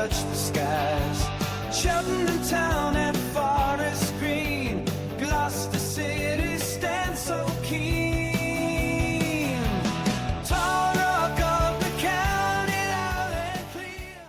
touch the skies. Cheltenham town and forest green, Gloucester City stands so keen. Talk of the county, loud and clear.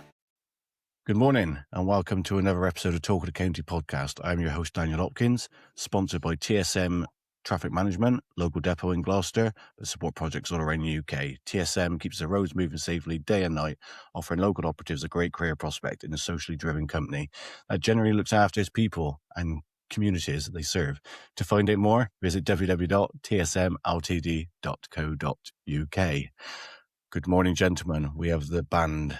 Good morning and welcome to another episode of Talk of the County Podcast. I'm your host Daniel Hopkins, sponsored by TSM Traffic Management, local depot in Gloucester, that support projects all around the UK. TSM keeps the roads moving safely day and night, offering local operatives a great career prospect in a socially driven company that generally looks after its people and communities that they serve. To find out more, visit www.tsmltd.co.uk. Good morning, gentlemen. We have the band,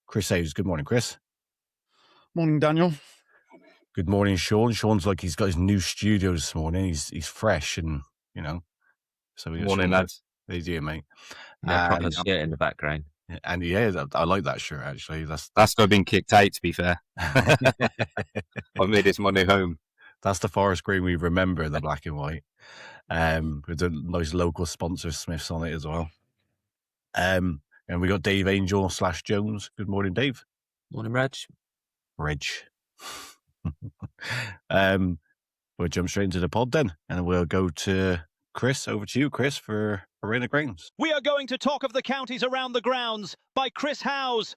Chris Hayes. Good morning, Chris. Morning, Daniel. Good morning, Sean. Sean's like he's got his new studio this morning. He's fresh and, you know. So we got Morning, Sean. lads. How you doing, mate? Yeah, proper shit in the background. And yeah, I like that shirt, actually. That's still been kicked out, to be fair. I made it my new home. That's the forest green we remember, the black and white. With the nice local sponsor Smiths on it as well. And we got Dave Angel / Jones. Good morning, Dave. Morning, Reg. We'll jump straight into the pod then, and we'll go to Chris. Over to you, Chris, for Around the Grounds. We are going to talk of the counties around the grounds by Chris Howes.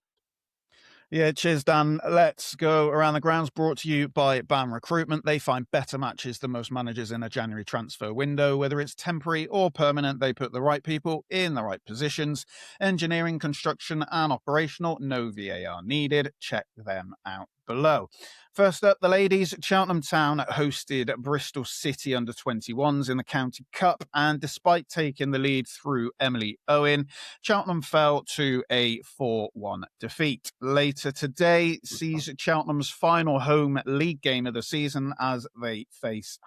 Yeah, cheers, Dan. Let's go around the grounds, brought to you by BAM Recruitment. They find better matches than most managers in a January transfer window. Whether it's temporary or permanent, they put the right people in the right positions. Engineering, construction and operational, no VAR needed. Check them out below. First up, the ladies. Cheltenham Town hosted Bristol City under-21s in the County Cup, and despite taking the lead through Emily Owen, Cheltenham fell to a 4-1 defeat. Later today sees Cheltenham's final home league game of the season as they face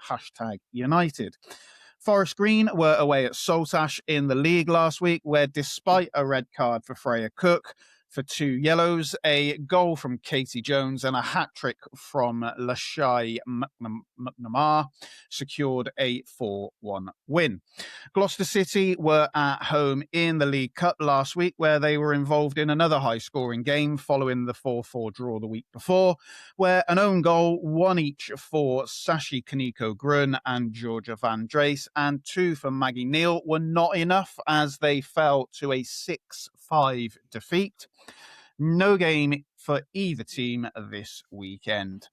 #United. Forest Green were away at Saltash in the league last week, where despite a red card for Freya Cook for 2 yellows, a goal from Katie Jones and a hat-trick from Lashai McNamara secured a 4-1 win. Gloucester City were at home in the League Cup last week, where they were involved in another high-scoring game following the 4-4 draw the week before, where an own goal, one each for Sashi Kaneko Grun and Georgia Van Drace, and 2 for Maggie Neal, were not enough as they fell to a 6-5 defeat. No game for either team this weekend.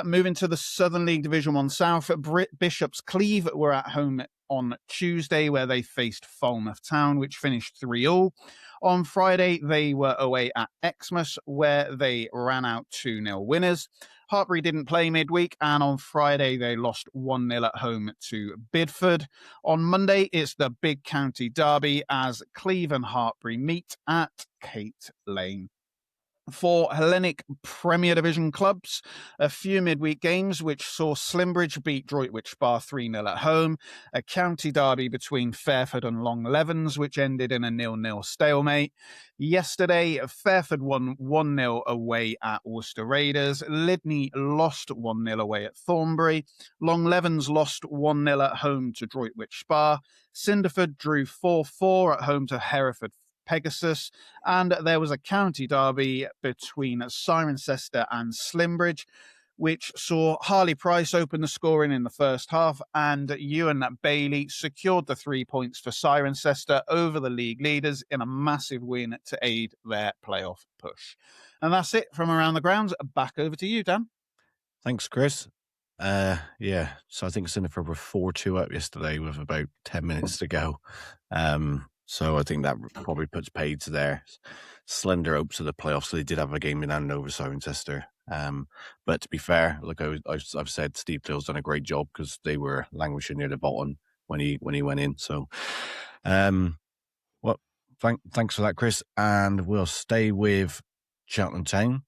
Moving to the Southern League Division 1 South, Bishops Cleeve were at home on Tuesday, where they faced Falmouth Town, which finished 3-3. On Friday, they were away at Exmouth, where they ran out 2-0 winners. Hartbury didn't play midweek, and on Friday, they lost 1-0 at home to Bidford. On Monday, it's the Big County Derby as Cleeve and Hartbury meet at Kate Lane. For Hellenic Premier Division clubs, a few midweek games which saw Slimbridge beat Droitwich Spa 3-0 at home, a county derby between Fairford and Long Levens which ended in a 0-0 stalemate. Yesterday, Fairford won 1-0 away at Worcester Raiders, Lydney lost 1-0 away at Thornbury, Long Levens lost 1-0 at home to Droitwich Spa, Cinderford drew 4-4 at home to Hereford Pegasus, and there was a county derby between Cirencester and Slimbridge, which saw Harley Price open the scoring in the first half, and Ewan Bailey secured the 3 points for Cirencester over the league leaders in a massive win to aid their playoff push. And that's it from around the grounds. Back over to you, Dan. Thanks, Chris. So I think Cinderford were 4-2 up yesterday with about 10 minutes to go. So I think that probably puts paid to their slender hopes of the playoffs. So they did have a game in hand over Cirencester. But to be fair, like I've said, Steve Clear's done a great job because they were languishing near the bottom when he went in. So, thanks for that, Chris. And we'll stay with Cheltenham Town.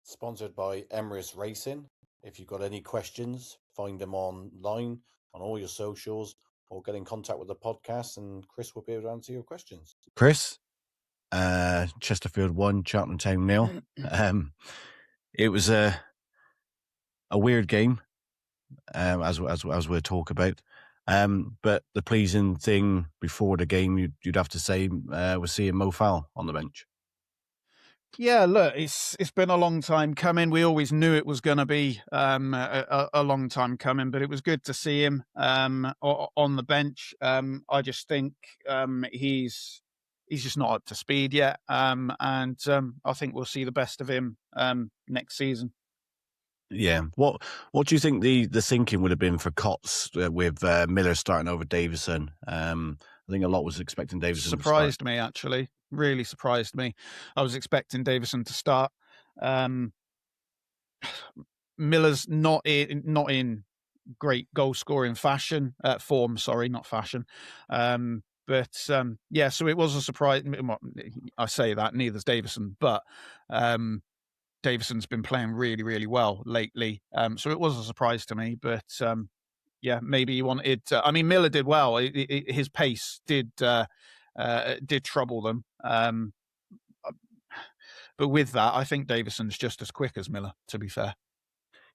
Sponsored by Emirates Racing. If you've got any questions, find them online on all your socials or get in contact with the podcast and Chris will be able to answer your questions. Chris, Chesterfield 1, Cheltenham Town 0. It was a weird game, as we'll talk about. But the pleasing thing before the game, you'd have to say, was seeing Mo Fowl on the bench. Yeah, look, it's been a long time coming. We always knew it was going to be a long time coming, but it was good to see him on the bench. I just think he's just not up to speed yet, and I think we'll see the best of him next season. Yeah. What do you think the thinking would have been for Cots with Miller starting over Davison? I think a lot was expecting Davison. Surprised me, actually. Really surprised me. I was expecting Davison to start. Miller's not in great goal scoring form. Sorry, not fashion. But yeah, so it was a surprise. I say that neither's Davison, but Davison's been playing really, really well lately. So it was a surprise to me, but yeah, maybe he wanted. I mean, Miller did well. His pace did trouble them. But with that, I think Davison's just as quick as Miller, to be fair.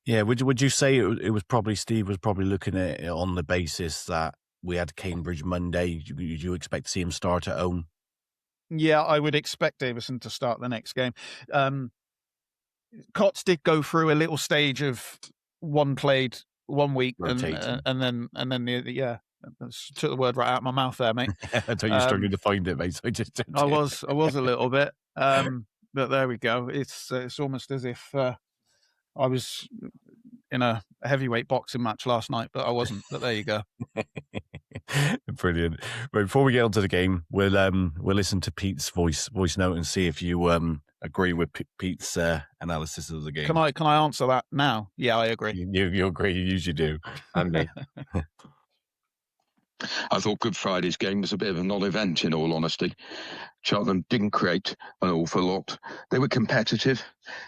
Yeah, would you say it was probably Steve was probably looking at it on the basis that we had Cambridge Monday? Do you expect to see him start at home? Yeah, I would expect Davison to start the next game. Cots did go through a little stage of one played 1 week and then the took the word right out of my mouth there, mate. I thought you were struggling to find it, mate. So I was a little bit, but there we go. It's almost as if I was in a heavyweight boxing match last night, but I wasn't. But there you go. Brilliant. Right, before we get on to the game, we'll listen to Pete's voice note and see if you agree with Pete's analysis of the game. Can I answer that now? Yeah, I agree. You agree? You usually do. And me. I thought Good Friday's game was a bit of a non-event, in all honesty. Cheltenham didn't create an awful lot. They were competitive,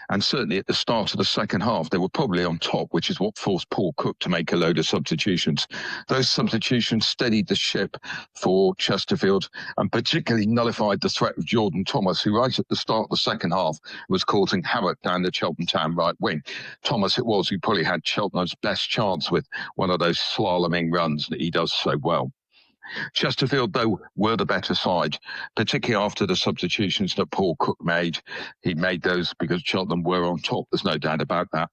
and certainly at the start of the second half, they were probably on top, which is what forced Paul Cook to make a load of substitutions. Those substitutions steadied the ship for Chesterfield and particularly nullified the threat of Jordan Thomas, who right at the start of the second half was causing havoc down the Cheltenham Town right wing. Thomas it was who probably had Cheltenham's best chance with one of those slaloming runs that he does so well. Chesterfield, though, were the better side, particularly after the substitutions that Paul Cook made. He made those because Cheltenham were on top. There's no doubt about that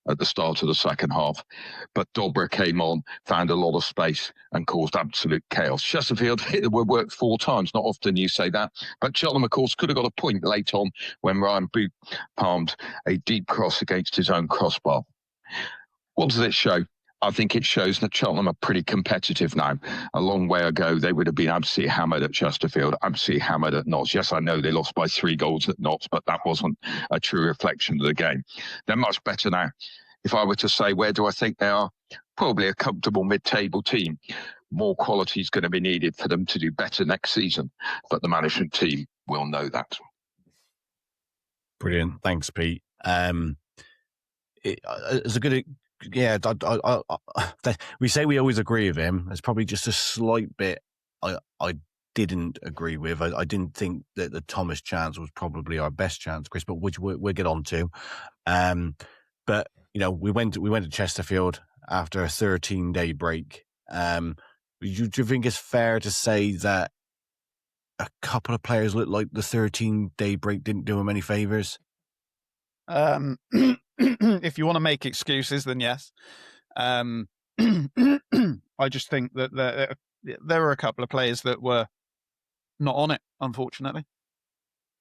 at the start of the second half. But Dobra came on, found a lot of space and caused absolute chaos. Chesterfield hit the woodwork 4 times. Not often you say that. But Cheltenham, of course, could have got a point late on when Ryan Boot palmed a deep cross against his own crossbar. What does it show? I think it shows that Cheltenham are pretty competitive now. A long way ago, they would have been absolutely hammered at Chesterfield, absolutely hammered at Notts. Yes, I know they lost by 3 goals at Notts, but that wasn't a true reflection of the game. They're much better now. If I were to say, where do I think they are? Probably a comfortable mid-table team. More quality is going to be needed for them to do better next season, but the management team will know that. Brilliant. Thanks, Pete. It's a good... Yeah, we say we always agree with him. There's probably just a slight bit I didn't agree with. I didn't think that the Thomas chance was probably our best chance, Chris, but which we'll get on to. But you know, we went to Chesterfield after a 13-day break. Do you think it's fair to say that a couple of players looked like the 13-day break didn't do them any favours? If you want to make excuses, then yes. I just think that there were a couple of players that were not on it, unfortunately.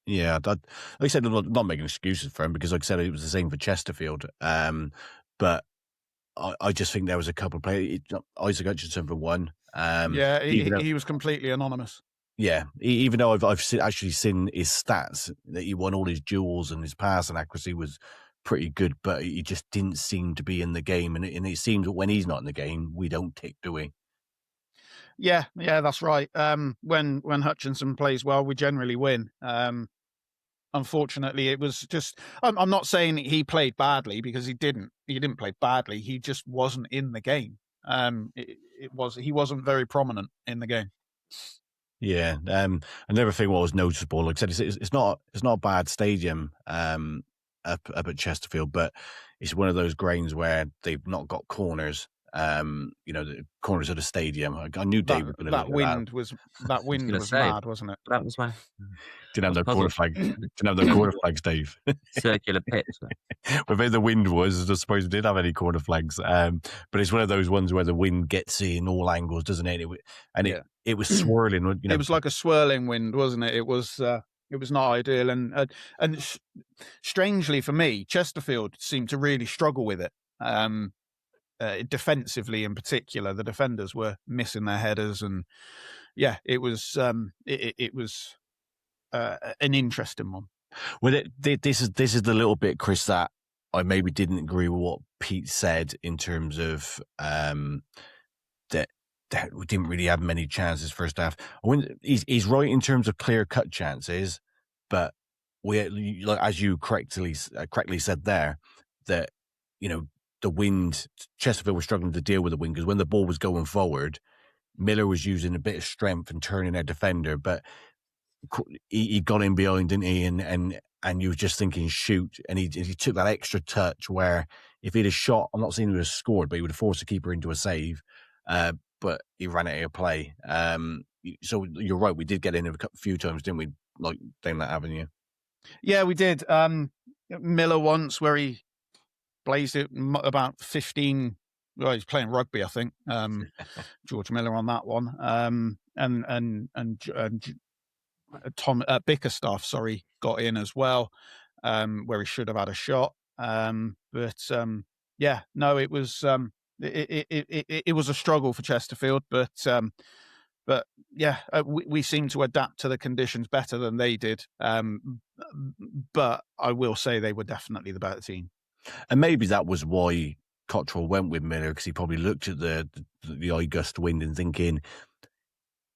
Yeah, like I said, I'm not making excuses for him because, like I said, it was the same for Chesterfield. But I just think there was a couple of players. Isaac Hutchinson for one. Yeah, he was completely anonymous. Yeah, even though I've actually seen his stats that he won all his duels and his passing accuracy was pretty good, but he just didn't seem to be in the game. And it seems that when he's not in the game, we don't tick, do we? Yeah, that's right. When Hutchinson plays well, we generally win. Unfortunately, it was just. I'm not saying he played badly because he didn't. He didn't play badly. He just wasn't in the game. He wasn't very prominent in the game. Yeah. Another thing what was noticeable, like I said, it's not a bad stadium up at Chesterfield, but it's one of those grounds where they've not got corners. the corners of the stadium. I knew Dave was going to look That at wind was was say, mad, wasn't it? That was why. Didn't have I no was corner puzzled. flags. Didn't have no corner flags, Dave. Circular pitch. Where the wind was, I suppose we didn't have any corner flags. But it's one of those ones where the wind gets in all angles, doesn't it? It was swirling. It was like a swirling wind, wasn't it? It was not ideal, and strangely for me, Chesterfield seemed to really struggle with it. Defensively, in particular, the defenders were missing their headers, and it was it was an interesting one. Well, this is the little bit, Chris, that I maybe didn't agree with what Pete said in terms of that we didn't really have many chances first half. He's right in terms of clear-cut chances, but we, like as you correctly said there, that the wind, Chesterfield was struggling to deal with the wind because when the ball was going forward, Miller was using a bit of strength and turning their defender, but he got in behind, didn't he? And you were just thinking, shoot. And he took that extra touch where if he'd have shot, I'm not saying he would have scored, but he would have forced the keeper into a save. But he ran out of play. So you're right. We did get in a few times, didn't we? Like down that avenue. Yeah, we did. Miller once where he blazed it about 15. Well, he's playing rugby, I think. George Miller on that one. And Tom Bickerstaff, got in as well, where he should have had a shot. It was it was a struggle for Chesterfield, but we seem to adapt to the conditions better than they did. But I will say they were definitely the better team, and maybe that was why Cottrell went with Miller, because he probably looked at the eye gust wind and thinking,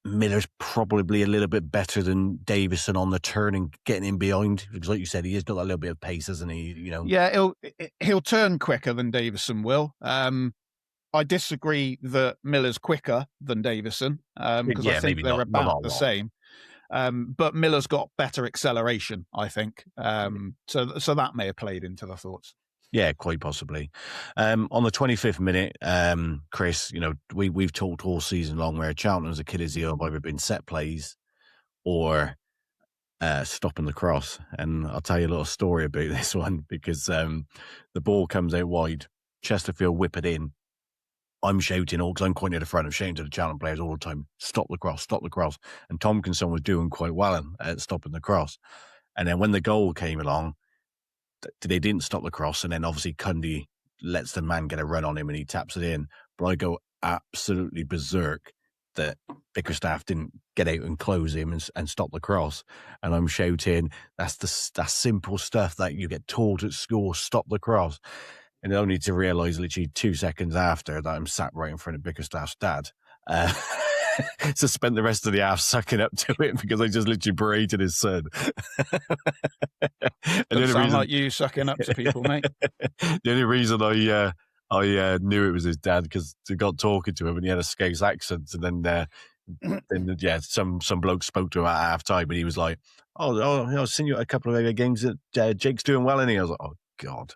Miller's probably a little bit better than Davison on the turn and getting in behind, because like you said, he has got that little bit of pace, hasn't he? Yeah, he'll turn quicker than Davison will. I disagree that Miller's quicker than Davison, because I think they're about the same. But Miller's got better acceleration, I think. So that may have played into the thoughts. Yeah, quite possibly. On the 25th minute, Chris, we've talked all season long where Cheltenham's Achilles heel have either been set plays or stopping the cross. And I'll tell you a little story about this one, because the ball comes out wide, Chesterfield whip it in. I'm shouting, because I'm quite near the front, I'm shouting to the Cheltenham players all the time, stop the cross, stop the cross. And Tompkinson was doing quite well at stopping the cross. And then when the goal came along, they didn't stop the cross, and then obviously Cundy lets the man get a run on him and he taps it in. But I go absolutely berserk that Bickerstaff didn't get out and close him and stop the cross. And I'm shouting, that's simple stuff that you get taught at school, stop the cross. And only to realise literally 2 seconds after that I'm sat right in front of Bickerstaff's dad. So spent the rest of the half sucking up to it because I just literally berated his son. Doesn't sound like you sucking up to people, mate. The only reason I knew it was his dad because I got talking to him and he had a Scouse accent, and then some bloke spoke to him at half time and he was like, I've seen you at a couple of games that Jake's doing well, and I was like, oh God.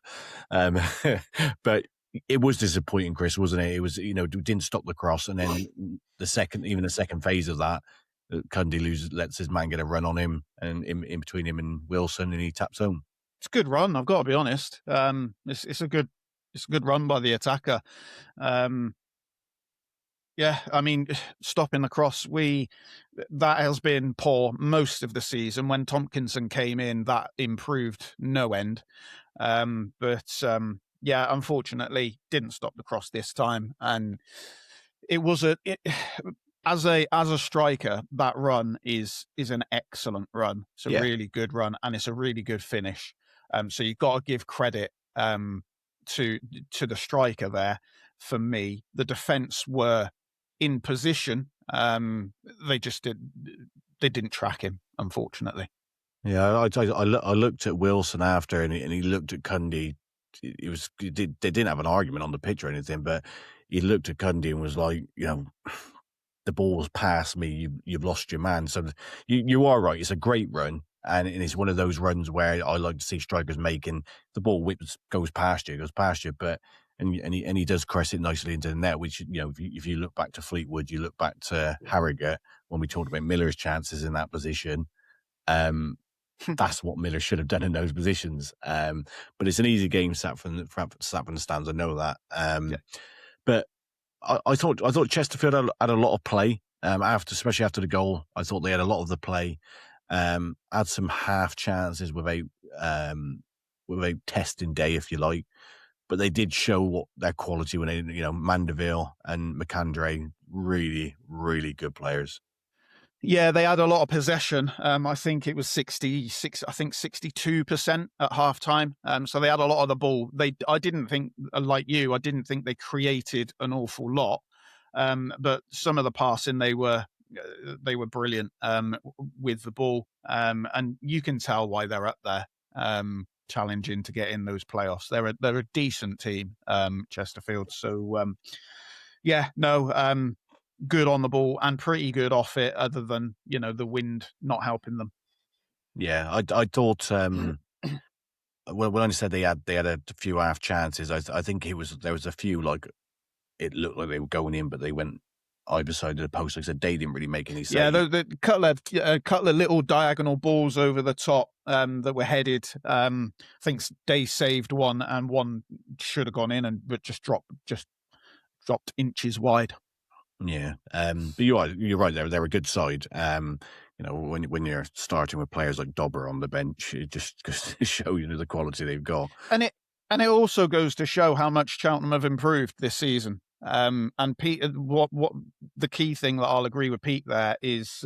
But it was disappointing, Chris, wasn't it? It was, didn't stop the cross, and then the second phase of that, Cundy lets his man get a run on him, and in between him and Wilson, and he taps home. It's a good run, I've got to be honest. It's a good run by the attacker. Stopping the cross, that has been poor most of the season. When Tompkinson came in, that improved no end. Unfortunately, didn't stop the cross this time, and it was as a striker, that run is an excellent run. It's a really good run, and it's a really good finish. So you've got to give credit to the striker there. For me, the defence were in position. They didn't track him, unfortunately. Yeah, I looked at Wilson after, and he looked at Cundy. They didn't have an argument on the pitch or anything, but he looked at Cundy and was like, the ball's past me. You've lost your man. So you are right. It's a great run, and it's one of those runs where I like to see strikers making the ball goes past you. But and he does crest it nicely into the net. Which if you look back to Fleetwood, you look back to Harrogate when we talked about Miller's chances in that position. That's what Miller should have done in those positions. But it's an easy game sat from the stands. I know that. But I thought Chesterfield had a lot of play especially after the goal. I thought they had a lot of the play. Had some half chances without testing day, if you like. But they did show what their quality when they, Mandeville and McAndre, really, really good players. Yeah, they had a lot of possession. I think it was 62% at half time. So they had a lot of the ball. I didn't think, like you, I didn't think they created an awful lot. But some of the passing, they were brilliant with the ball. And you can tell why they're up there, challenging to get in those playoffs. They're a decent team, Chesterfield. So good on the ball and pretty good off it, other than the wind not helping them. Yeah, I thought when I said they had a few half chances, I think there was a few, like, it looked like they were going in, but they went either side of the post. Like I said, they didn't really make any sense. Yeah, the couple of little diagonal balls over the top that were headed. I think they saved one, and one should have gone in, but just dropped inches wide. Yeah, but you're right. They're a good side. When you're starting with players like Dobber on the bench, it just goes to show the quality they've got. And it also goes to show how much Cheltenham have improved this season. And Pete, what the key thing that I'll agree with Pete there is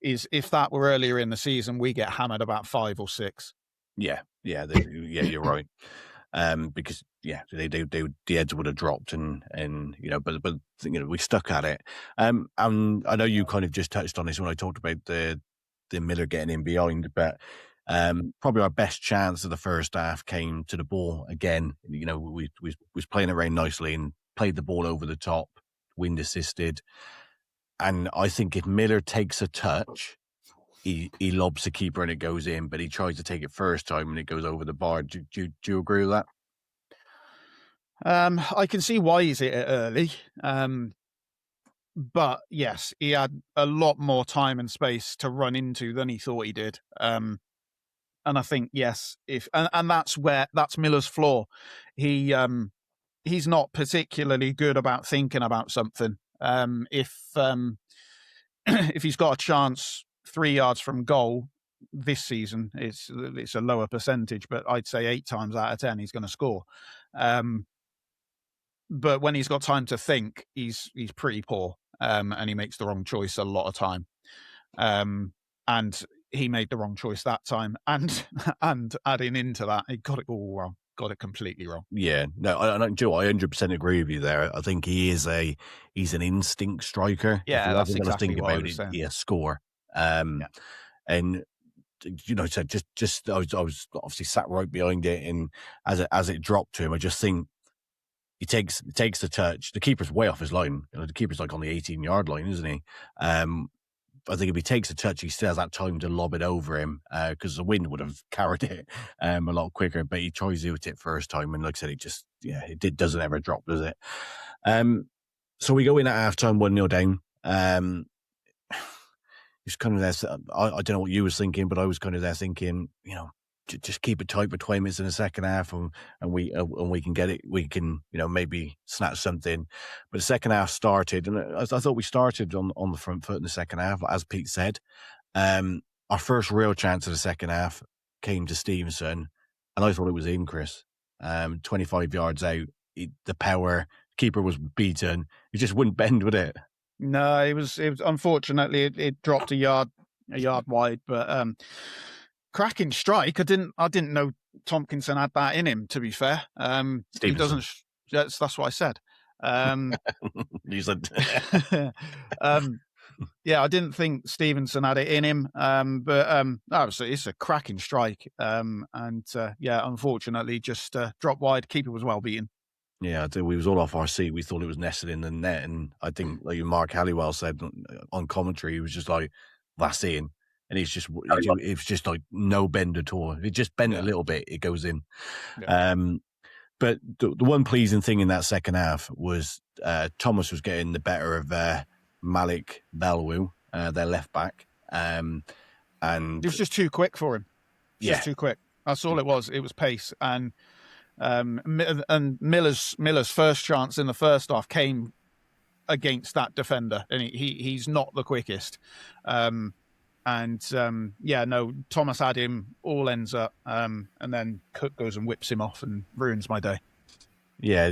if that were earlier in the season, we get hammered about 5 or 6. Yeah, you're right. Because the heads would have dropped, and but we stuck at it. And I know you kind of just touched on this when I talked about the Miller getting in behind, but probably our best chance of the first half came to the ball again. We was playing it very nicely and played the ball over the top, wind assisted. And I think if Miller takes a touch, he lobs the keeper and it goes in, but he tries to take it first time and it goes over the bar. Do you agree with that? I can see why he's hit it early. But yes, he had a lot more time and space to run into than he thought he did. And I think, yes, and that's Miller's flaw. He's not particularly good about thinking about something. If he's got a chance 3 yards from goal this season, it's a lower percentage, but I'd say 8 times out of 10 he's going to score. But when he's got time to think, he's pretty poor, and he makes the wrong choice a lot of time. And he made the wrong choice that time, and adding into that, he got it all wrong. Got it completely wrong. Yeah, no, I 100% agree with you there. I think he's an instinct striker. Yeah, that's exactly what I was saying. Yeah, score. And so just I was obviously sat right behind it, and as it dropped to him, I just think he takes the touch. The keeper's way off his line. The keeper's like on the 18-yard line, isn't he? I think if he takes a touch, he still has that time to lob it over him, because the wind would have carried it a lot quicker. But he tries to do it first time, and like I said, it doesn't ever drop, does it? So we go in at halftime 1-0 down. It's kind of there. I don't know what you was thinking, but I was kind of there thinking, just keep it tight for 20 minutes in the second half, and we can get it. We can, maybe snatch something. But the second half started, and I thought we started on the front foot in the second half, as Pete said. Our first real chance of the second half came to Stevenson, and I thought it was in, Chris. 25 yards out, the power keeper was beaten. He just wouldn't bend with it. No, it was unfortunately it dropped a yard wide, but cracking strike. I didn't know Tompkinson had that in him, to be fair. He doesn't. That's what I said. You said. Yeah, I didn't think Stevenson had it in him, but it's a cracking strike. Unfortunately, just dropped wide. Keeper was well beaten. Yeah, I think we was all off our seat. We thought it was nested in the net, and I think, like Mark Halliwell said on commentary, he was just like, "That's in," and it's just like no bend at all. If it just bent a little bit, it goes in. Yeah. But the one pleasing thing in that second half was Thomas was getting the better of Malik Bellew, their left back. And it was just too quick for him. Just too quick. That's all it was. It was pace. And Miller's first chance in the first half came against that defender, and he's not the quickest. Thomas had him, all ends up, and then Cook goes and whips him off and ruins my day. Yeah,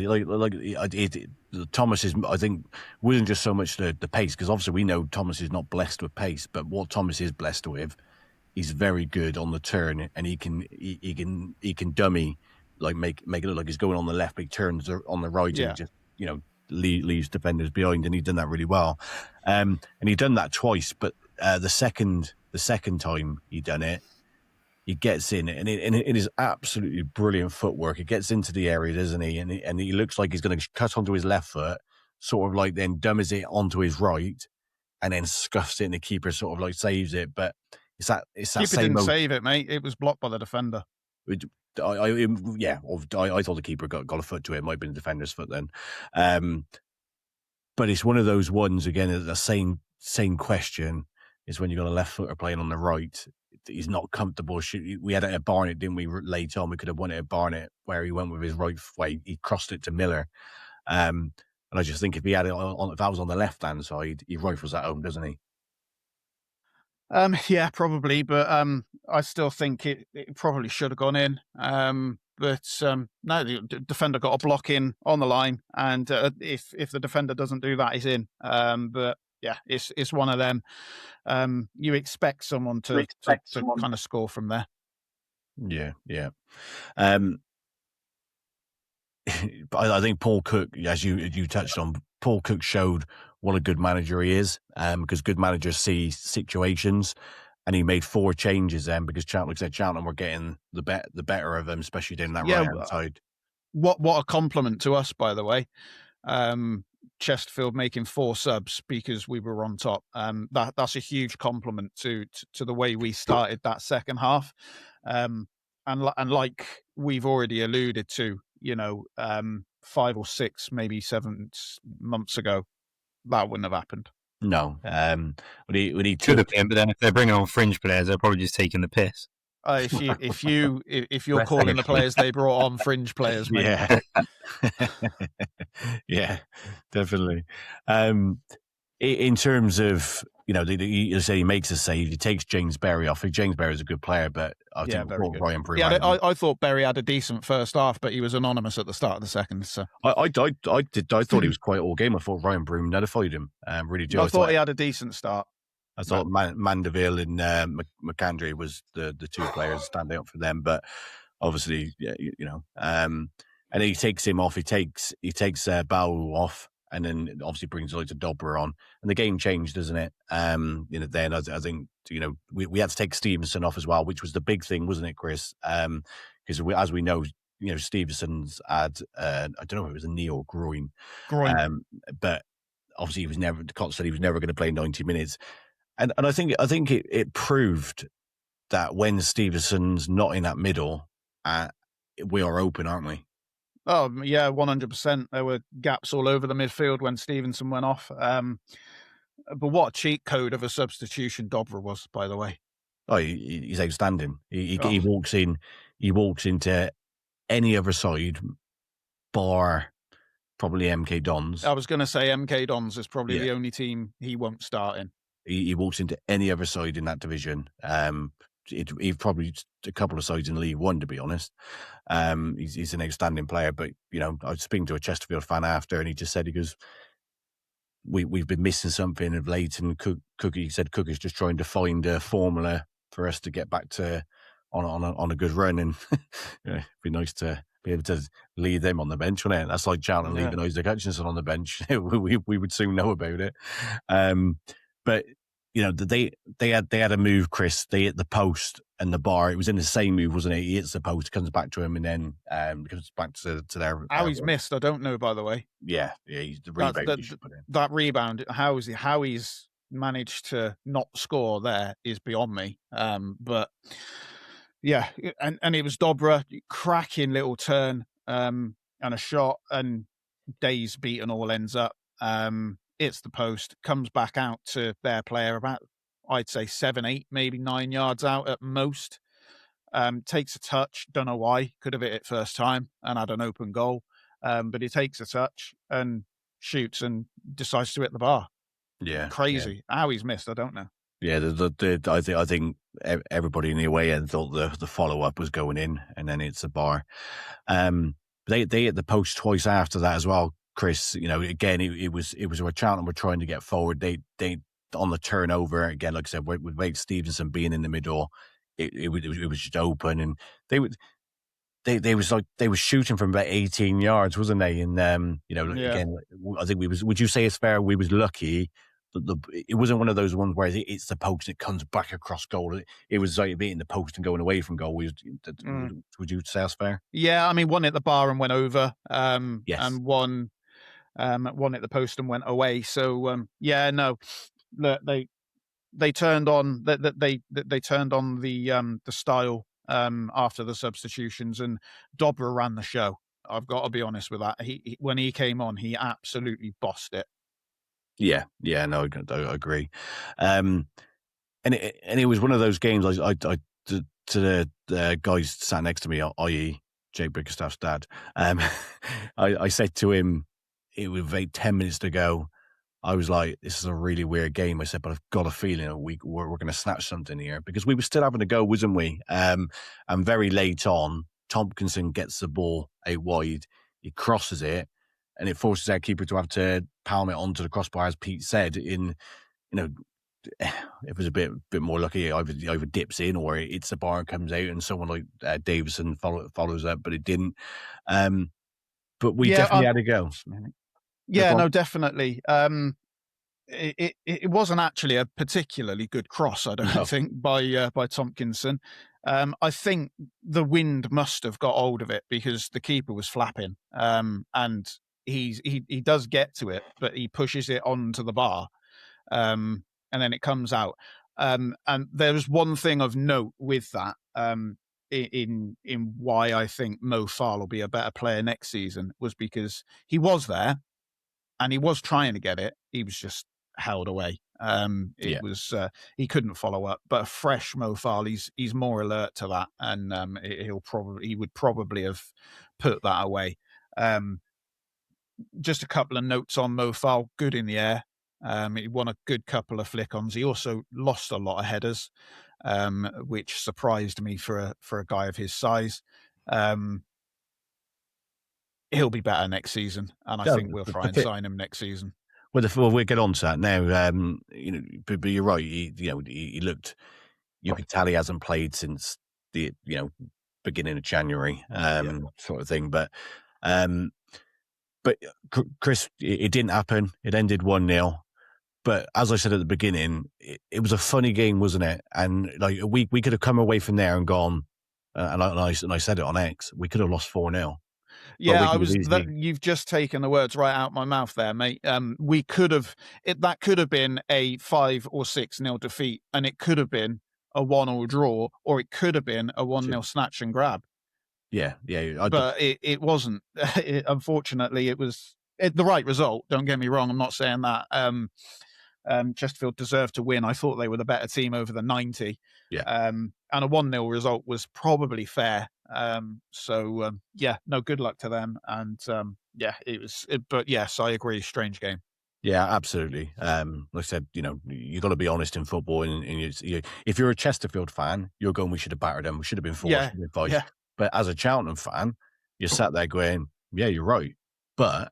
Thomas is, I think, wasn't just so much the pace, because obviously we know Thomas is not blessed with pace, but what Thomas is blessed with, he's very good on the turn, and he can dummy, like make it look like he's going on the left, but he turns on the right, and just leaves defenders behind, and he's done that really well. And he done that twice, but the second time he done it, he gets in it, and it is absolutely brilliant footwork. He gets into the area, doesn't he? And he looks like he's going to cut onto his left foot, sort of like then dummies it onto his right, and then scuffs it, and the keeper sort of like saves it. But it's that keeper same didn't save it, mate. It was blocked by the defender. I thought the keeper got a foot to it. It might have been the defender's foot then. But it's one of those ones, again, the same question is when you've got a left footer playing on the right. He's not comfortable. We had it at Barnet, didn't we, late on? We could have won it at Barnet, where he went with his right way. He crossed it to Miller. And I just think if he had it if that was on the left-hand side, he rifles at home, doesn't he? Yeah, probably, but I still think it probably should have gone in. No, the defender got a block in on the line, and if the defender doesn't do that, he's in. But yeah, it's one of them. You expect someone to kind of score from there. Yeah. But I think Paul Cook, as you touched on, Paul Cook showed what a good manager he is, because good managers see situations, and he made 4 changes then because Cheltenham were getting the better of him, especially down that right-hand side. What a compliment to us, by the way. Chesterfield making 4 subs because we were on top. That's a huge compliment to the way we started that second half. And like we've already alluded to, 5 or 6, maybe 7 months ago, that wouldn't have happened. No, when he could have been, but then if they're bringing on fringe players, they're probably just taking the piss. If you're calling the players they brought on fringe players, mate. Yeah, yeah, definitely. In terms of you say he makes a save, he takes James Berry off. James Berry is a good player, but I think Ryan Broom. Yeah, I thought Berry had a decent first half, but he was anonymous at the start of the second. So I thought he was quite all game. I thought Ryan Broom nullified him. Really do. I thought he had a decent start. I thought Mandeville and McAndrew was the 2 players standing out for them, but obviously, and he takes him off. He takes Bao off, and then obviously brings loads of Dobra on, and the game changed, doesn't it? Then I think we had to take Stevenson off as well, which was the big thing, wasn't it, Chris? Because as we know, Stevenson's had I don't know if it was a knee or groin. But obviously Cott said he was never going to play 90 minutes. And I think it proved that when Stevenson's not in that middle, we are open, aren't we? Oh yeah, 100%. There were gaps all over the midfield when Stevenson went off. But what a cheat code of a substitution Dobra was, by the way. Oh, he's outstanding. He walks in. He walks into any other side, bar probably MK Dons. I was going to say MK Dons is probably the only team he won't start in. He walks into any other side in that division. He's probably a couple of sides in League One, to be honest. He's an outstanding player. But I was speaking to a Chesterfield fan after, and he just said, he goes, we've been missing something of late, and he said Cook is just trying to find a formula for us to get back to on a good run, and it'd be nice to be able to leave them on the bench, wouldn't it? That's like Cheltenham leaving Isaac Hutchinson on the bench. we would soon know about it. But they had a move, Chris. They hit the post and the bar. It was in the same move, wasn't it? He hits the post, comes back to him, and then comes back to their. How he's missed, I don't know. By the way, yeah, he's the rebound. That rebound, how he's managed to not score there is beyond me. But yeah, and it was Dobra, cracking little turn. and a shot, and Day's beaten all ends up. It's the post, comes back out to their player about, I'd say 7, 8, maybe 9 yards out at most. Takes a touch, don't know why, could have hit it first time and had an open goal. But he takes a touch and shoots and decides to hit the bar. Yeah. Crazy. How he's missed, I don't know. Yeah, I think everybody in the away end thought the follow up was going in, and then it's a bar. They hit the post twice after that as well, Chris. You know, again, it was where Cheltenham were trying to get forward. They on the turnover again, like I said, with Wade Stevenson being in the middle, it was just open, and they were shooting from about 18 yards, wasn't they? And you know, Yeah. again, I think would you say it's fair? We was lucky. It wasn't one of those ones where it's the post and it comes back across goal. It was like beating the post and going away from goal. Would you say that's fair? Yeah, I mean, one hit the bar and went over, Yes. and one hit the post and went away. So yeah, no, look, they turned on they turned on the style after the substitutions, and Dobra ran the show. I've got to be honest with that. He when he came on, he absolutely bossed it. Yeah, no, I agree. And it was one of those games. To the guys sat next to me, i.e. Jake Bickerstaff's dad. I said to him, it was about 10 minutes to go. I was like, this is a really weird game. I said, but I've got a feeling we're going to snatch something here, because we were still having to go, wasn't we? And very late on, Tompkinson gets the ball out wide. He crosses it, and it forces our keeper to have to palm it onto the crossbar, as Pete said. It was a bit more lucky. Either dips in or it's the bar and comes out, and someone like Davison follows up, but it didn't. But we definitely had to go. Yeah, no, definitely. It wasn't actually a particularly good cross, I don't think, by Tompkinson. I think the wind must have got hold of it, because the keeper was flapping, and he does get to it, but he pushes it onto the bar, and then it comes out. And there was one thing of note with that, in why I think Mo Farr will be a better player next season, was because he was there and he was trying to get it. He was just held away. He couldn't follow up. But a fresh Mo Farr, he's more alert to that, and he would probably have put that away. Just a couple of notes on Mo Farr. Good in the air. He won a good couple of flick-ons. He also lost a lot of headers, which surprised me for a guy of his size. He'll be better next season, and I think we'll try and sign him next season. Well, we'll get on to that now. But you're right. He looked. You could tell he hasn't played since the beginning of January, sort of thing. But Chris, it didn't happen. It ended 1-0. But as I said at the beginning, it was a funny game, wasn't it? And like we could have come away from there and gone. And I said it on X. We could have lost 4-0. Yeah, you've just taken the words right out my mouth there, mate. We could have that could have been a 5 or 6-0 defeat, and it could have been a 1-1 draw, or it could have been a 1-0 snatch and grab. Yeah. But it wasn't. Unfortunately, it was the right result. Don't get me wrong. I'm not saying that. Chesterfield deserved to win. I thought they were the better team over the 90. Yeah. And a 1-0 result was probably fair. No, good luck to them. And but yes, I agree. Strange game. Yeah, absolutely. Like I said, you got to be honest in football. And if you're a Chesterfield fan, you're going, we should have battered them. We should have been 4. Yeah. Should have been 5. Yeah. But as a Cheltenham fan, you're sat there going, yeah, you're right. But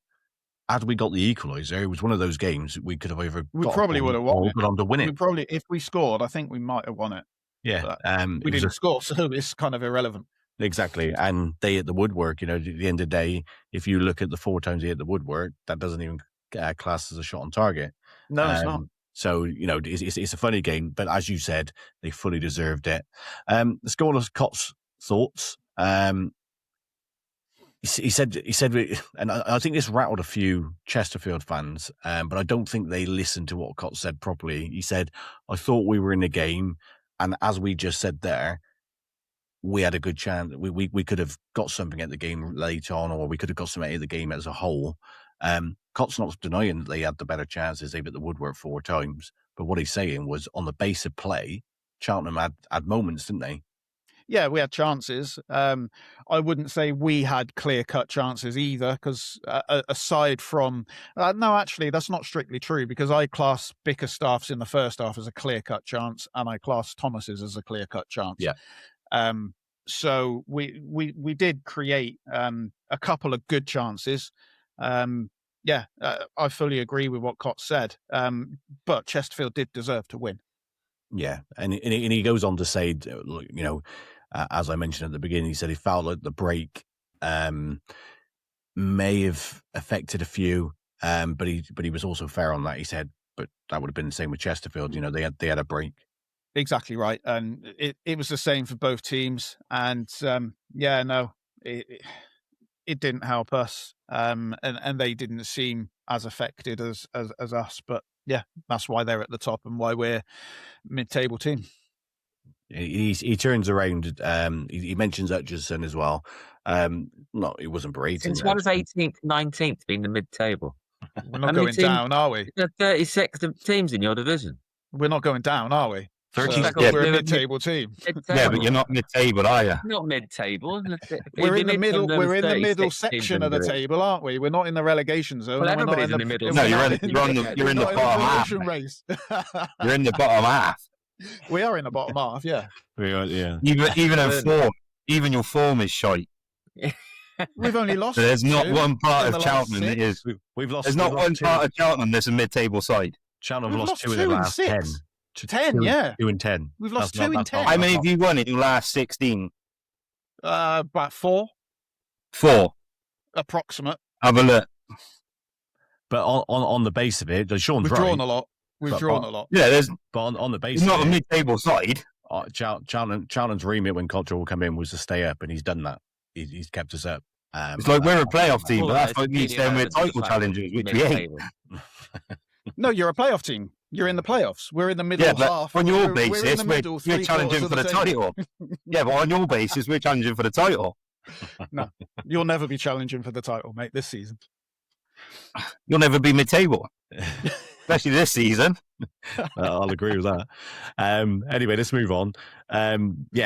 had we got the equaliser, it was one of those games we could have We probably would have won it. Got on to win it. If we scored, I think we might have won it. Yeah. We didn't score, so it's kind of irrelevant. Exactly. And they hit the woodwork. At the end of the day, if you look at the 4 times they hit the woodwork, that doesn't even class as a shot on target. No, it's not. So, it's a funny game, but as you said, they fully deserved it. Let's go on to Cott's thoughts. He said, and I think this rattled a few Chesterfield fans, but I don't think they listened to what Cott said properly. He said, I thought we were in the game, and as we just said there, we had a good chance. We could have got something at the game late on, or we could have got something at the game as a whole. Cott's not denying that they had the better chances. They hit the woodwork 4 times. But what he's saying was, on the base of play, Cheltenham had moments, didn't they? Yeah, we had chances. I wouldn't say we had clear-cut chances either, because aside from... no, actually, that's not strictly true, because I class Bickerstaff's in the first half as a clear-cut chance, and I class Thomas's as a clear-cut chance. Yeah. So we did create a couple of good chances. I fully agree with what Cott said. But Chesterfield did deserve to win. Yeah, and he goes on to say, you know, as I mentioned at the beginning, he said he felt like the break may have affected a few, but he was also fair on that. He said, but that would have been the same with Chesterfield. You know, they had a break. Exactly right, and it was the same for both teams. And it didn't help us, and they didn't seem as affected as us. But yeah, that's why they're at the top and why we're mid-table team. He turns around. He mentions Hutchinson as well. No, it wasn't berating. Since one was 18th, 19th being the mid-table. We're not going down, are we? There are 36 teams in your division. We're not going down, are we? 30. We're a mid-table team. Yeah, but you're not mid-table, are you? Not mid-table. We're in the middle. We're in the middle section of the table, aren't we? We're not in the relegation zone. Well, everybody's in the middle. No, you're in the bottom half. Race. You're in the bottom half. We are in the bottom half, yeah. We are, yeah. Even in form, even your form is shite. We've only lost. So there's not one part of Cheltenham that is. We've lost. There's not one part of Cheltenham that's a mid-table side. Cheltenham have lost 2 in the last 10. 10, yeah. 2 and 10. We've lost 2 in 10. How many have you won in your last 16? About 4. 4. Approximate. Have a look. But on the base of it, Sean's We've drawn a lot. We've drawn a lot. Yeah, there's. But on the base, It's not of a it, mid-table side. Cheltenham's remit when Cottrell will come in was to stay up, and he's done that. He's kept us up. It's like we're a playoff team, but that's it's like me saying we're title challengers, which we ain't. No, you're a playoff team. You're in the playoffs. We're in the middle Yeah, but half. on your We're in basis, the middle we're challenging for the title. Yeah, but on your basis, we're challenging for the title. No, you'll never be challenging for the title, mate, this season. You'll never be mid-table, especially this season. I'll agree with that. Anyway, let's move on.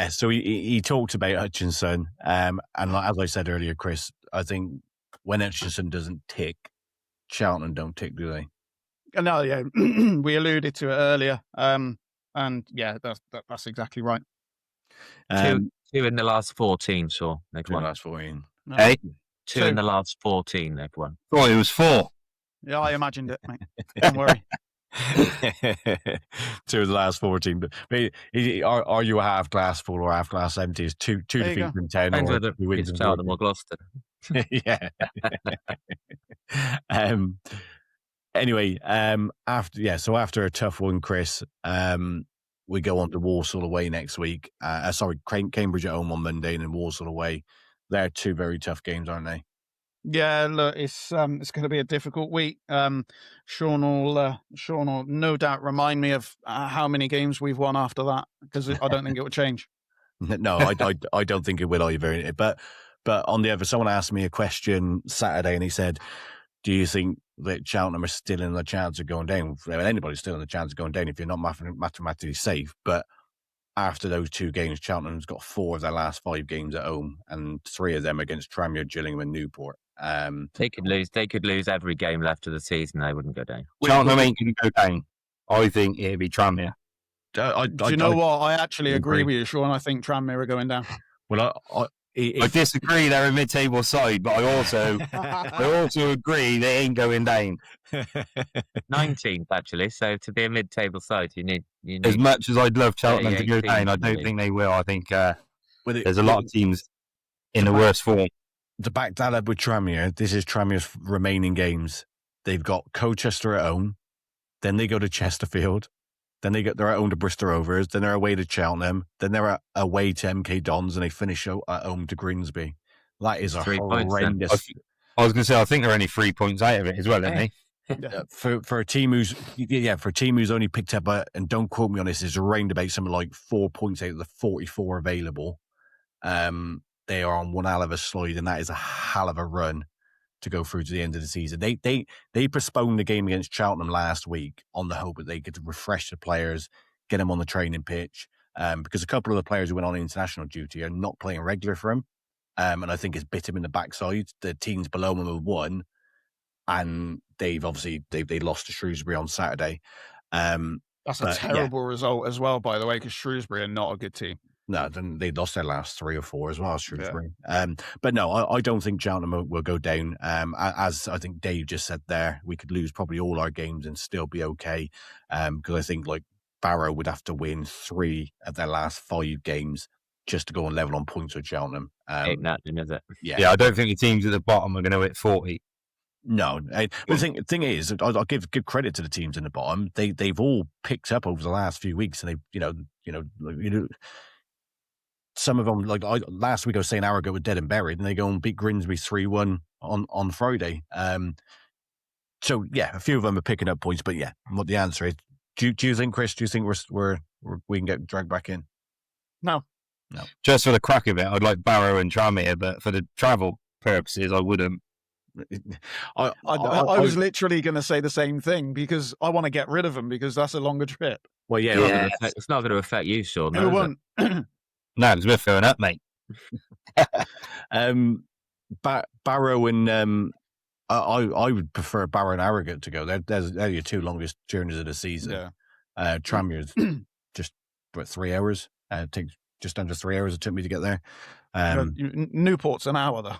So he talked about Hutchinson, and as I said earlier, Chris, I think when Hutchinson doesn't tick, Cheltenham don't tick, do they? No, yeah, we alluded to it earlier, and yeah, that's exactly right. 2 in the last 14, so they've 2 won. last 14. No. Hey, 2 in the last 14, they've won. thought it was 4. Yeah, I imagined it, mate. Don't worry. 2 of the last 14. But are you a half glass full or half glass empty? Is 2 There you defeats go. in 10 Depends or whether 2 wins it's in Cheltenham 14? or Gloucester. Yeah. Anyway, after a tough one, Chris, we go on to Walsall away next week. Cambridge at home on Monday and then Walsall away. They're 2 very tough games, aren't they? Yeah, look, it's going to be a difficult week. Sean will no doubt remind me of how many games we've won after that, because I don't think it will change. No, I don't think it will either. But on the other, someone asked me a question Saturday, and he said, "Do you think that Cheltenham are still in the chance of going down? Anybody's still in the chance of going down if you're not mathematically safe." But after those 2 games, Cheltenham's got 4 of their last 5 games at home, and 3 of them against Tranmere, Gillingham, and Newport. They could lose every game left of the season. They wouldn't go down. Cheltenham ain't going to go down. I think it'd be Tranmere. Do you know what? I actually agree with you, Sean. I think Tranmere are going down. Well, I disagree. They're a mid-table side, but I also agree they ain't going down. 19th, actually. So to be a mid-table side, you need As much as I'd love Cheltenham to go 18, down, I don't maybe. think they will. I think there's a lot of teams in the worst form. To back that up with Tranmere, this is Tranmere's remaining games. They've got Colchester at home, then they go to Chesterfield, then they're at home to Bristol Rovers, then they're away to Cheltenham, then they're away to MK Dons, and they finish at home to Grimsby. That is a 3 points, horrendous. I was going to say, I think they're only 3 points out of it as well, aren't they? For a team who's only picked up and don't quote me on this, is around about something like 4 points out of the 44 available. They are on one hell of a slide, and that is a hell of a run to go through to the end of the season. They postponed the game against Cheltenham last week on the hope that they could refresh the players, get them on the training pitch, because a couple of the players who went on international duty are not playing regular for him, and I think it's bit him in the backside. The teams below him have won, and they lost to Shrewsbury on Saturday. That's a terrible result as well, by the way, because Shrewsbury are not a good team. No, then they lost their last 3 or 4 as well, Shrewsbury. Yeah. But no, I don't think Cheltenham will go down. As I think Dave just said there, we could lose probably all our games and still be okay. Because I think like Barrow would have to win 3 of their last 5 games just to go and level on points with Cheltenham. Ain't nothing, is it? Yeah, I don't think the teams at the bottom are going to hit 40. No, the thing is, I'll give credit to the teams in the bottom. They've all picked up over the last few weeks, and they some of them, like last week I was saying Arrogate were dead and buried, and they go and beat Grimsby 3-1 on Friday. So yeah, a few of them are picking up points, but yeah, what the answer is, do you think, Chris? Do you think we can get dragged back in? No. Just for the crack of it, I'd like Barrow and Tranmere, but for the travel purposes, I wouldn't. I was literally going to say the same thing, because I want to get rid of them, because that's a longer trip. Well, yeah, it's not going to affect you, Sean. It won't. No, it's worth filling up, mate. Barrow and I would prefer Barrow and Arrogate to go. They're your 2 longest journeys of the season. Yeah. Tranmere's just about 3 hours. It takes just under 3 hours it took me to get there. Newport's an hour though.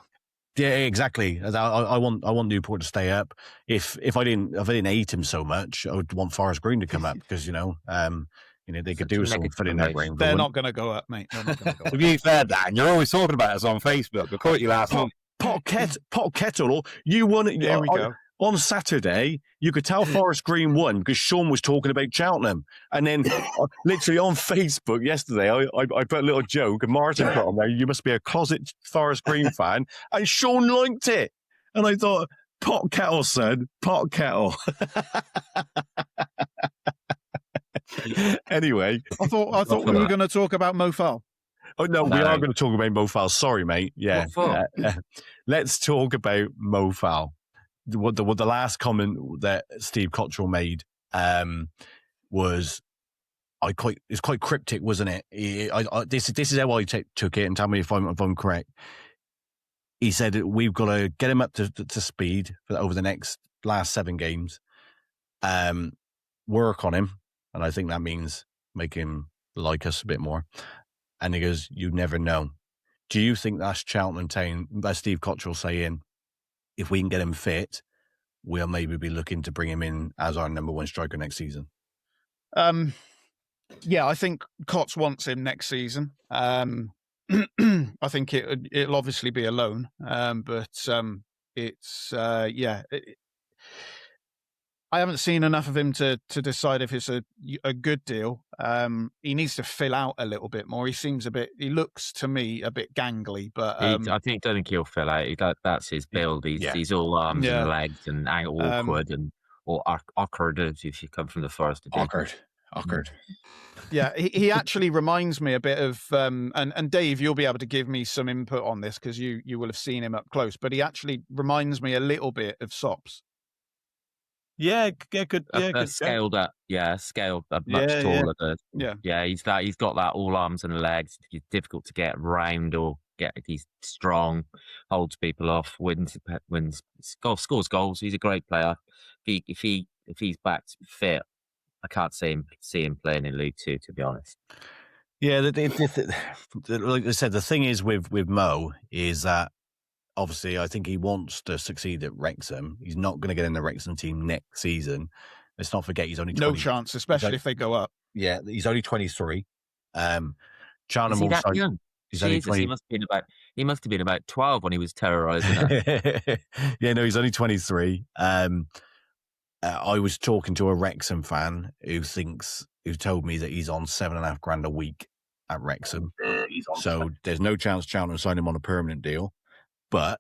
Yeah, exactly. I want Newport to stay up. If I didn't hate him so much, I would want Forest Green to come up, because they could do something for in that ring. They're not going to go up, mate. They're not going to go up. To be fair, Dan, you're always talking about us on Facebook. I caught you last month. Pot kettle. You won it. There we go. On Saturday, you could tell Forest Green won because Sean was talking about Cheltenham. And then literally on Facebook yesterday, I put a little joke, and Martin put on there, you must be a closet Forest Green fan. And Sean liked it. And I thought, pot kettle, son, pot kettle. Anyway. I thought we were going to talk about Mo Fowl. Oh, no, we are going to talk about Mo Fowl. Sorry, mate. Yeah. Let's talk about Mo Fowl. The last comment that Steve Cottrell made was it's quite cryptic, wasn't it? This is how I took it, and tell me if I'm correct. He said we've got to get him up to speed over the last 7 games, work on him, and I think that means make him like us a bit more. And he goes, you never know. Do you think that's Cheltenham Town? That's Steve Cottrell saying, if we can get him fit, we'll maybe be looking to bring him in as our number 1 striker next season. Yeah, I think Cots wants him next season. I think it'll obviously be a loan, but I haven't seen enough of him to decide if it's a good deal. He needs to fill out a little bit more. He looks to me a bit gangly, but I don't think he'll fill out. That's his build. He's all arms and legs and awkward and awkward if you come from the Forest. Awkward. Yeah, he actually reminds me a bit of, and Dave, you'll be able to give me some input on this because you will have seen him up close, but he actually reminds me a little bit of Sops. Yeah, good. Scaled up, much taller. He's got that all arms and legs. He's difficult to get round or get. He's strong, holds people off, wins, scores goals. He's a great player. If he's back fit, I can't see him playing in League 2, to be honest. Yeah, like I said, the thing is with Mo is that obviously I think he wants to succeed at Wrexham. He's not going to get in the Wrexham team next season. Let's not forget he's only 20. No chance, especially if they go up. Yeah, he's only 23. Is he that young? He's only 20. He must have been about 12 when he was terrorising us. Yeah, no, he's only 23. I was talking to a Wrexham fan who told me that he's on $7,500 a week at Wrexham. So there's no chance Cheltenham sign him on a permanent deal, but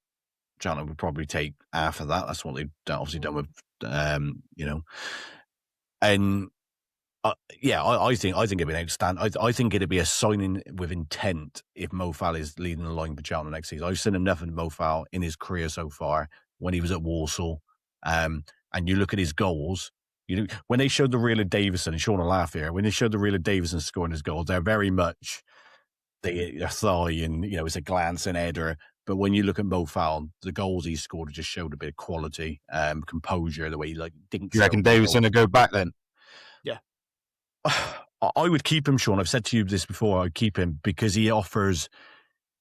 Cheltenham would probably take half of that. That's what they've obviously done with, and I think it'd be an outstanding. I think it'd be a signing with intent if Mo Fall is leading the line for Cheltenham next season. I've seen enough of Mo Fall in his career so far when he was at Walsall. And you look at his goals. When they showed the reel of Davison, and Sean will laugh here, when they showed the reel of Davison scoring his goals, they're very much a thigh and, it's a glance and header. But when you look at Mo Fall, the goals he scored just showed a bit of quality, composure, the way he dinks. You reckon Davison will go back then? Yeah. I would keep him, Sean. I've said to you this before. I'd keep him because he offers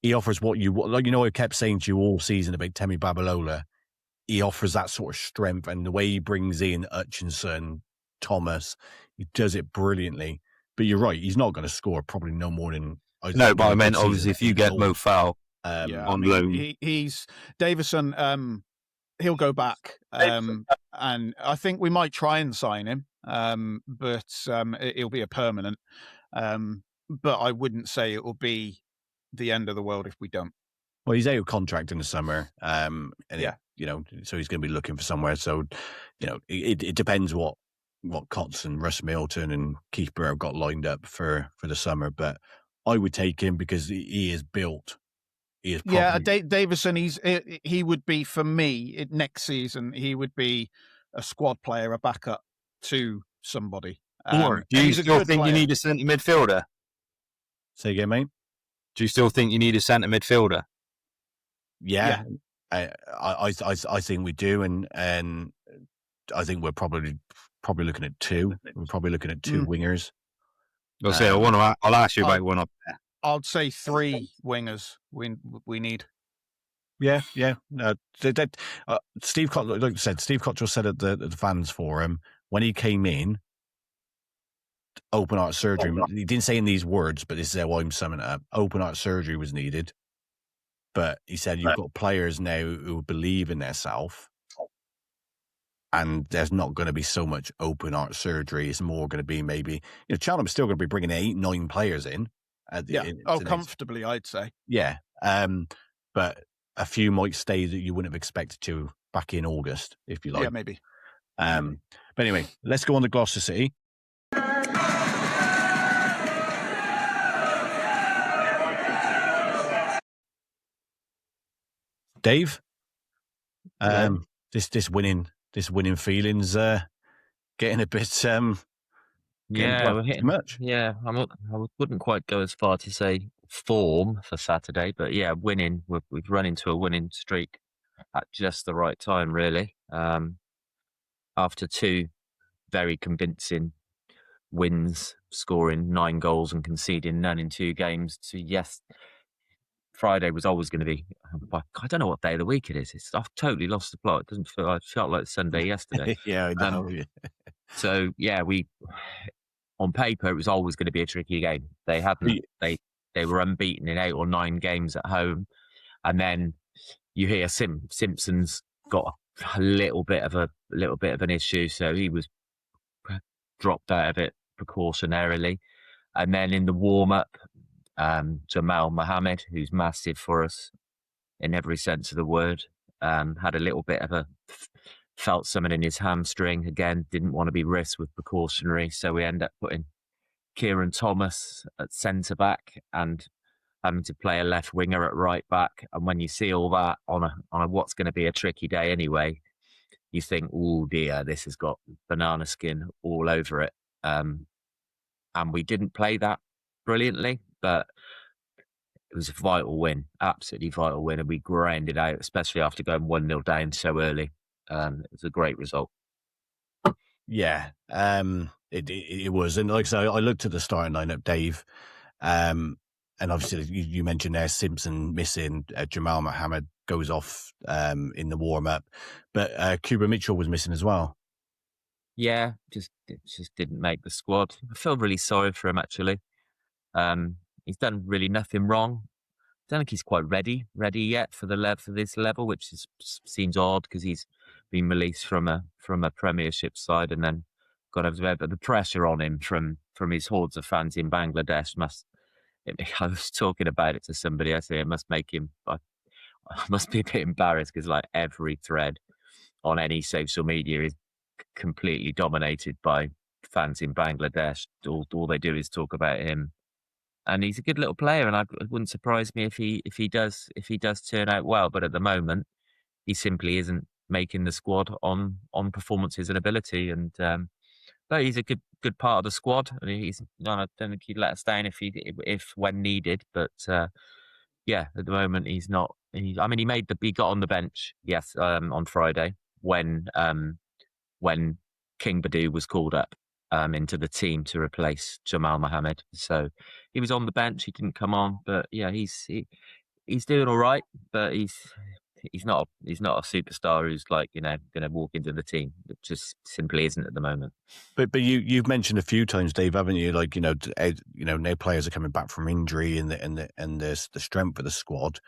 what you want. I kept saying to you all season about Temi Babalola. He offers that sort of strength, and the way he brings in Hutchinson, Thomas, he does it brilliantly. But you're right; he's not going to score probably no more than. No, but I meant obviously if you get Mo Fall on loan, he's Davison. He'll go back, and I think we might try and sign him, but it'll be a permanent. But I wouldn't say it will be the end of the world if we don't. Well, he's out of contract in the summer, so he's going to be looking for somewhere. So, it depends what Cots and Russ Milton and Keith Burr have got lined up for the summer. But I would take him because he is built. He is probably... Davison. He would be for me next season. He would be a squad player, a backup to somebody. Or do you still think you need a centre midfielder? Say again, mate. Do you still think you need a centre midfielder? Yeah. I think we do, and I think we're probably looking at two. We're probably looking at two wingers. I'll ask you about one up there. I'd say 3 wingers we need. Yeah. Steve Cottrell, like I said, said at the fans forum when he came in, open heart surgery. He didn't say in these words, but this is how I'm summing it up. Open heart surgery was needed. But he said you've got players now who believe in themselves, and there's not going to be so much open heart surgery. It's more going to be maybe, Cheltenham's still going to be bringing 8-9 players in. Comfortably, I'd say. Yeah. But a few might stay that you wouldn't have expected to back in August, if you like. Yeah, maybe. But anyway, let's go on to Gloucester City. Dave, this winning feelings getting a bit we're hitting much. Yeah, I wouldn't quite go as far to say form for Saturday, but yeah, winning. We've run into a winning streak at just the right time, really. After 2 very convincing wins, scoring 9 goals and conceding none in 2 games. Friday was always going to be. I don't know what day of the week it is. I've totally lost the plot. It doesn't feel. I felt like Sunday yesterday. Yeah, I know. So yeah, on paper it was always going to be a tricky game. They hadn't. They were unbeaten in 8 or 9 games at home, and then you hear Simpson's got a little bit of an issue, so he was dropped out of it precautionarily, and then in the warm up. Jamal Mohammed, who's massive for us in every sense of the word, had a little bit of felt something in his hamstring. Again, didn't want to be risked with precautionary, so we end up putting Kieran Thomas at centre back and having to play a left winger at right back. And when you see all that on a what's going to be a tricky day anyway, you think, oh dear, this has got banana skin all over it. And we didn't play that brilliantly, but it was a vital win, absolutely vital win, and we grinded out, especially after going 1-0 down so early. It was a great result. Yeah, it was, and like I said, I looked at the starting lineup, Dave, and obviously you mentioned there Simpson missing, Jamal Mohammed goes off in the warm up, but Cuba Mitchell was missing as well. Yeah, just didn't make the squad. I feel really sorry for him actually. He's done really nothing wrong. I don't think he's quite ready yet for this level, which seems odd because he's been released from a Premiership side and then got over there. But the pressure on him from his hordes of fans in Bangladesh I was talking about it to somebody. I say it must make him. I must be a bit embarrassed because like every thread on any social media is completely dominated by fans in Bangladesh, all they do is talk about him. And he's a good little player, and it wouldn't surprise me if he does turn out well. But at the moment, he simply isn't making the squad on performances and ability. And but he's a good part of the squad. I mean, I don't think he'd let us down if when needed. But yeah, at the moment he's not. He got on the bench, yes, on Friday when King Badu was called up into the team to replace Jamal Mohammed. So he was on the bench. He didn't come on, but yeah, he's doing all right. But he's not a superstar who's like going to walk into the team. It just simply isn't at the moment. But you've mentioned a few times, Dave, haven't you? Like now players are coming back from injury and the strength of the squad.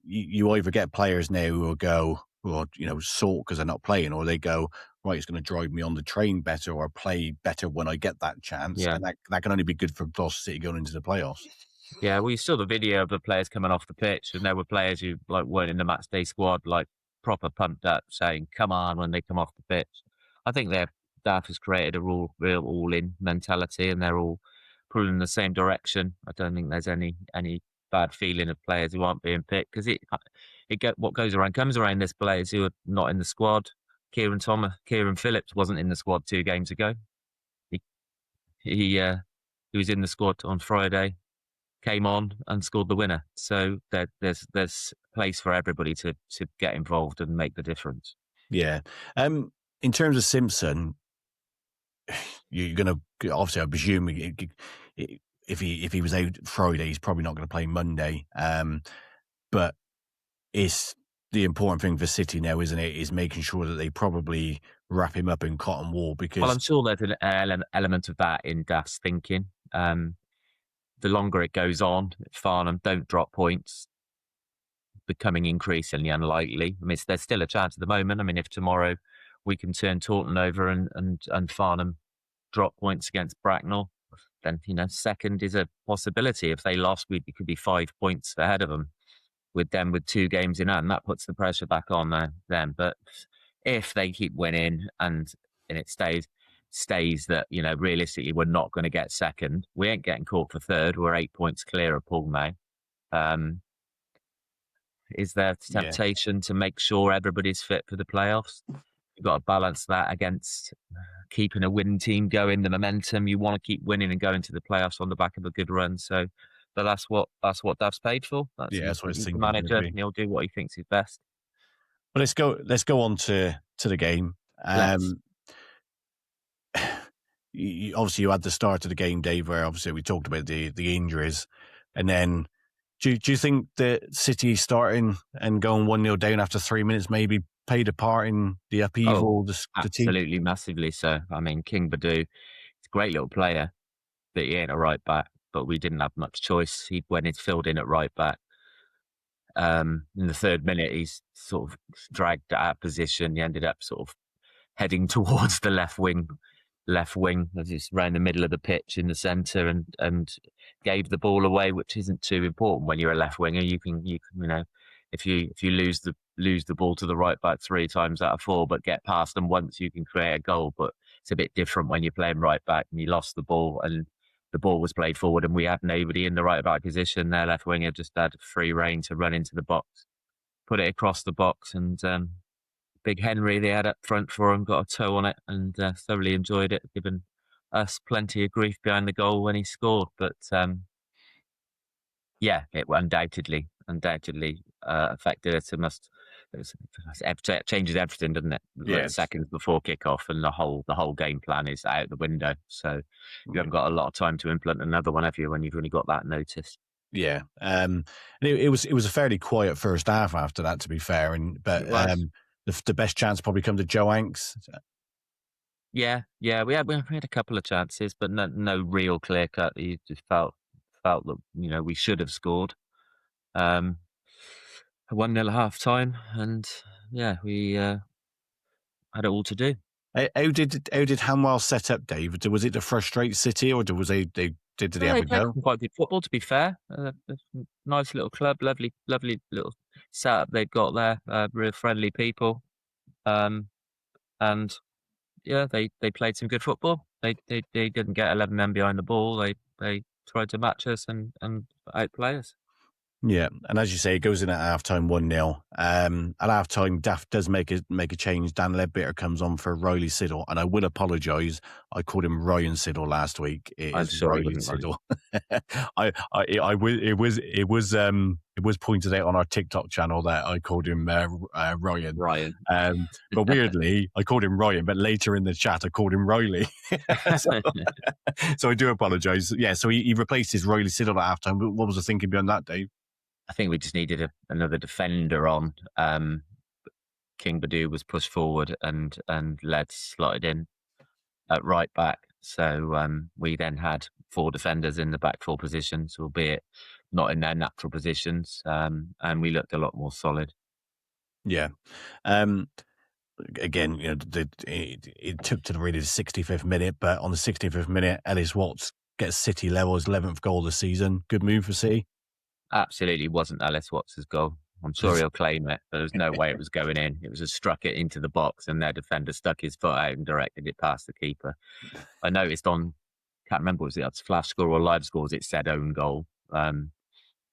You either get players now who will go, sort because they're not playing, or they go, right, it's going to drive me on the train better or play better when I get that chance. Yeah. And that can only be good for Gloucester City going into the playoffs. Yeah, well, you saw the video of the players coming off the pitch, and there were players who weren't in the match day squad, proper pumped up, saying "come on" when they come off the pitch. I think their staff has created a real all-in mentality, and they're all pulling in the same direction. I don't think there's any bad feeling of players who aren't being picked, because what goes around comes around. There's players who are not in the squad. Kieran Phillips wasn't in the squad 2 games ago. He was in the squad on Friday, came on and scored the winner. So there's place for everybody to get involved and make the difference. Yeah. In terms of Simpson, you're going to obviously, I presume if he was out Friday, he's probably not going to play Monday. But it's the important thing for City now, isn't it? Is making sure that they probably wrap him up in cotton wool, because I'm sure there's an element of that in Duff's thinking. The longer it goes on, Farnham don't drop points, becoming increasingly unlikely. I mean, there's still a chance at the moment. I mean, if tomorrow we can turn Taunton over and Farnham drop points against Bracknell, then second is a possibility. If they lost, it could be 5 points ahead of them, with 2 games in hand. That puts the pressure back on them. But if they keep winning and it stays that realistically we're not going to get second, we ain't getting caught for third. We're 8 points clear of Paul now. Is there temptation to make sure everybody's fit for the playoffs? You've got to balance that against keeping a winning team going, the momentum. You want to keep winning and going to the playoffs on the back of a good run. So, but that's what Dav's paid for. That's what he's the manager, and he'll do what he thinks is best. But let's go on to the game. Obviously, you had the start of the game, Dave, where obviously we talked about the injuries, and then do you think that City starting and going 1-0 down after 3 minutes maybe played a part in the upheaval? The team? Absolutely, massively so. I mean, King Badu, he's a great little player, but he ain't a right back. But we didn't have much choice. He went and filled in at right back. In the 3rd minute, he's sort of dragged out of position. He ended up sort of heading towards the left wing, just around the middle of the pitch in the centre, and gave the ball away, which isn't too important when you're a left winger. You can if you lose the ball to the right back 3 times out of 4, but get past them once, you can create a goal. But it's a bit different when you're playing right back and you lost the ball and the ball was played forward and we had nobody in the right back position. Their left winger just had free rein to run into the box, put it across the box, and Big Henry they had up front for him got a toe on it and thoroughly enjoyed it, giving us plenty of grief behind the goal when he scored. But it undoubtedly affected us. It changes everything, doesn't it? Like seconds before kickoff, and the whole game plan is out the window. So you haven't got a lot of time to implement another one, have you? When you've only got that notice. Yeah, it was a fairly quiet first half after that, to be fair. But the best chance probably come to Joe Hanks. Yeah, we had a couple of chances, but no real clear cut. You just felt that we should have scored. 1-0 at half time, and we had it all to do. How did Hanwell set up, David? Was it to frustrate City, or did they have a go? Quite good football, to be fair. Nice little club, lovely little setup they've got there. Real friendly people, and they played some good football. They didn't get 11 men behind the ball. They tried to match us and outplay us. Yeah, and as you say, it goes in at half-time 1-0. At half-time, Daft does make a change. Dan Ledbetter comes on for Riley Siddle, and I will apologise. I called him Ryan Siddle last week. I'm It is sure he Riley wasn't Siddle. It was pointed out on our TikTok channel that I called him Ryan. Ryan. But weirdly, I called him Ryan, but later in the chat, I called him Riley. So I do apologise. Yeah, so he replaced his Riley Siddle at half-time. What was the thinking behind that, Dave? I think we just needed another defender on. King Badu was pushed forward and Led slotted in at right back. So we then had 4 defenders in the back 4 positions, albeit not in their natural positions, and we looked a lot more solid. Yeah. Again, you know, it took to really the 65th minute, but on the 65th minute, Ellis Watts gets City level his 11th goal of the season. Good move for City. Absolutely wasn't Ellis Watts' goal. I'm sure he'll claim it, but there's no way it was going in. It was just struck it into the box, and their defender stuck his foot out and directed it past the keeper. I noticed can't remember, was it Flash Score or Live Scores, it said own goal. I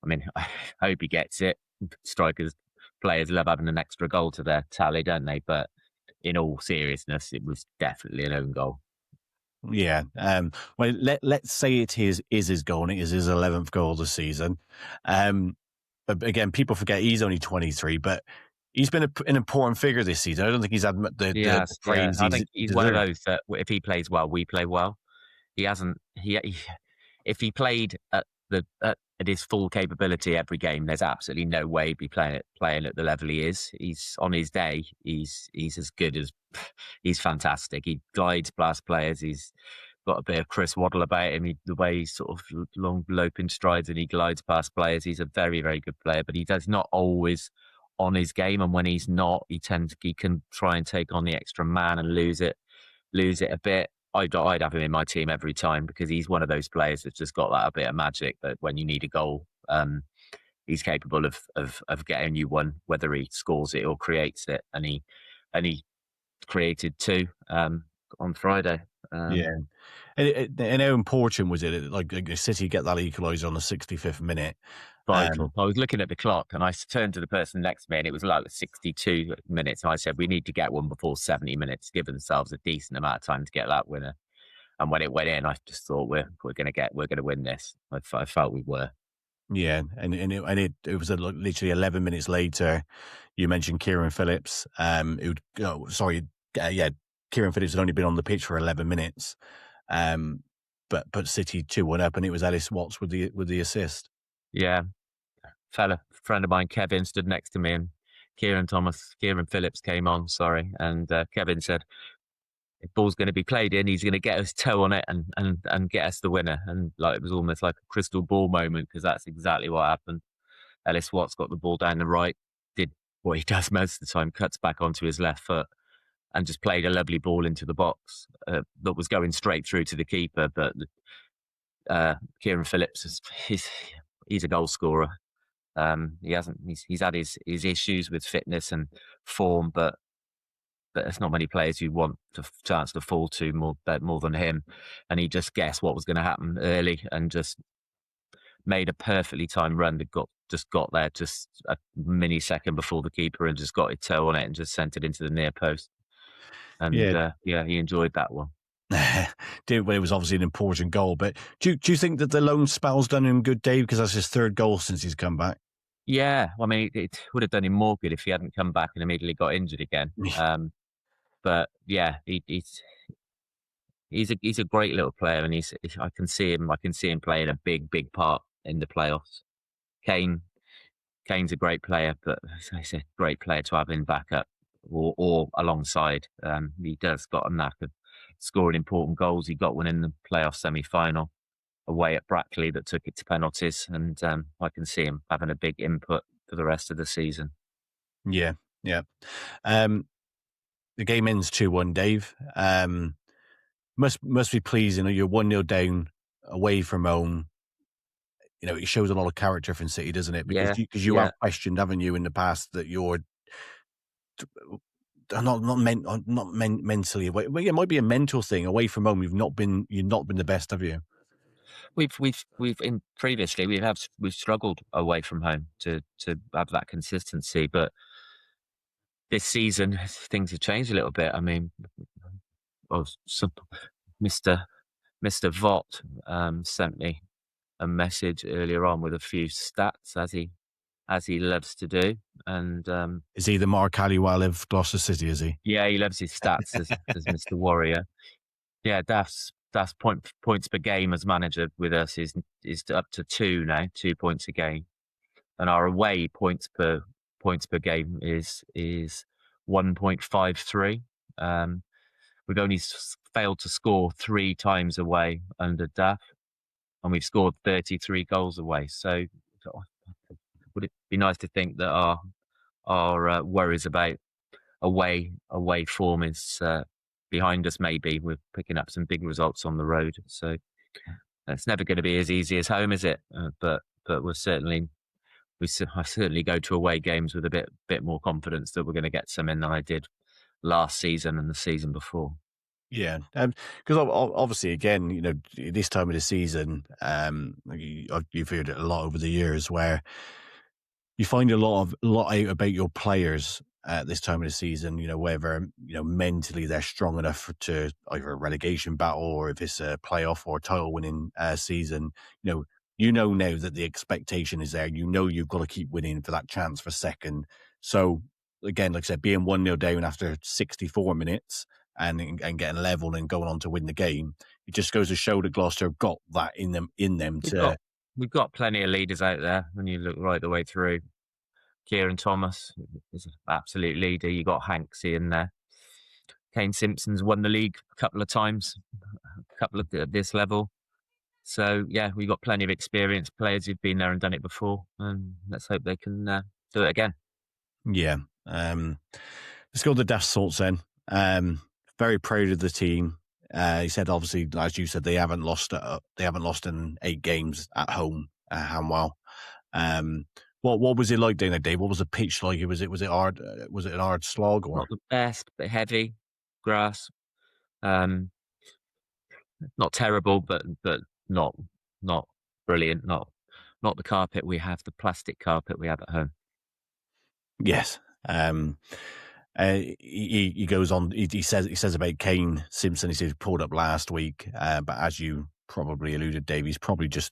mean, I hope he gets it. Players love having an extra goal to their tally, don't they? But in all seriousness, it was definitely an own goal. Yeah. Well, let's say it is his goal, and it is his 11th goal of the season. But again, people forget he's only 23, but he's been an important figure this season. I don't think he's had the praise. I think he's one of those that if he plays well, we play well. He hasn't. If he played at his full capability every game, there's absolutely no way he'd be playing at the level he is. He's on his day. He's as good as. He's fantastic. He glides past players. He's got a bit of Chris Waddle about him. The way he's sort of long loping strides and he glides past players. He's a very, very good player, but he does not always on his game. And when he's not, he can try and take on the extra man and lose it a bit. I'd have him in my team every time because he's one of those players that's just got that a bit of magic that when you need a goal, he's capable of getting you one, whether he scores it or creates it. And he created 2 on Friday. Yeah. And how important was it? Like City get that equaliser on the 65th minute. Vital. I was looking at the clock and I turned to the person next to me and it was like 62 minutes. And I said, we need to get one before 70 minutes, give themselves a decent amount of time to get that winner. And when it went in, I just thought we're going to win this. I felt we were. Yeah, and it was literally 11 minutes later. You mentioned Kieran Phillips. Kieran Phillips had only been on the pitch for 11 minutes, but put City 2-1 up, and it was Ellis Watts with the assist. Yeah, friend of mine, Kevin, stood next to me, and Kieran Phillips came on. And Kevin said, "If ball's going to be played in, he's going to get his toe on it and get us the winner." And like it was almost like a crystal ball moment because that's exactly what happened. Ellis Watts got the ball down the right, did what he does most of the time, cuts back onto his left foot, and just played a lovely ball into the box that was going straight through to the keeper. But Kieran Phillips, he's a goal scorer. He's had his issues with fitness and form, but there's not many players you want the chance to fall to more than him. And he just guessed what was going to happen early and just made a perfectly timed run that got there just a millisecond before the keeper and just got his toe on it and just sent it into the near post. And he enjoyed that one. It was obviously an important goal, but do you think that the loan spell's done him good, Dave? Because that's his 3rd goal since he's come back. Yeah, I mean, it would have done him more good if he hadn't come back and immediately got injured again. But yeah, he's a great little player, and I can see him playing a big part in the playoffs. Kane's a great player, but he's a great player to have in backup or alongside. He does got a knack of scoring important goals. He got one in the playoff semi-final away at Brackley that took it to penalties, and I can see him having a big input for the rest of the season. Yeah. The game ends 2-1, Dave. Must be pleasing. You're 1-0 down away from home. You know, it shows a lot of character from City, doesn't it? Because you have questioned, haven't you, in the past that mentally away. Well, it might be a mental thing. Away from home, you've not been the best, have you? We've struggled away from home to have that consistency, but this season things have changed a little bit. I mean, Mr. Vott sent me a message earlier on with a few stats as he loves to do, and is he the Mark Halliwell of Gloucester City? Is he? Yeah, he loves his stats as Mr. Warrior. Yeah, Daft's points per game as manager with us is up to 2 now, 2 points a game, and our away points per game is 1.53. We've only failed to score 3 times away under Daft, and we've scored 33 goals away. So, would it be nice to think that our worries about away form is behind us? Maybe we're picking up some big results on the road, so it's never going to be as easy as home, is it? But I certainly go to away games with a bit more confidence that we're going to get some in than I did last season and the season before. Yeah, because obviously, again, this time of the season, you've heard it a lot over the years, where you find a lot out about your players at this time of the season. Whether mentally they're strong enough to either a relegation battle, or if it's a playoff or title-winning season. Now that the expectation is there. You've got to keep winning for that chance for second. So again, like I said, being 1-0 down after 64 minutes. And getting level and going on to win the game, it just goes to show that Gloucester have got that in them. We've got plenty of leaders out there. When you look right the way through, Kieran Thomas is an absolute leader. You got Hanksy in there. Kane Simpson's won the league a couple of times, at this level. So yeah, we've got plenty of experienced players who've been there and done it before, and let's hope they can do it again. Yeah. Let's go to the Daft Salts then. Very proud of the team. He said, obviously, as you said, they haven't lost in 8 games at home at Hanwell. What was it like down there, Dave? What was the pitch like? Was it hard? Was it an hard slog? Or? Not the best, but heavy grass. Not terrible, but not brilliant. Not the carpet we have, the plastic carpet we have at home. Yes. He goes on. He says about Kane Simpson. He says he pulled up last week, but as you probably alluded, Dave, he's probably just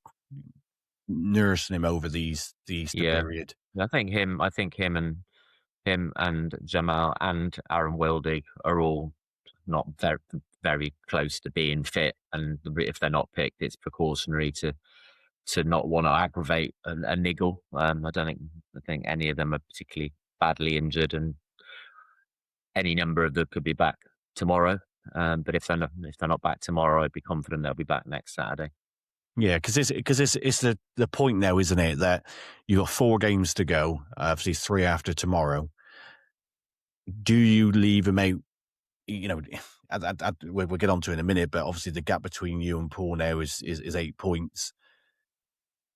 nursing him over the Easter period. I think him and Jamal and Aaron Wildig are all not very, very close to being fit, and if they're not picked, it's precautionary to not want to aggravate a niggle. I think any of them are particularly badly injured, and any number of them could be back tomorrow. But if they're not back tomorrow, I'd be confident they'll be back next Saturday. Yeah, because it's the point now, isn't it, that you've got 4 games to go, obviously 3 after tomorrow. Do you leave them out? We'll get on to it in a minute, but obviously the gap between you and Paul now is 8 points.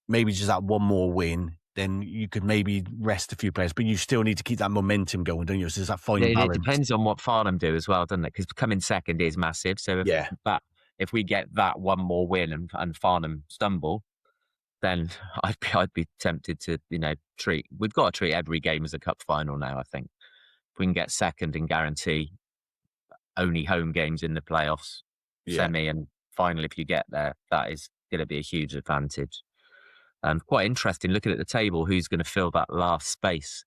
Maybe just that one more win, then you could maybe rest a few players, but you still need to keep that momentum going, don't you? So there's that fine balance. It depends on what Farnham do as well, doesn't it? Because coming second is massive. So if we get that one more win and Farnham stumble, then I'd be tempted to treat. We've got to treat every game as a cup final now. I think if we can get second and guarantee only home games in the playoffs, semi and final, if you get there, that is going to be a huge advantage. Quite interesting looking at the table, who's going to fill that last space,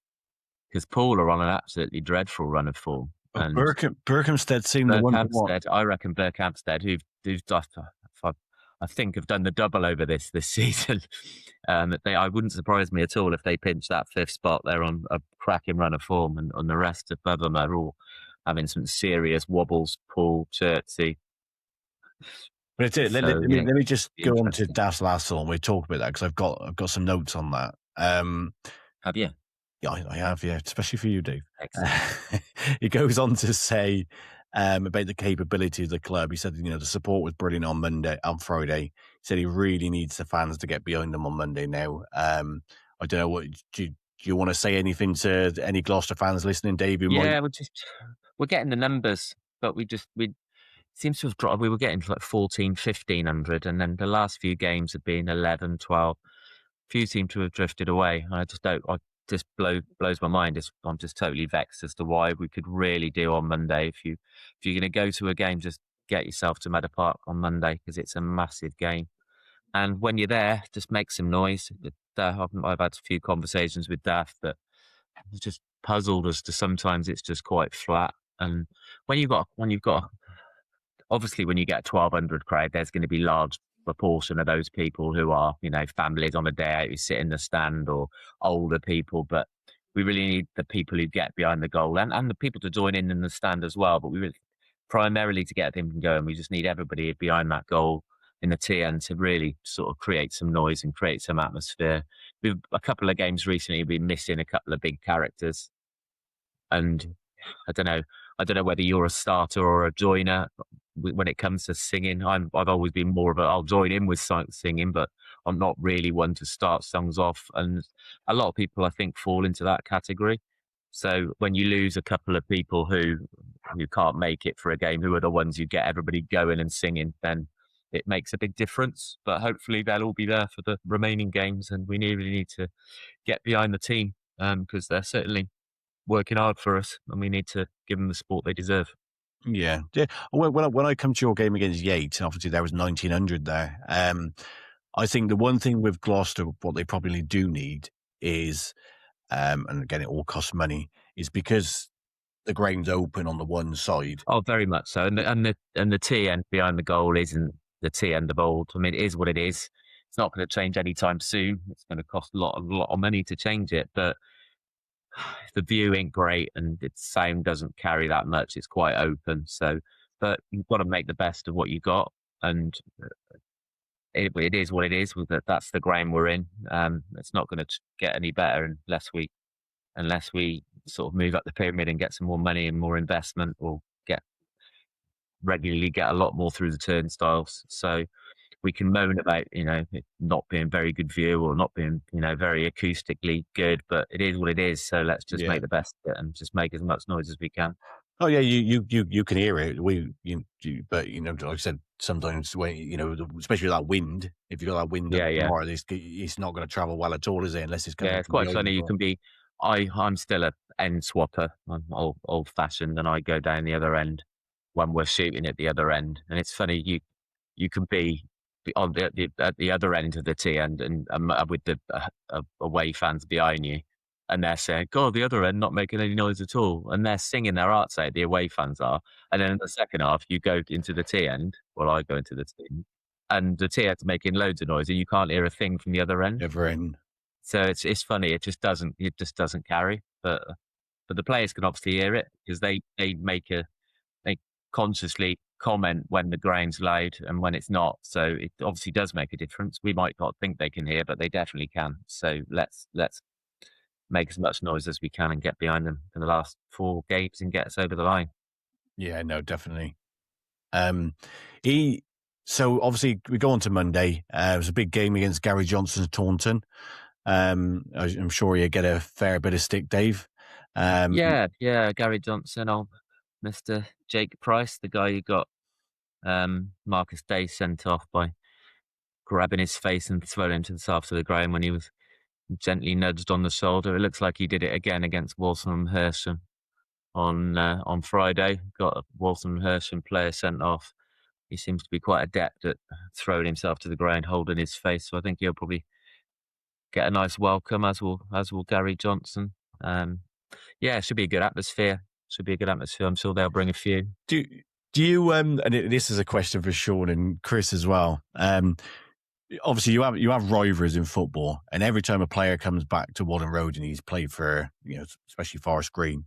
because Paul are on an absolutely dreadful run of form. And Berkhamsted seemed the one. I reckon Berkhamsted, who's I think have done the double over this season. I wouldn't surprise me at all if they pinch that 5th spot. They're on a cracking run of form, and on the rest above them are all having some serious wobbles. Paul, Chertsey. But let me just go on to Daft's last song. We talk about that because I've got some notes on that. Have you? Yeah, I have. Yeah, especially for you, Dave. Excellent. He goes on to say about the capability of the club. He said, the support was brilliant on Friday. He said he really needs the fans to get behind them on Monday now. I don't know, what do you want to say anything to any Gloucester fans listening, Dave? we're getting the numbers, but we seems to have dropped. We were getting to like 14, 1,500, and then the last few games have been 11, 12. Few seem to have drifted away. I just blows my mind. I'm just totally vexed as to why. We could really do on Monday. If you're going to go to a game, just get yourself to Meadow Park on Monday, because it's a massive game. And when you're there, just make some noise. I've had a few conversations with Daft, but it's just puzzled as to sometimes it's just quite flat. And when you've got obviously when you get a 1,200 crowd, there's going to be large proportion of those people who are, families on a day out who sit in the stand, or older people. But we really need the people who get behind the goal and the people to join in the stand as well. But we really, primarily to get them going, we just need everybody behind that goal in the TN to really sort of create some noise and create some atmosphere. We've a couple of games recently been missing a couple of big characters, and I don't know whether you're a starter or a joiner when it comes to singing. I've always been more of I'll join in with singing, but I'm not really one to start songs off. And a lot of people, I think, fall into that category. So when you lose a couple of people who can't make it for a game, who are the ones who get everybody going and singing, then it makes a big difference. But hopefully they'll all be there for the remaining games, and we really need to get behind the team, because they're certainly working hard for us, and we need to give them the support they deserve. Yeah. When I come to your game against Yates, obviously there was 1,900 there. I think the one thing with Gloucester, what they probably do need is, and again, it all costs money, is because the ground's open on the one side. Oh, very much so. And the T end behind the goal isn't the T end of old. I mean, it is what it is. It's not going to change anytime soon. It's going to cost a lot of money to change it, but the view ain't great, and its sound doesn't carry that much. It's quite open. So, but you've got to make the best of what you got, and it is what it is. That's the ground we're in. It's not going to get any better unless we sort of move up the pyramid and get some more money and more investment, or regularly get a lot more through the turnstiles. So we can moan about, it not being very good view, or not being, very acoustically good, but it is what it is. So let's just make the best of it and just make as much noise as we can. Oh yeah, you can hear it. But like I said, sometimes when especially that wind, if you've got that wind, it's not going to travel well at all, is it? Unless it's coming. Yeah, it's quite funny. You can be. I'm still a end swapper. I'm old fashioned, and I go down the other end when we're shooting at the other end. And it's funny, you can be on at the other end of the T end, and with the away fans behind you, and they're saying, "God, the other end not making any noise at all," and they're singing their hearts out. The away fans are, and then in the second half, you go into the T end. Well, I go into the T end, and the T end's making loads of noise, and you can't hear a thing from the other end. So it's funny. It just doesn't carry. But the players can obviously hear it, because they consciously comment when the ground's loud and when it's not. So it obviously does make a difference. We might not think they can hear, but they definitely can. So let's make as much noise as we can and get behind them in the last 4 games and get us over the line. Yeah, no, definitely. So obviously we go on to Monday. It was a big game against Gary Johnson's Taunton. I'm sure you get a fair bit of stick, Dave. Yeah, Gary Johnson, old Mr. Jake Price, the guy who got Marcus Day sent off by grabbing his face and throwing him to the side of the ground when he was gently nudged on the shoulder. It looks like he did it again against Waltham Hersham on Friday. Got a Waltham Hersham player sent off. He seems to be quite adept at throwing himself to the ground, holding his face. So I think he'll probably get a nice welcome, as will Gary Johnson. It should be a good atmosphere. I'm sure they'll bring a few. Do you and this is a question for Sean and Chris as well. Obviously you have rivals in football, and every time a player comes back to Walden Road and he's played for, especially Forest Green,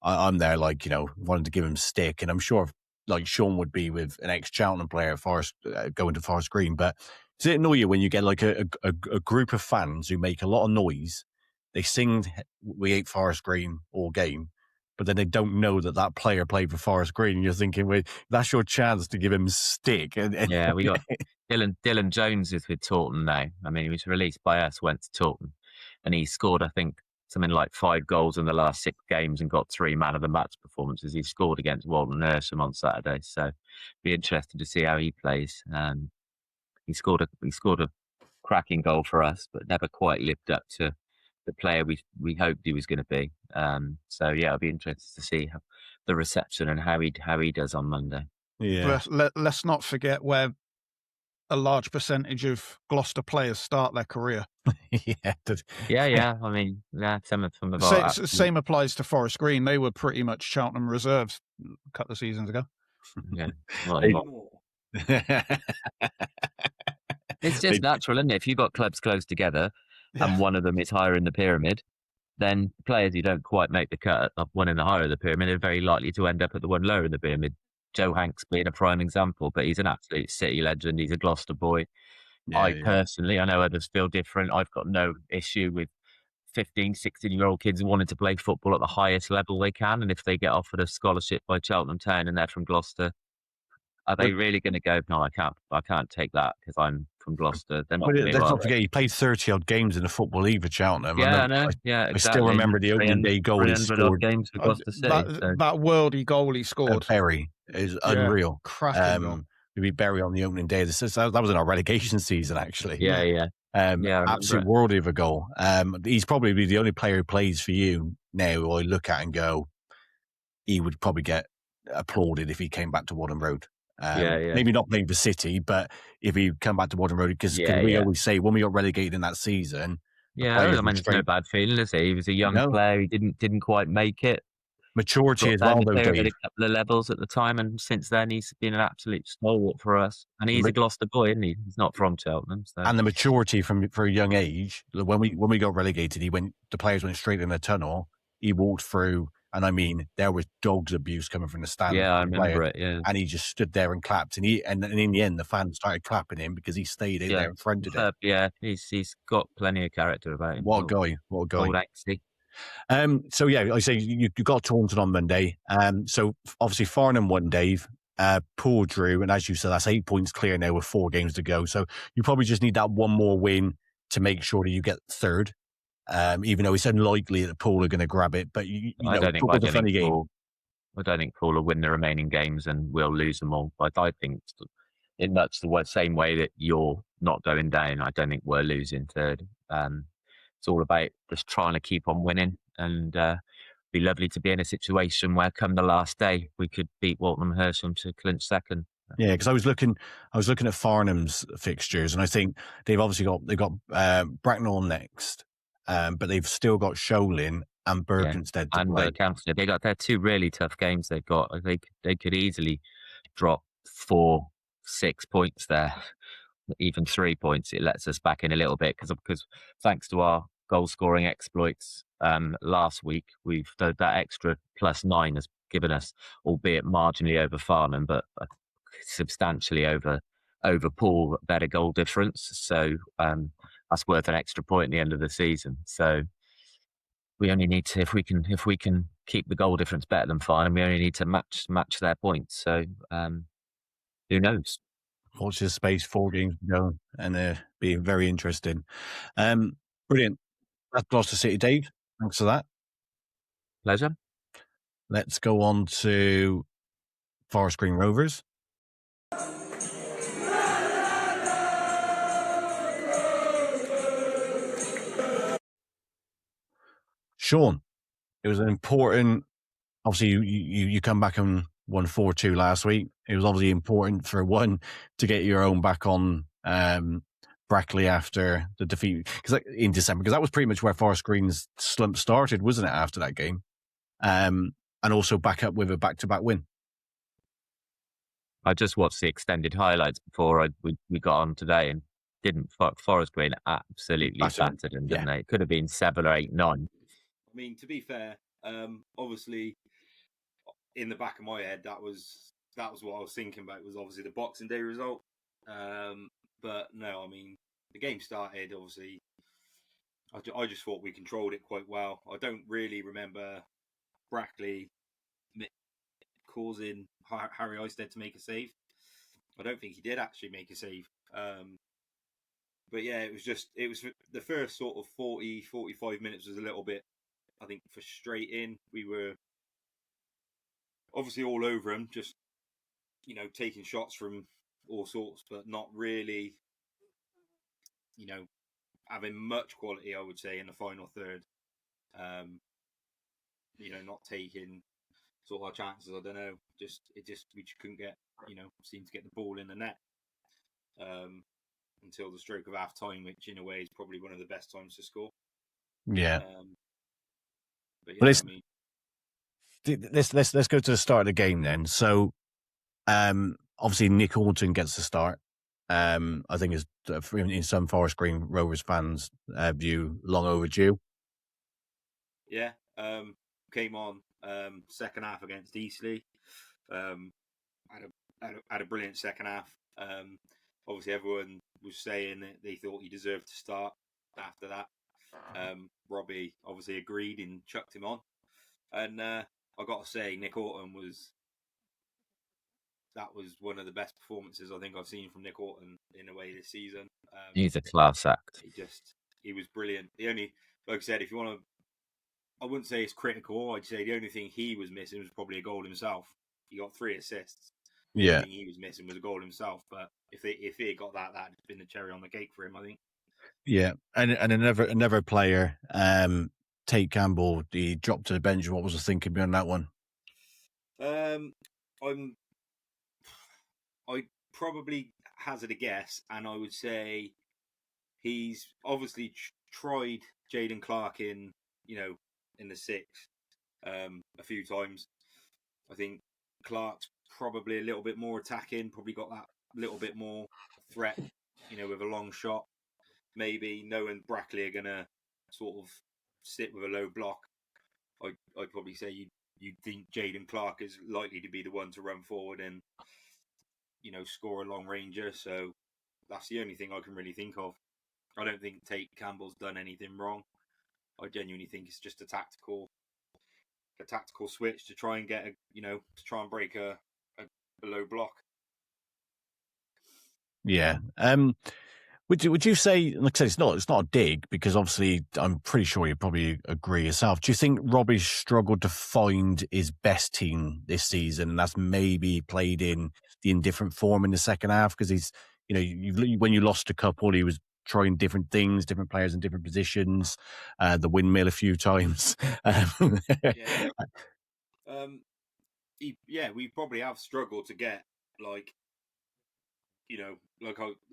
I'm there wanting to give him stick, and I'm sure like Sean would be with an ex-Cheltenham player at Forest going to Forest Green. But does it annoy you when you get like a group of fans who make a lot of noise? They sing "We Hate Forest Green" all game, but then they don't know that player played for Forest Green. And you're thinking, well, that's your chance to give him stick. Yeah, we got Dylan Jones is with Taunton now. I mean, he was released by us, went to Taunton, and he scored, I think, something like 5 goals in the last 6 games and got 3 man of the match performances. He scored against Walton Hersham on Saturday, so be interested to see how he plays. He scored a cracking goal for us, but never quite lived up to the player we hoped he was going to be. So yeah, I'll be interested to see the reception and how he does on Monday. Yeah. Let's not forget where a large percentage of Gloucester players start their career. Yeah. I mean, some of our same applies to Forest Green. They were pretty much Cheltenham reserves a couple of seasons ago. Yeah, not anymore. It's just natural, isn't it? If you've got clubs close together and one of them is higher in the pyramid, then players who don't quite make the cut of one in the higher of the pyramid are very likely to end up at the one lower in the pyramid. Joe Hanks being a prime example, but he's an absolute City legend. He's a Gloucester boy. Personally, I know others feel different. I've got no issue with 15, 16-year-old kids wanting to play football at the highest level they can. And if they get offered a scholarship by Cheltenham Town and they're from Gloucester, are they really going to go, no, I can't take that because I'm from Gloucester? They're not. Let's not forget, he played 30-odd games in the Football League for Cheltenham. Yeah, I know. Yeah, exactly. I still remember the opening day goal he scored. Games for Gloucester City. That worldy goal he scored. Berry is unreal. Cracking goal. We beat Berry on the opening day. That was in our relegation season, actually. Yeah. Absolute worldy of a goal. He's probably the only player who plays for you now who I look at and go, he would probably get applauded if he came back to Wadham Road. Maybe not playing for City, but if he come back to Wadham Road, because we always say when we got relegated in that season, there's no bad feeling, is he? He was a young player. He didn't quite make it. Maturity as well, though, Dave. At a couple of levels at the time, and since then he's been an absolute stalwart for us. And he's a Gloucester boy, isn't he? He's not from Cheltenham. So. And the maturity for a young age. When we got relegated, the players went straight in the tunnel. He walked through. And I mean, there was dogs abuse coming from the stand. Yeah, I remember it. Yeah, and he just stood there and clapped, and in the end, the fans started clapping him because he stayed in there in front of it. Yeah, he's got plenty of character about him. What a guy! Old Axie. So yeah, I say you got Taunton on Monday. So obviously Farnham won, Dave. Poole drew, and as you said, that's 8 points clear now with 4 games to go. So you probably just need that one more win to make sure that you get third. Even though it's unlikely that Poole are going to grab it, but I don't think Poole will win the remaining games and we'll lose them all. But I think in much the same way that you're not going down, I don't think we're losing third. It's all about just trying to keep on winning, and be lovely to be in a situation where come the last day we could beat Walton Hersham to clinch second. Yeah, because I was looking at Farnham's fixtures, and I think they've Bracknell next. But they've still got Shoalin and Berkhamsted to play. Berkhamsted. They got their 2 really tough games. They've got. They could easily drop 4, 6 points there, even 3 points. It lets us back in a little bit because thanks to our goal scoring exploits last week, that extra +9 has given us, albeit marginally over Farnham, but substantially over Poole, better goal difference. So. That's worth an extra point at the end of the season. So we only need to, if we can keep the goal difference better than Farnham, we only need to match their points. So who knows? Watch this space, 4 games to go, and be very interesting. Brilliant. That's Gloucester City, Dave. Thanks for that. Pleasure. Let's go on to Forest Green Rovers. Sean, it was an important. Obviously, you come back and won 4-2 last week. It was obviously important for one to get your own back on Brackley after the defeat in December, because that was pretty much where Forest Green's slump started, wasn't it? After that game, and also back up with a back-to-back win. I just watched the extended highlights before we got on today, and didn't Forest Green absolutely battered them, didn't they? It could have been 7 or 8, 9. I mean, to be fair, obviously, in the back of my head, that was what I was thinking about. Was obviously the Boxing Day result. But no, I mean, the game started. Obviously, I just thought we controlled it quite well. I don't really remember Brackley causing Harry Eisted to make a save. I don't think he did actually make a save. But yeah, it was the first sort of 40, 45 minutes was a little bit I think for straight in, we were obviously all over him, just, you know, taking shots from all sorts, but not really, you know, having much quality, I would say, in the final third. You know, not taking sort of our chances. I don't know. We just couldn't get, you know, seem to get the ball in the net until the stroke of half time, which in a way is probably one of the best times to score. Yeah. But yeah, let's go to the start of the game then. So, obviously Nick Orton gets the start. I think is in some Forest Green Rovers fans' view long overdue. Yeah, came on second half against Eastleigh. Had a brilliant second half. Obviously, everyone was saying that they thought he deserved to start after that. Robbie obviously agreed and chucked him on. And I got to say, Nick Orton was one of the best performances I think I've seen from Nick Orton in a way this season. He's a class act. He was brilliant. The only, like I said, if you want to, I wouldn't say it's critical. I'd say the only thing he was missing was probably a goal himself. He got 3 assists. The only thing he was missing was a goal himself. But if he had got that'd been the cherry on the cake for him, I think. Yeah, and another player, Tate Campbell, he dropped to the bench. What was the thinking behind that one? I probably hazard a guess, and I would say he's obviously tried Jaden Clark in the six a few times. I think Clark's probably a little bit more attacking, probably got that little bit more threat, with a long shot. Maybe knowing Brackley are going to sort of sit with a low block, I'd probably say you'd think Jaden Clark is likely to be the one to run forward and, score a long ranger. So that's the only thing I can really think of. I don't think Tate Campbell's done anything wrong. I genuinely think it's just a tactical switch to try and get to try and break a low block. Yeah. Would you say, like I said, it's not a dig, because obviously I'm pretty sure you probably agree yourself. Do you think Robbie's struggled to find his best team this season, and that's maybe played in the indifferent form in the second half? Because he's, when you lost a couple, he was trying different things, different players in different positions, the windmill a few times. We probably have struggled to get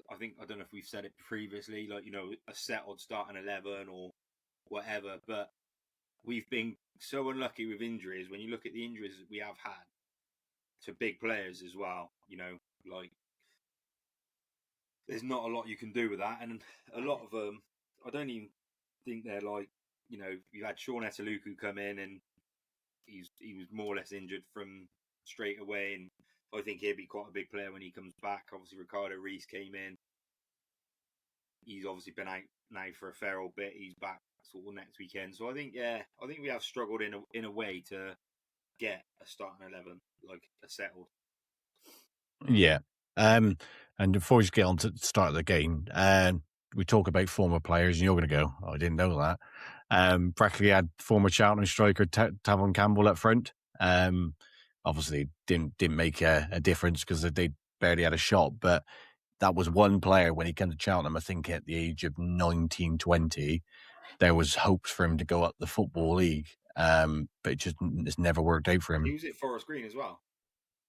I think, I don't know if we've said it previously, a settled starting 11 or whatever, but we've been so unlucky with injuries. When you look at the injuries that we have had to big players as well, there's not a lot you can do with that. And a lot of them, I don't even think they're you had Sean Etaluku come in and he was more or less injured from straight away, and I think he'll be quite a big player when he comes back. Obviously, Ricardo Reese came in. He's obviously been out now for a fair old bit. He's back sort of next weekend. So I think we have struggled in a way to get a starting 11, a settled. Yeah. And before we get on to the start of the game, we talk about former players, and you're going to go, I didn't know that. Brackley had former Cheltenham striker Tavon Campbell up front. Obviously didn't make a difference because they barely had a shot, but that was one player when he came to Cheltenham, I think at the age of 19, 20, there was hopes for him to go up the Football League, but it's never worked out for him. He was at Forest Green as well.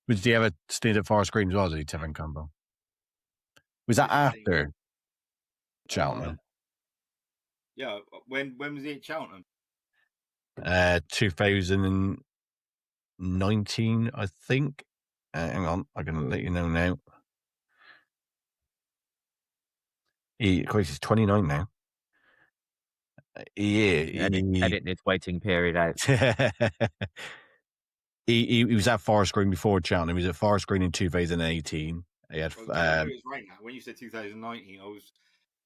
Did he ever stay at Forest Green as well, did he, Tevin Campbell? Was that after Cheltenham? Yeah, when was he at Cheltenham? 2019, I think. Hang on, I'm going to let you know now. He's 29 now. Edit this waiting period out. He was at Forest Green before Cheltenham. He was at Forest Green in 2018. He had. It was right now. When you said 2019, I was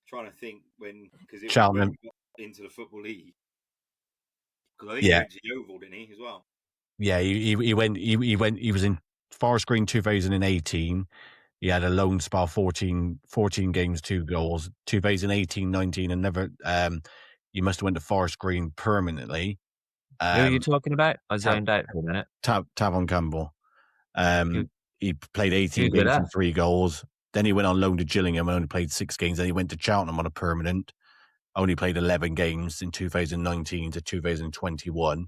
trying to think because it Cheltenham got into the Football League. Because I think he went to Yeovil, didn't he, as well? Yeah, he went. He was in Forest Green 2018. He had a loan spell, 14 games, 2 goals. 2018, 19, and never. He must have went to Forest Green permanently. Who are you talking about? I zoned out for a minute. Tavon Campbell. He played 18 good games at? and 3 goals. Then he went on loan to Gillingham and only played 6 games. Then he went to Cheltenham on a permanent. Only played 11 games in 2019 to 2021.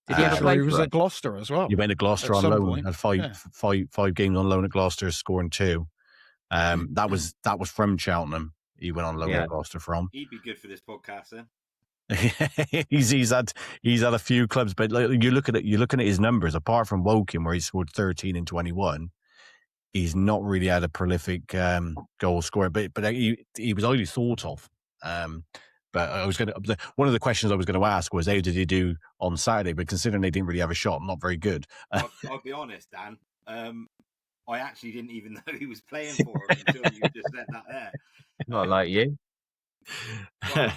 Did he ever play? He was at Gloucester as well. He went to Gloucester on loan. Had five games on loan at Gloucester, scoring 2. That was from Cheltenham. He went on loan at Gloucester from. He'd be good for this podcast then. he's had a few clubs, but like, you're looking at his numbers. Apart from Woking, where he scored 13 and 21, he's not really had a prolific goal scorer. But he was only thought of. But one of the questions I was going to ask was, how did he do on Saturday? But considering they didn't really have a shot, not very good. I'll be honest, Dan. I actually didn't even know he was playing for him until you just said that there. Not like you. Well,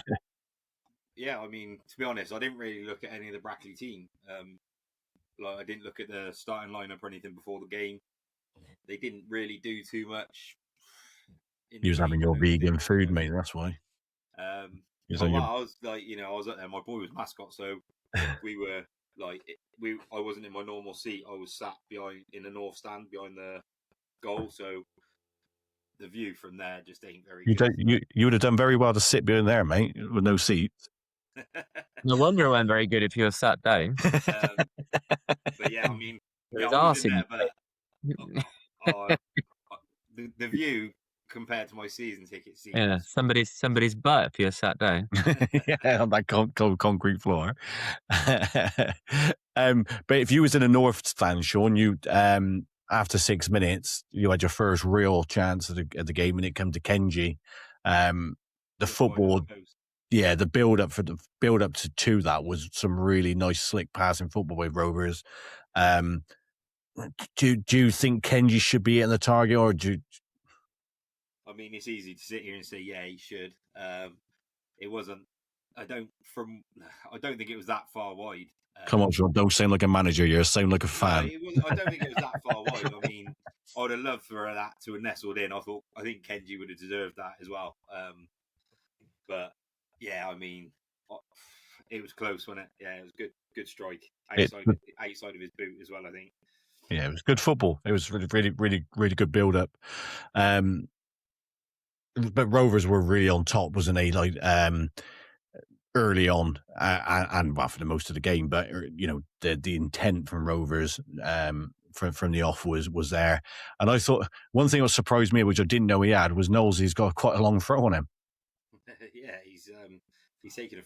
yeah, I mean, to be honest, I didn't really look at any of the Brackley team. I didn't look at the starting lineup or anything before the game. They didn't really do too much. You was having your vegan food, mate. That's why. I was I was up there. My boy was mascot, so we were I wasn't in my normal seat. I was sat in the north stand behind the goal, so the view from there just ain't very good. You would have done very well to sit behind there, mate, with no seats. No wonder it went very good if you were sat down. But yeah, I mean, I was in there, but the view compared to my season ticket seats. Yeah, somebody's butt if you're sat down. Yeah, on that cold concrete floor. But if you was in a North stand, Sean, you after 6 minutes, you had your first real chance at the game, and it came to Kenji. The football, the build up to that was some really nice slick passing football by Rovers. Do you think Kenji should be in the target, or do? I mean, it's easy to sit here and say, yeah, he should. It wasn't. I don't think it was that far wide. Come on, Sean, don't sound like a manager. You sound like a fan. I don't think it was that far wide. I mean, I would have loved for that to have nestled in. I think Kenji would have deserved that as well. But yeah, I mean, it was close, wasn't it? Yeah, it was good strike outside of his boot as well, I think. Yeah, it was good football. It was really, really, really good build up. But Rovers were really on top, wasn't they? Like early on, and well, for the most of the game. But the intent from Rovers from the off was there. And I thought one thing that surprised me, which I didn't know he had, was Knowles. He's got quite a long throw on him. Yeah, he's taken a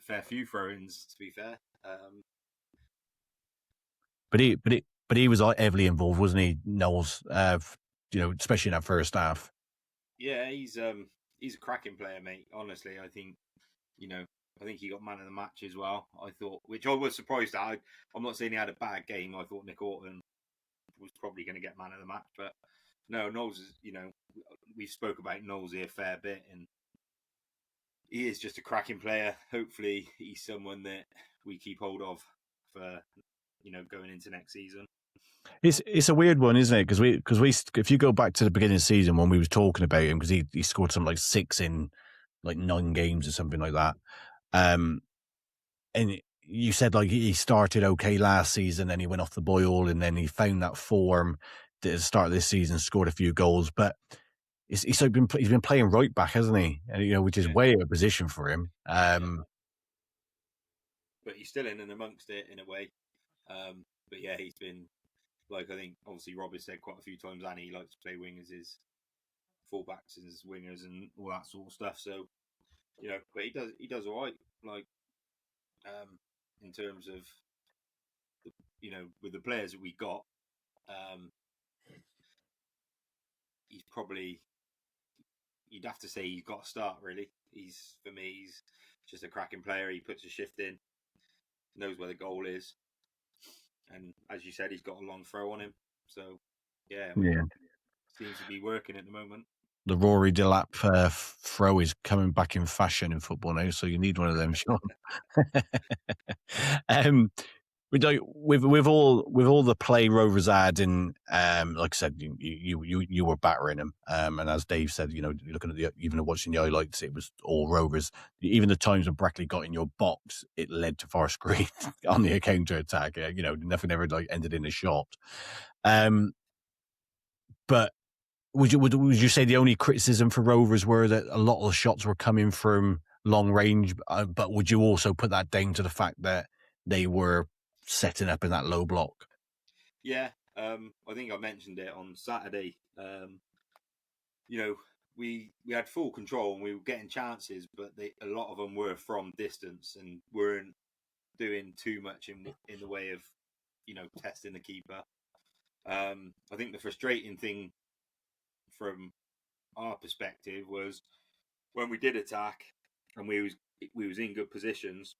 fair few throw-ins, to be fair. But he was heavily involved, wasn't he, Knowles? Especially in that first half. Yeah, he's a cracking player, mate. Honestly, I think he got man of the match as well. I thought, which I was surprised at. I'm not saying he had a bad game. I thought Nick Orton was probably going to get man of the match, but no, Knowles is. We've spoke about Knowles here a fair bit, and he is just a cracking player. Hopefully, he's someone that we keep hold of for going into next season. It's a weird one, isn't it? Because we if you go back to the beginning of the season when we was talking about him, because he scored something like 6 in like 9 games or something like that, and you said like he started okay last season, and he went off the boil, and then he found that form at the start of this season, scored a few goals, but he's been playing right back, hasn't he? And which is way out of position for him. But he's still in and amongst it in a way. But yeah, he's been. Like, I think, obviously, Rob has said quite a few times, and he likes to play wing as his fullbacks and his wingers and all that sort of stuff. So, but he does all right. Like, in terms of, with the players that we got, he's probably, you'd have to say he's got a start, really. For me, he's just a cracking player. He puts a shift in, knows where the goal is. And as you said, he's got a long throw on him. So, seems to be working at the moment. The Rory Delap throw is coming back in fashion in football now, so you need one of them, Sean. with all the play Rovers had, and like I said, you were battering them, and as Dave said, looking at even watching the highlights, it was all Rovers. Even the times when Brackley got in your box, it led to far screen on the counter attack. Nothing ever ended in a shot. But would you say the only criticism for Rovers were that a lot of the shots were coming from long range? But would you also put that down to the fact that they were setting up in that low block? Yeah, I think I mentioned it on Saturday. We had full control and we were getting chances, but a lot of them were from distance and weren't doing too much in the way of testing the keeper. I think the frustrating thing from our perspective was when we did attack and we was in good positions.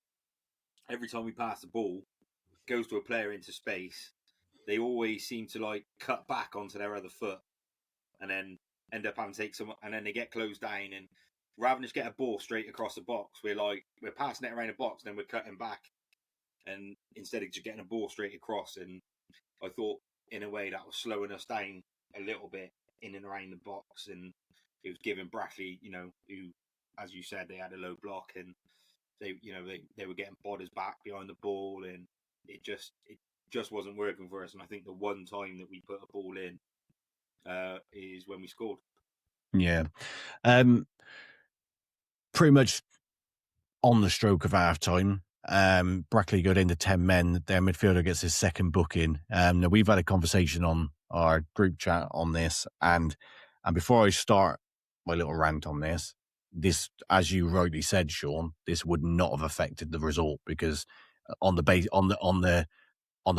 Every time we pass the ball, goes to a player into space, they always seem to cut back onto their other foot and then end up having to take some, and then they get closed down, and rather than just get a ball straight across the box, we're passing it around the box, then we're cutting back, and instead of just getting a ball straight across. And I thought in a way that was slowing us down a little bit in and around the box, and it was giving Brackley, who, as you said, they had a low block, and they were getting bodies back behind the ball, and it just wasn't working for us. And I think the one time that we put a ball in is when we scored. Yeah. Pretty much on the stroke of half time, Brackley got into 10 men. Their midfielder gets his second booking. Now we've had a conversation on our group chat on this, and before I start my little rant on this, as you rightly said, Sean, this would not have affected the result, because on the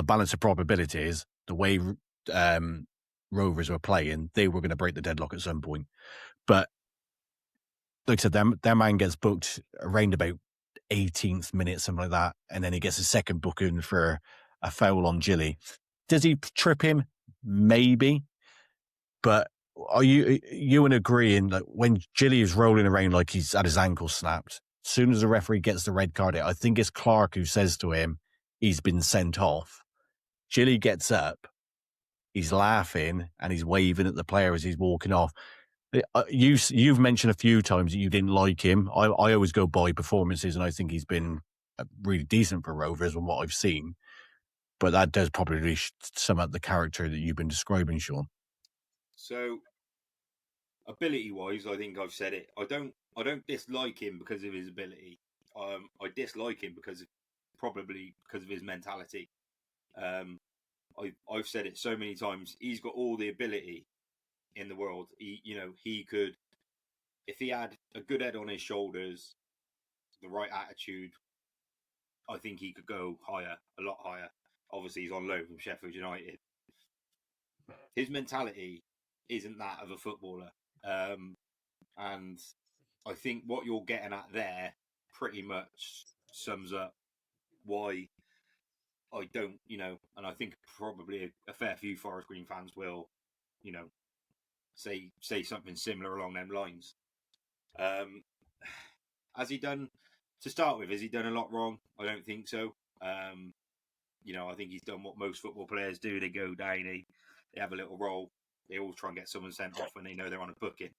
balance of probabilities, the way Rovers were playing, they were going to break the deadlock at some point. But like I said, their man gets booked around about 18th minute, something like that, and then he gets a second booking for a foul on Gilly. Does he trip him? Maybe. But are you agreeing that when Gilly is rolling around like he's had his ankle snapped, as soon as the referee gets the red card, I think it's Clark who says to him he's been sent off. Gilly gets up, he's laughing, and he's waving at the player as he's walking off. You've mentioned a few times that you didn't like him. I always go by performances, and I think he's been really decent for Rovers from what I've seen. But that does probably sum up the character that you've been describing, Sean. So, ability-wise, I think I've said it. I don't dislike him because of his ability. I dislike him probably because of his mentality. I've said it so many times. He's got all the ability in the world. He could, if he had a good head on his shoulders, the right attitude, I think he could go higher, a lot higher. Obviously, he's on loan from Sheffield United. His mentality isn't that of a footballer. And I think what you're getting at there pretty much sums up why I don't, and I think probably a fair few Forest Green fans will, say something similar along them lines. Has he done, to start with, has he done a lot wrong? I don't think so. I think he's done what most football players do. They go down, they have a little roll. They always try and get someone sent off when they know they're on a booking.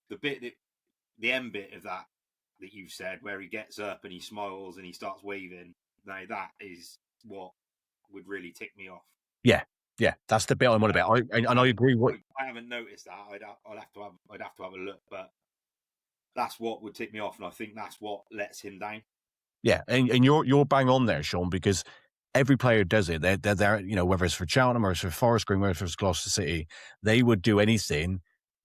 The end bit of that you've said, where he gets up and he smiles and he starts waving, now that is what would really tick me off. Yeah, that's the bit I'm on about. I agree. I haven't noticed that. I'd have to have a look, but that's what would tick me off, and I think that's what lets him down. Yeah, and you're bang on there, Sean, because every player does it. They're whether it's for Cheltenham or it's for Forest Green, whether it's Gloucester City, they would do anything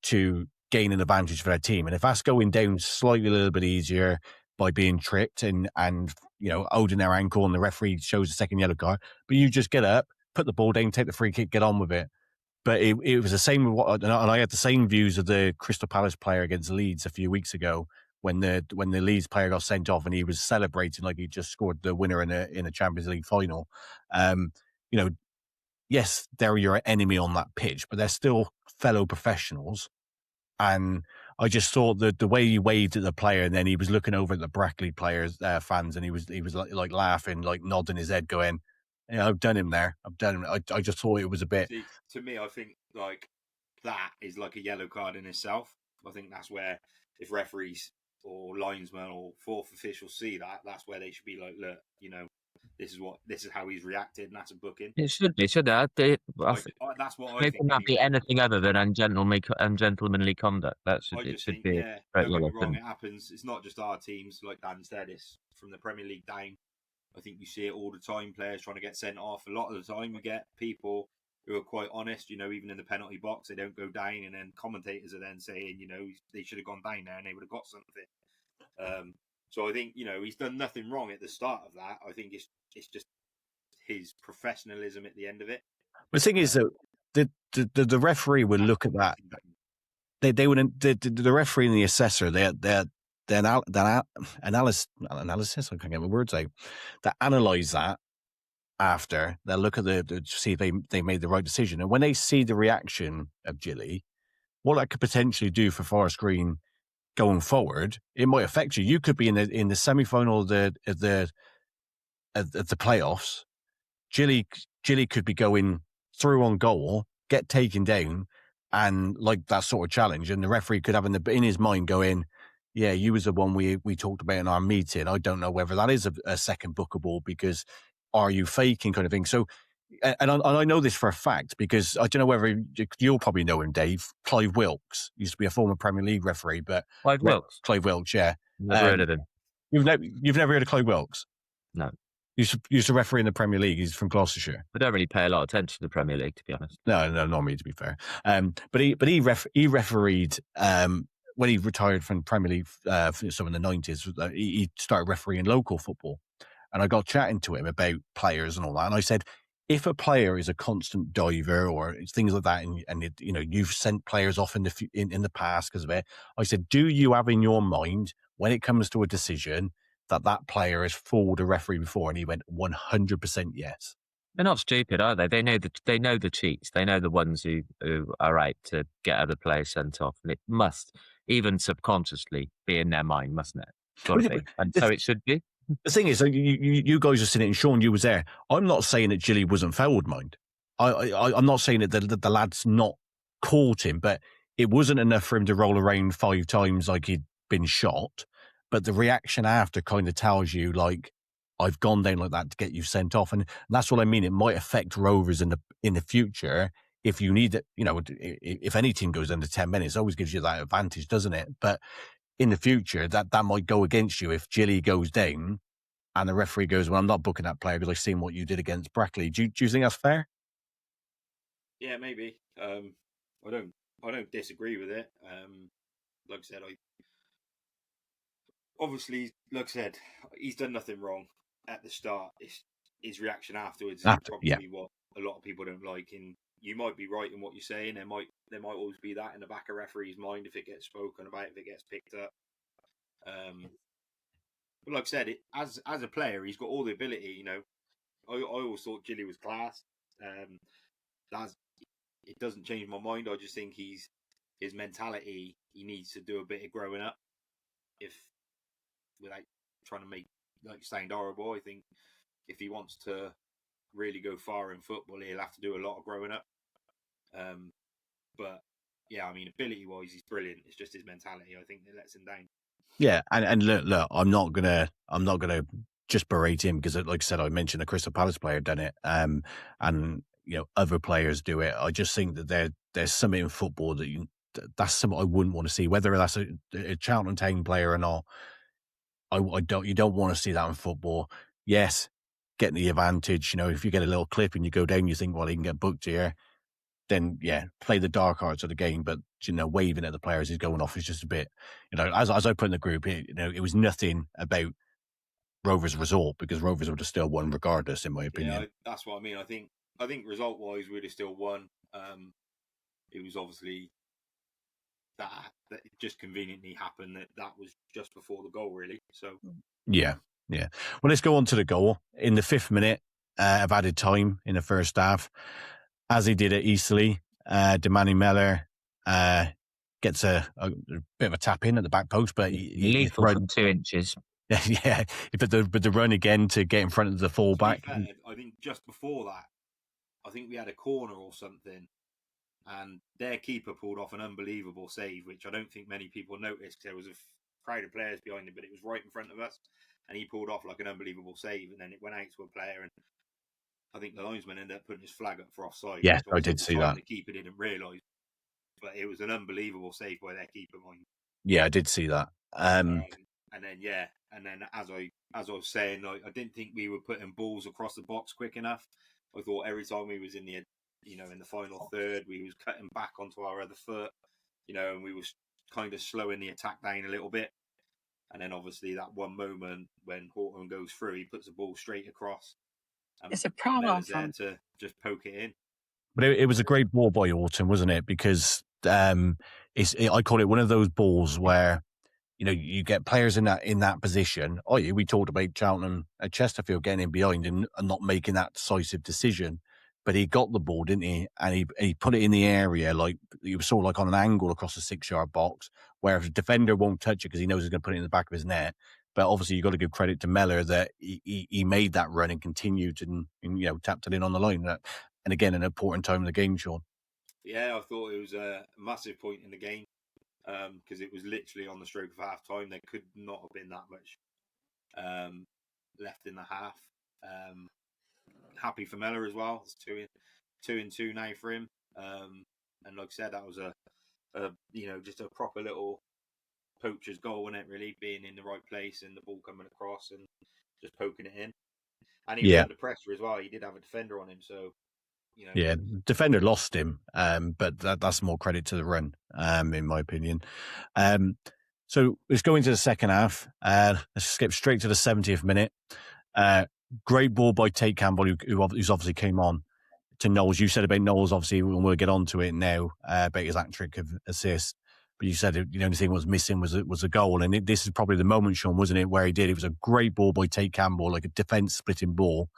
to gain an advantage for their team. And if that's going down slightly a little bit easier by being tricked and holding their ankle and the referee shows a second yellow card, but you just get up, put the ball down, take the free kick, get on with it. But it was the same with and I had the same views of the Crystal Palace player against Leeds a few weeks ago when the Leeds player got sent off and he was celebrating like he just scored the winner in a Champions League final. Yes, they're your enemy on that pitch, but they're still fellow professionals. And I just thought that the way he waved at the player, and then he was looking over at the Brackley players, fans, and he was like laughing, like nodding his head, going, "Yeah, I've done him there. I've done him." I just thought it was a bit. See, to me, I think like that is like a yellow card in itself. I think that's where if referees or linesmen or fourth officials see that, that's where they should be like, look, this is how he's reacted, and that's a booking. It should be, shouldn't it? That's what I How think. can that be anything other than ungentlemanly conduct? That should I just should think, be. yeah, don't get me wrong, it happens. It's not just our teams, like Dan said, it's from the Premier League down. I think you see it all the time, players trying to get sent off. A lot of the time you get people who are quite honest, even in the penalty box, they don't go down, and then commentators are then saying, they should have gone down there and they would have got something. So I think, he's done nothing wrong at the start of that. I think it's just his professionalism at the end of it. The thing is that the referee would look at that. They would the referee and the assessor. The analysis. I can't get my words out. They analyze that after. They'll look at the see if they made the right decision, and when they see the reaction of Gilly, what that could potentially do for Forest Green going forward, it might affect you. You could be in the semi-final of the playoffs. Gilly could be going through on goal, get taken down, and like that sort of challenge, and the referee could have in his mind going, "Yeah, you was the one we talked about in our meeting. I don't know whether that is a second bookable because are you faking kind of thing." So, and I know this for a fact because I don't know whether you'll probably know him, Dave. Clive Wilkes used to be a former Premier League referee, but Clive Wilkes, yeah. Never heard of him. You've never heard of Clive Wilkes? No. Used to referee in the Premier League. He's from Gloucestershire. I don't really pay a lot of attention to the Premier League, to be honest. No, not me, to be fair. But he refereed when he retired from Premier League. So in the 90s, he started refereeing local football, and I got chatting to him about players and all that. And I said, if a player is a constant diver or things like that, and you've sent players off in the past because of it, I said, do you have in your mind when it comes to a decision that player has fooled a referee before? And he went 100% yes. They're not stupid, are they? They know the cheats. They know the ones who are out to get other players sent off, and it must, even subconsciously, be in their mind, mustn't it? Got to be. And so it should be. The thing is, you guys are sitting, and Sean, you was there. I'm not saying that Gilly wasn't fouled, mind. I'm not saying that the lad's not caught him, but it wasn't enough for him to roll around 5 times like he'd been shot. But the reaction after kind of tells you, like, I've gone down like that to get you sent off. And that's what I mean. It might affect Rovers in the future if you need it. If any team goes under 10 minutes, it always gives you that advantage, doesn't it? But in the future, that might go against you if Gilly goes down and the referee goes, well, I'm not booking that player because I've seen what you did against Brackley. Do you think that's fair? Yeah, maybe. I don't disagree with it. Like I said, obviously, like I said, he's done nothing wrong at the start. His reaction afterwards is probably what a lot of people don't like. And you might be right in what you're saying. There might always be that in the back of referee's mind if it gets spoken about, if it gets picked up. But like I said, as a player, he's got all the ability. I always thought Gilly was class. It doesn't change my mind. I just think his mentality. He needs to do a bit of growing up. Without trying to make sound horrible, I think if he wants to really go far in football, he'll have to do a lot of growing up. But yeah, I mean, ability-wise, he's brilliant. It's just his mentality, I think, that lets him down. Yeah, and look, I'm not gonna just berate him because, like I said, I mentioned a Crystal Palace player done it, and other players do it. I just think that there's something in football that's something I wouldn't want to see, whether that's a Cheltenham Town player or not. You don't want to see that in football. Yes, getting the advantage. If you get a little clip and you go down, you think, well, he can get booked here. Then yeah, play the dark arts of the game. But waving at the players he's going off is just a bit. As I put in the group, it was nothing about Rovers' result because Rovers would have still won regardless, in my opinion. Yeah, that's what I mean. I think result wise, we'd have still won. It was obviously that it just conveniently happened that was just before the goal, really. So yeah. Well, let's go on to the goal in the 5th minute of added time in the first half, as he did at Eastleigh. Demani Meller gets a bit of a tap in at the back post, but lethal from 2 inches. Yeah, but the run again to get in front of the fullback. Fair, I think just before that, I think we had a corner or something, and their keeper pulled off an unbelievable save, which I don't think many people noticed because there was a crowd of players behind him, but it was right in front of us, and he pulled off like an unbelievable save, and then it went out to a player, and I think the linesman ended up putting his flag up for offside. Yes, I did see that. The keeper didn't realise, but it was an unbelievable save by their keeper, mind. Yeah, I did see that. And then as I was saying, like, I didn't think we were putting balls across the box quick enough. I thought every time we was in the final third, we was cutting back onto our other foot, and we was kind of slowing the attack down a little bit. And then obviously that one moment when Horton goes through, he puts the ball straight across. It's a problem there to just poke it in. But it was a great ball by Horton, wasn't it? Because I call it one of those balls where you get players in that position. We talked about Cheltenham at Chesterfield getting in behind and not making that decisive decision, but he got the ball, didn't he? And he put it in the area, like he was sort of like on an angle across the 6-yard box, where if a defender won't touch it because he knows he's going to put it in the back of his net. But obviously, you've got to give credit to Mellor that he made that run and continued and tapped it in on the line. And again, an important time in the game, Sean. Yeah, I thought it was a massive point in the game because it was literally on the stroke of half time. There could not have been that much left in the half. Happy for Mellor as well. It's 2-2 now for him. And like I said, that was a just a proper little poacher's goal, wasn't it? Really being in the right place and the ball coming across and just poking it in. And he was under pressure as well. He did have a defender on him, so. Yeah, defender lost him, but that's more credit to the run, in my opinion. So let's go into the second half. Let's skip straight to the 70th minute. Great ball by Tate Campbell, who's obviously came on to Knowles. You said about Knowles, obviously, and we'll get on to it now, about his hat-trick of assist. But you said the only thing was missing was a goal. And this is probably the moment, Sean, wasn't it, where he did. It was a great ball by Tate Campbell, like a defence-splitting ball.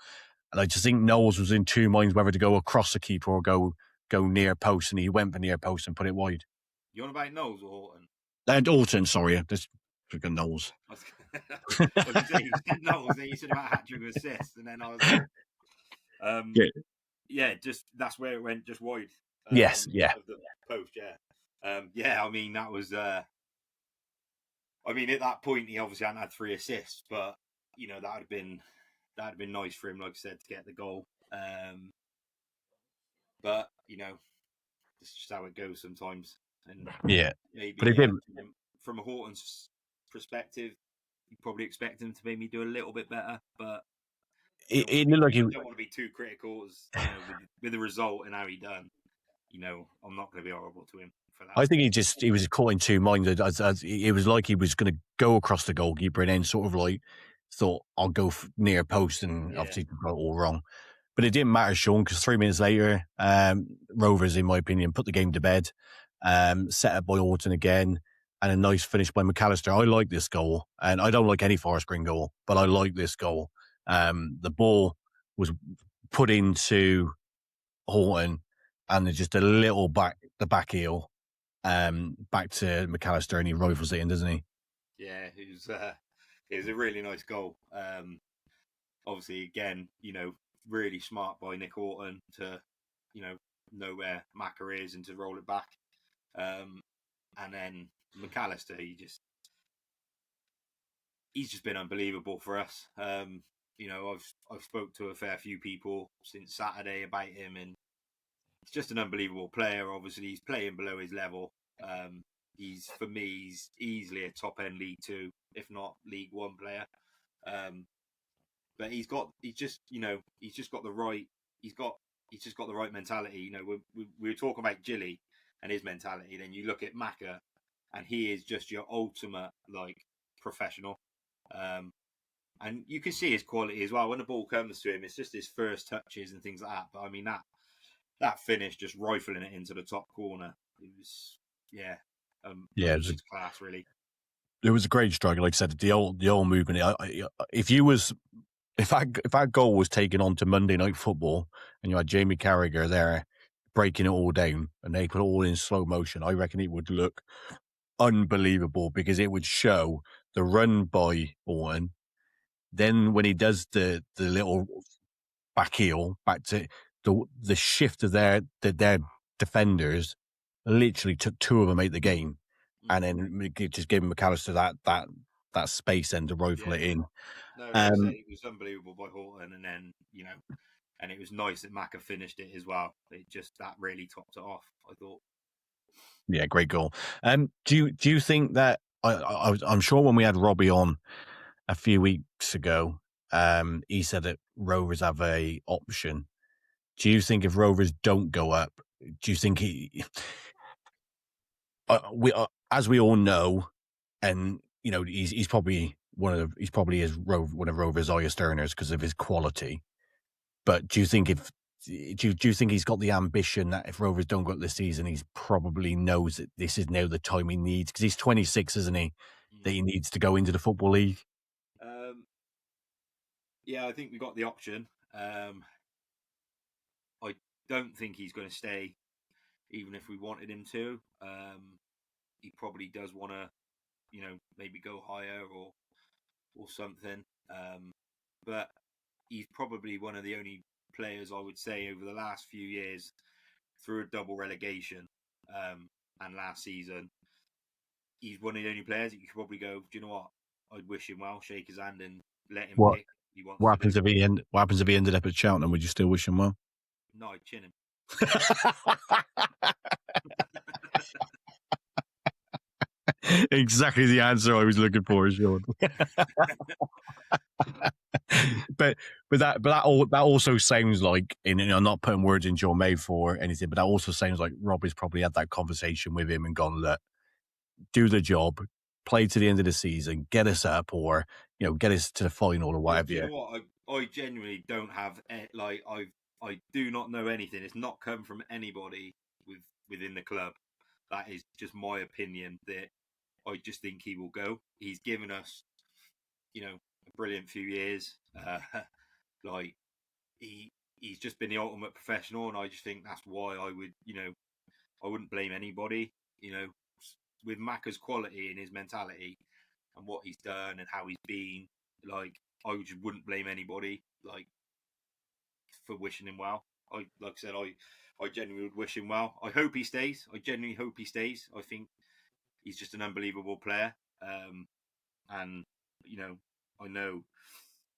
And I just think Knowles was in two minds whether to go across the keeper or go near post, and he went for near post and put it wide. You on about Knowles or Horton? And Horton, sorry, just freaking Knowles. I was saying, you said Knowles, then you said about hat-trick assist, and then I was just that's where it went, just wide. Yes, of the post, yeah. I mean, that was. At that point, he obviously hadn't had 3 assists, but that'd have been nice for him, like I said, to get the goal. But it's just how it goes sometimes. And but he did. From a Horton's perspective, you probably expect him to maybe do a little bit better, but it looked like he don't want to be too critical with the result and how he done. I'm not going to be horrible to him for that. I think he was caught in two minds. As it was like he was going to go across the goalkeeper and then sort of like thought I'll go near post, and obviously got it all wrong. But it didn't matter, Sean, because 3 minutes later, Rovers, in my opinion, put the game to bed. Set up by Horton again, and a nice finish by McAllister. I like this goal, and I don't like any Forest Green goal, but I like this goal. The ball was put into Horton, and there's just a little back heel, back to McAllister, and he rifles it in, doesn't he? Yeah, it was a really nice goal. Obviously, again, really smart by Nick Horton to, know where Macca is and to roll it back. And then McAllister, he's just been unbelievable for us. I've spoke to a fair few people since Saturday about him, and he's just an unbelievable player. Obviously, he's playing below his level. For me, he's easily a top end League 2, if not League 1 player. But he's just got the right mentality. We were talking about Gilly and his mentality. Then you look at Macca, and he is just your ultimate professional. And you can see his quality as well. When the ball comes to him, it's just his first touches and things like that. But I mean that finish, just rifling it into the top corner, it was it was just class, really. It was a great struggle, like I said. The old movement. If our goal was taken on to Monday Night Football, and you had Jamie Carragher there breaking it all down and they put it all in slow motion, I reckon it would look unbelievable because it would show the run by Orton. Then when he does the little back heel, back to the shift of their defenders, literally took two of them out the game, and then just gave McAllister that space then to rifle it in. No, like I say, it was unbelievable by Horton, and then and it was nice that Macca finished it as well. It just that really topped it off, I thought. Yeah, great goal. Do you think that I'm sure when we had Robbie on a few weeks ago, he said that Rovers have a option. Do you think if Rovers don't go up, do you think as we all know, and he's probably one of Rovers' highest earners because of his quality. But do you think do you think he's got the ambition that if Rovers don't go up this season, he probably knows that this is now the time he needs because he's 26, isn't he? That he needs to go into the Football League. Yeah, I think we got the option. I don't think he's going to stay, even if we wanted him to. He probably does want to, maybe go higher or something. But he's probably one of the only players I would say over the last few years through a double relegation and last season. He's one of the only players that you could probably go, do you know what? I'd wish him well, shake his hand and let him pick. What happens if he ended up at Cheltenham? Would you still wish him well? No, I'd chin him. Exactly the answer I was looking for, Sean. but that also sounds like, I'm not putting words in your mouth for anything, but that also sounds like Robbie's probably had that conversation with him and gone, look, do the job, play to the end of the season, get us up, or get us to the final or whatever. You know what? I genuinely don't have I do not know anything. It's not come from anybody within the club. That is just my opinion. That I just think he will go. He's given us, a brilliant few years. He's just been the ultimate professional, and I just think that's why I would, I wouldn't blame anybody. With Macca's quality and his mentality and what he's done and how he's been, I just wouldn't blame anybody, for wishing him well. I genuinely would wish him well. I hope he stays. I genuinely hope he stays. I think he's just an unbelievable player. And, I know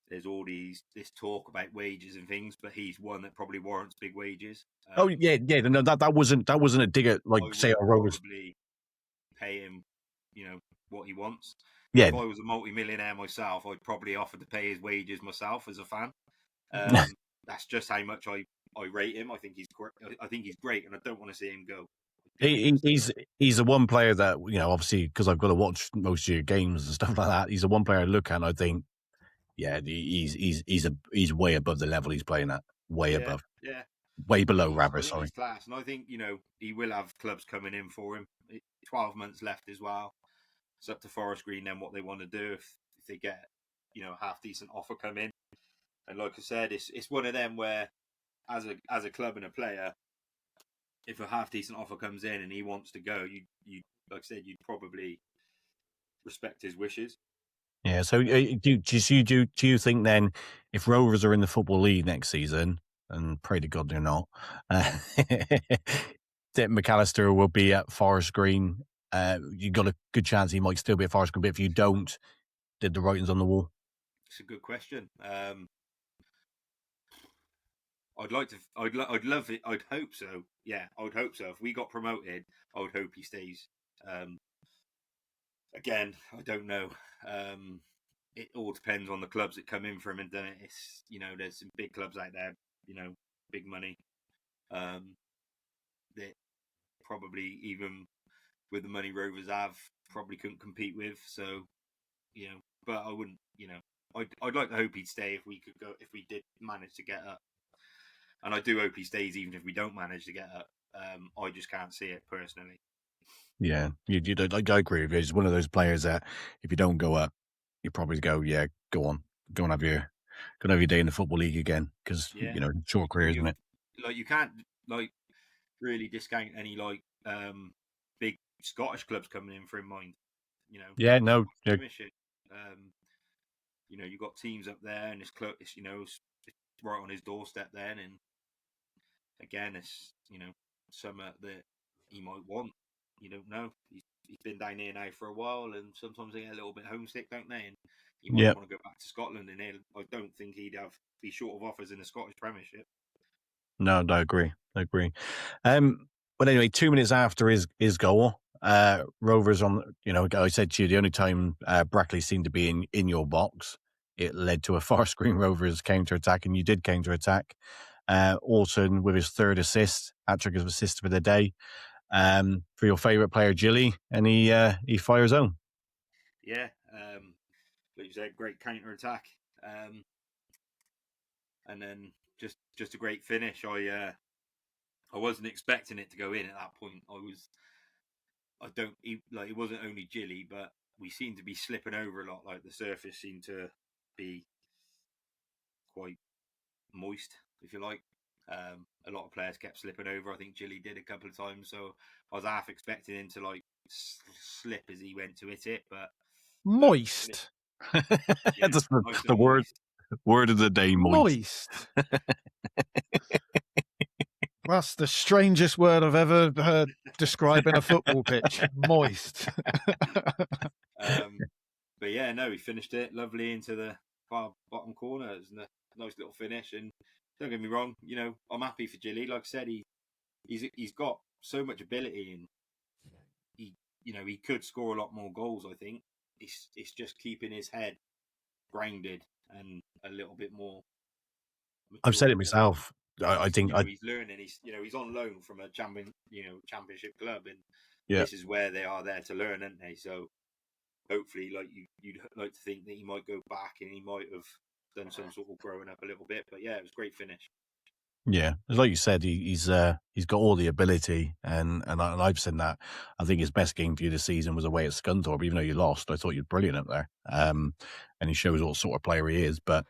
there's all this talk about wages and things, but he's one that probably warrants big wages. No, that wasn't a dig at say a Rovers. Probably pay him, what he wants. Yeah. If I was a multi-millionaire myself, I'd probably offer to pay his wages myself as a fan. That's just how much I rate him. I think he's great, and I don't want to see him go. He's the one player that obviously because I've got to watch most of your games and stuff like that. He's the one player I look at and I think, yeah, he's way above the level he's playing at. Way above. Yeah. Way below, rather. Sorry. Class, and I think he will have clubs coming in for him. 12 months left as well. It's up to Forest Green then what they want to do if they get a half decent offer come in. And like I said, it's one of them where as a club and a player, if a half decent offer comes in and he wants to go, you like I said, you'd probably respect his wishes. Yeah. So do you think then if Rovers are in the Football League next season, and pray to God they're not, that McAllister will be at Forest Green? You got a good chance he might still be at Forest Green, but if you don't, did the writings on the wall? It's a good question. I'd love it. I'd hope so. Yeah, I would hope so. If we got promoted, I would hope he stays. Again, I don't know. It all depends on the clubs that come in for him, and then it's there's some big clubs out there, big money, that probably even with the money Rovers have probably couldn't compete with. So, but I wouldn't. I'd like to hope he'd stay if we did manage to get up. And I do hope he stays even if we don't manage to get up. I just can't see it personally. Yeah, I agree with you. He's one of those players that if you don't go up, you probably go, yeah, go on have your day in the Football League again because short career, isn't it? You can't really discount any big Scottish clubs coming in for him. Mind, Yeah, no. Premiership. You've got teams up there, and it's close. It's right on his doorstep. Then, and again, it's something that he might want. You don't know. He's been down here now for a while, and sometimes they get a little bit homesick, don't they? And he might want to go back to Scotland. And I don't think he'd be short of offers in the Scottish Premiership. No, I agree. But anyway, 2 minutes after his goal, Rovers I said to you, the only time Brackley seemed to be in your box, it led to a Forest Green Rovers counter-attack, and you did counter-attack. Alton with his third assist, hat-trick of assists for the day. For your favourite player, Gilly, and he fires home. Yeah, like you said, great counter-attack. And then just a great finish. I wasn't expecting it to go in at that point. It wasn't only Gilly, but we seemed to be slipping over a lot. Like the surface seemed to be quite moist, if you like. A lot of players kept slipping over. I think Gilly did a couple of times, so I was half expecting him to slip as he went to hit it, but moist. That's the word of the day, moist. That's the strangest word I've ever heard describing a football pitch. Moist. But yeah, no, he finished it lovely into the far bottom corner. It was a nice little finish, and don't get me wrong, I'm happy for Gilly. Like I said, he's got so much ability, and he could score a lot more goals. I think it's just keeping his head grounded and a little bit more. I've said it myself. I think he's learning. He's on loan from a championship club, and this is where they are there to learn, aren't they? So hopefully, you'd like to think that he might go back and he might have done some sort of growing up a little bit. But yeah, it was a great finish. Yeah, like you said, he's got all the ability, and I've said that. I think his best game for you this season was away at Scunthorpe, even though you lost. I thought you were brilliant up there, and he shows what sort of player he is. But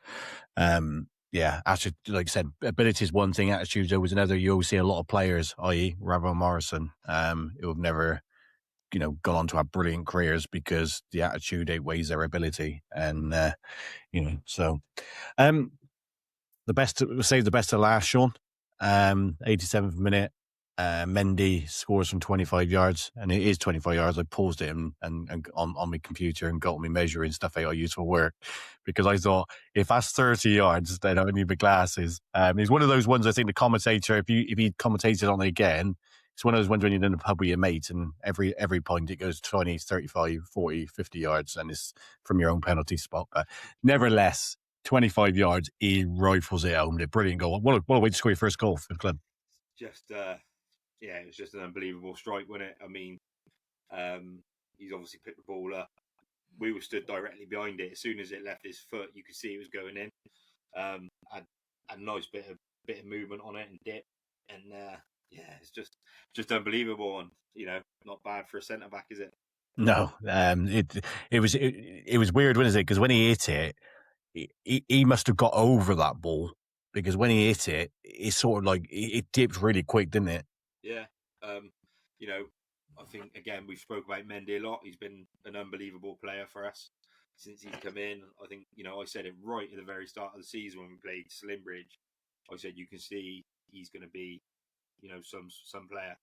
actually, like I said, ability is one thing, attitude was another. You always see a lot of players, i.e., Ravel Morrison, who have never, gone on to have brilliant careers because the attitude outweighs their ability, and so. We'll save the best to last, Sean. 87th minute, Mendy scores from 25 yards, and it is 25 yards. I paused it and on my computer and got my measuring stuff out I use for work, because I thought, if that's 30 yards, then I need my glasses. He's one of those ones, I think the commentator, if he commentated on it again, it's one of those ones when you're in the pub with your mate, and every point it goes 20, 35, 40, 50 yards, and it's from your own penalty spot. But nevertheless, 25 yards, he rifles it home. A brilliant goal. What a way to score your first goal for the club. Just, it was just an unbelievable strike, wasn't it? I mean, he's obviously picked the ball up. We were stood directly behind it. As soon as it left his foot, you could see it was going in. Had a nice bit of movement on it and dip, and it's just unbelievable, and not bad for a centre back, is it? No, it was weird, wasn't it? Because when he hit it, he must have got over that ball, because when he hit it, it's sort of like it dipped really quick, didn't it? Yeah. I think, again, we've spoke about Mendy a lot. He's been an unbelievable player for us since he's come in. I think, I said it right at the very start of the season when we played Slimbridge. I said, you can see he's going to be, some player.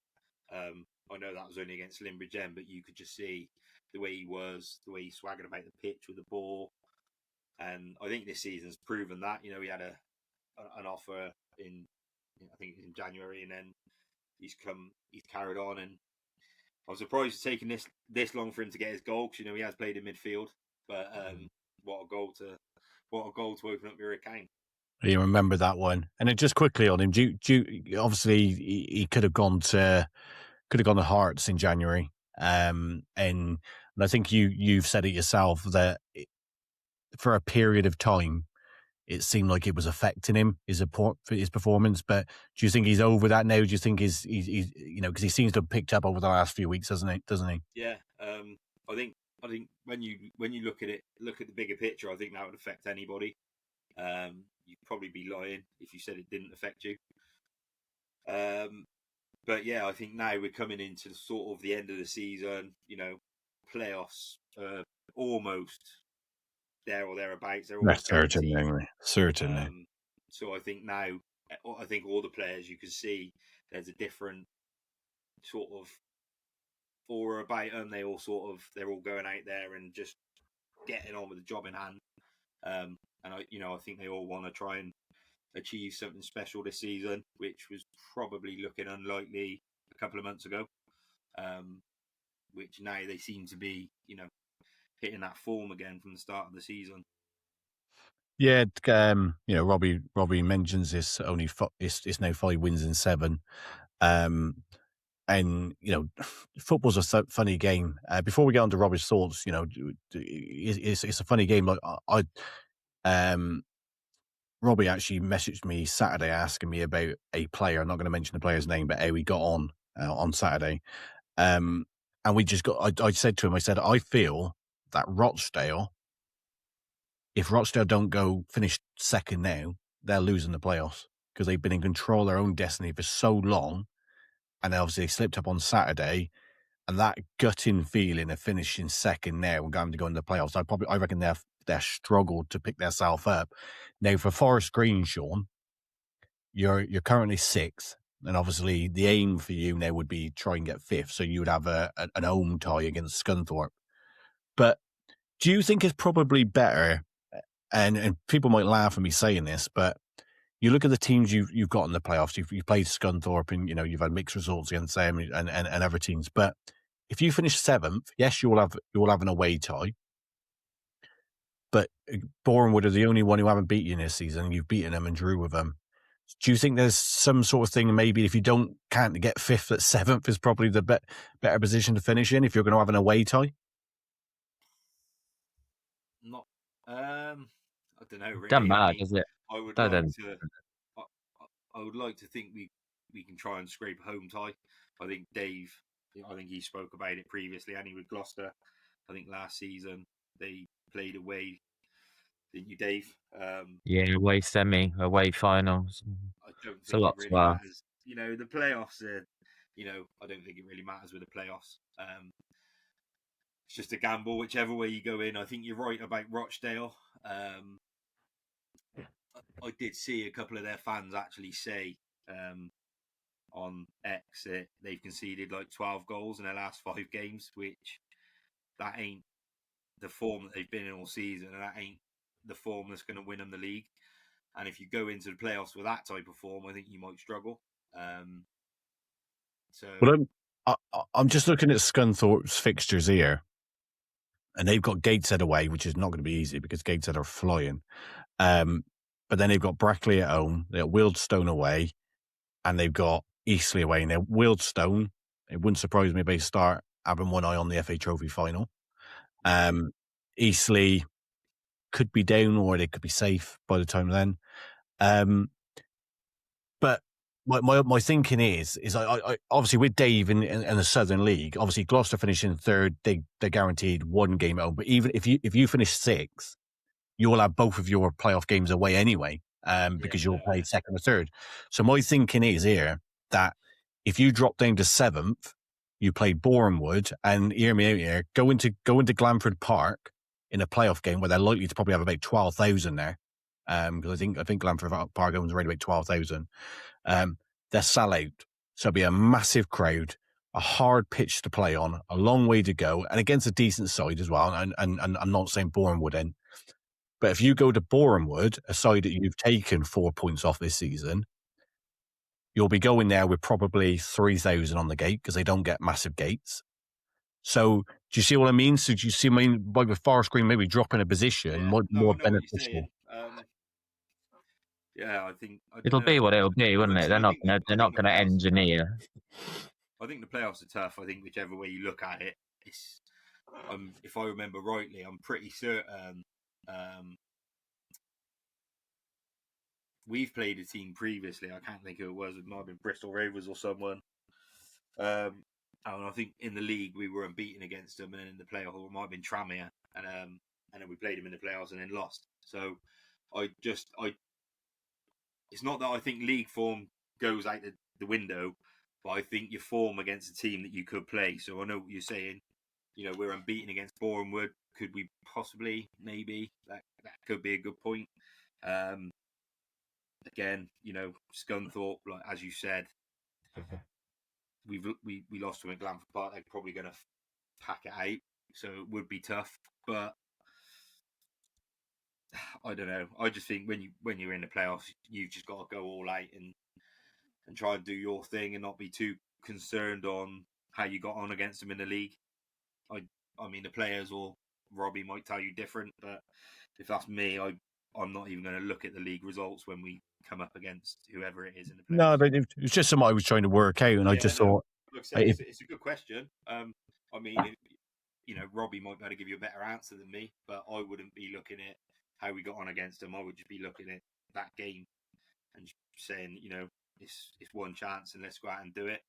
I know that was only against Slimbridge then, but you could just see the way he swaggered about the pitch with the ball. And I think this season's proven that. He had an offer in January, and then he's carried on. And I was surprised it's taken this long for him to get his goal, because he has played in midfield. But what a goal to open up your account. You remember that one, and then just quickly on him. Obviously he could have gone to Hearts in January, and I think you've said it yourself that for a period of time, it seemed like it was affecting him, his performance. But do you think he's over that now? Do you think he's because he seems to have picked up over the last few weeks, doesn't he? Yeah, I think when you look at the bigger picture, I think that would affect anybody. You'd probably be lying if you said it didn't affect you. But yeah, I think now we're coming into sort of the end of the season. Playoffs almost there or thereabouts. They're almost certainly, guaranteed. anyway. Certainly. So I think now, I think all the players, you can see there's a different sort of aura about them. They're all going out there and just getting on with the job in hand. And I think they all want to try and achieve something special this season, which was probably looking unlikely a couple of months ago. Which now they seem to be, hitting that form again from the start of the season. Yeah, Robbie mentions this only it's now 5 wins in 7. And football's a funny game. Before we get on to Robbie's thoughts, it's a funny game. Like Robbie actually messaged me Saturday asking me about a player. I'm not going to mention the player's name, but how we got on Saturday. And we just got. I said to him, I feel that Rochdale, if Rochdale don't go finish second now, they're losing the playoffs because they've been in control of their own destiny for so long. And obviously they slipped up on Saturday, and that gutting feeling of finishing second now and going to go into the playoffs, I reckon they're struggled to pick themselves up. Now for Forest Green, Sean, you're currently 6th, and obviously the aim for you now would be try and get 5th, so you would have an home tie against Scunthorpe. But do you think it's probably better? And people might laugh at me saying this, but you look at the teams you've got in the playoffs. You've played Scunthorpe, and you've had mixed results against them and other teams. But if you finish 7th, yes, you'll have an away tie. But Bournemouth are the only one who haven't beaten you this season. You've beaten them and drew with them. Do you think there's some sort of thing, maybe if you can't get 5th, that 7th is probably the better position to finish in if you're going to have an away tie? Not, I don't know. Really, Doesn't matter, does it? I would like to think we can try and scrape a home tie. I think Dave, he spoke about it previously, and he with Gloucester. I think last season they played away, didn't you, Dave? Yeah, away semi, away finals. I don't It's a think lot it to really ask. matters. The playoffs are, I don't think it really matters with the playoffs. It's just a gamble, whichever way you go in. I think you're right about Rochdale. I did see a couple of their fans actually say on X that they've conceded like 12 goals in their last 5 games, which that ain't the form that they've been in all season, and that ain't the form that's going to win them the league. And if you go into the playoffs with that type of form, I think you might struggle. Well, I'm just looking at Scunthorpe's fixtures here, and they've got Gateshead away, which is not going to be easy because Gateshead are flying. But then they've got Brackley at home, they've got Wealdstone away, and they've got Eastleigh away. Now, Wealdstone, it wouldn't surprise me if they start having one eye on the FA Trophy final. Eastleigh could be down, or they could be safe by the time then. But my thinking is I obviously with Dave in the Southern League, obviously Gloucester finishing 3rd, they're guaranteed 1 game at home. But even if you finish 6th, you will have both of your playoff games away anyway, because you'll play 2nd or 3rd. So my thinking is here that if you drop down to 7th, you play Bournemouth, and hear me out here, go into Glanford Park in a playoff game where they're likely to probably have about 12,000 there. Because I think Glanford Park owns around about 12,000. They're sell out, so it'll be a massive crowd, a hard pitch to play on, a long way to go, and against a decent side as well. And I'm not saying Bournemouth in, but if you go to Bournemouth, a side that you've taken 4 points off this season, you'll be going there with probably 3,000 on the gate because they don't get massive gates. So do you see what I mean? So do you see what I mean by with Forest Green maybe dropping a position more beneficial? I think It'll be what it'll be, wouldn't it? They're not going to engineer. I think the playoffs are tough. I think whichever way you look at it, it's. If I remember rightly, I'm pretty certain. We've played a team previously. I can't think who it was. It might have been Bristol Rovers or someone. And I think in the league we were unbeaten against them, and in the playoff it might have been Tranmere, and then we played them in the playoffs and then lost. So it's not that I think league form goes out the window. but I think your form against a team that you could play. So I know what you're saying. We're unbeaten against Bournemouth. Could we possibly, maybe that could be a good point. Again, Scunthorpe, like as you said, we lost to him at Glanford Park. They're probably going to pack it out, so it would be tough. But I don't know. I just think when you're in the playoffs, you've just got to go all out and try and do your thing and not be too concerned on how you got on against them in the league. I mean, the players or Robbie might tell you different, but if that's me, I'm not even going to look at the league results when we come up against whoever it is in the playoffs. No, but it was just something I was trying to work out, and I just thought, like I said, it's a good question. I mean, Robbie might be able to give you a better answer than me, but I wouldn't be looking at how we got on against them. I would just be looking at that game and saying, it's one chance and let's go out and do it.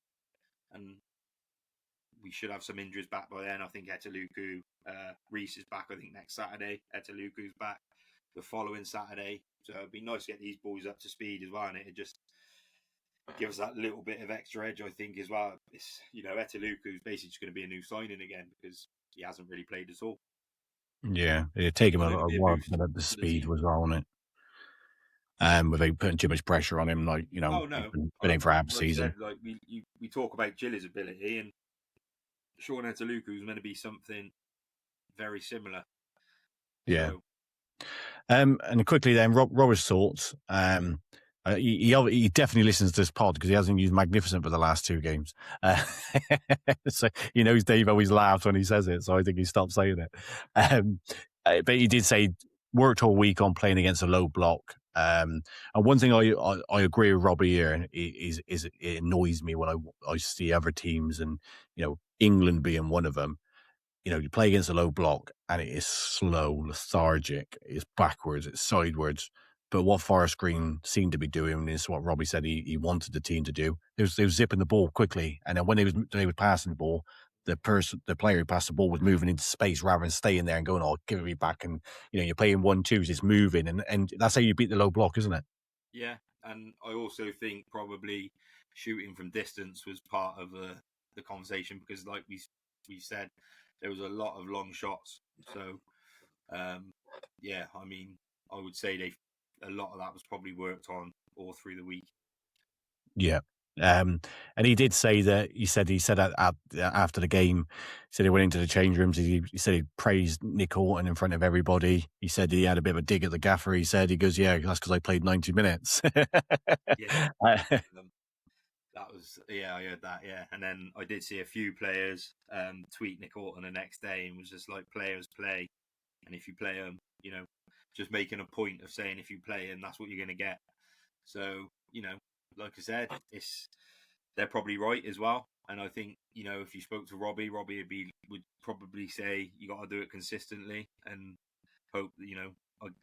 And we should have some injuries back by then. I think Etaluku, Reese is back, I think, next Saturday. Etaluku's back the following Saturday. So it'd be nice to get these boys up to speed as well. And it just gives that little bit of extra edge, I think, as well. It's, Etaluku's basically just going to be a new signing again because he hasn't really played at all. Yeah, it'd take him a while to get up to speed was on it. Without putting too much pressure on him, like, Oh, no. been in for half the season. Said, we talk about Gilly's ability, and Sean Etaluku is meant to be something very similar. Yeah. So, and quickly then, Robert's thoughts. He definitely listens to this pod because he hasn't used magnificent for the last two games. So he knows Dave always laughs when he says it, so I think he stopped saying it. But he did say worked all week on playing against a low block. And one thing I agree with Robbie here is it annoys me when I see other teams, and England being one of them. You play against a low block and it is slow, lethargic, it's backwards, it's sideways. But what Forest Green seemed to be doing is what Robbie said he wanted the team to do. They were zipping the ball quickly, and then when they were passing the ball, the player who passed the ball was moving into space rather than staying there and going, "Oh, give it me back." And you're playing 1-2s, it's moving, and that's how you beat the low block, isn't it? Yeah, and I also think probably shooting from distance was part of the conversation because, like we said, there was a lot of long shots. So, yeah, I mean, I would say a lot of that was probably worked on all through the week. Yeah. And he did say that he said after the game, he said he went into the change rooms. He said he praised Nick Horton in front of everybody. He said he had a bit of a dig at the gaffer. He goes, yeah, that's because I played 90 minutes. Yeah. That was, I heard that, yeah. And then I did see a few players tweet Nick Horton the next day and was just like, players play. And if you play them, just making a point of saying if you play them, that's what you're going to get. So, like I said, they're probably right as well. And I think, if you spoke to Robbie would probably say you got to do it consistently and hope that,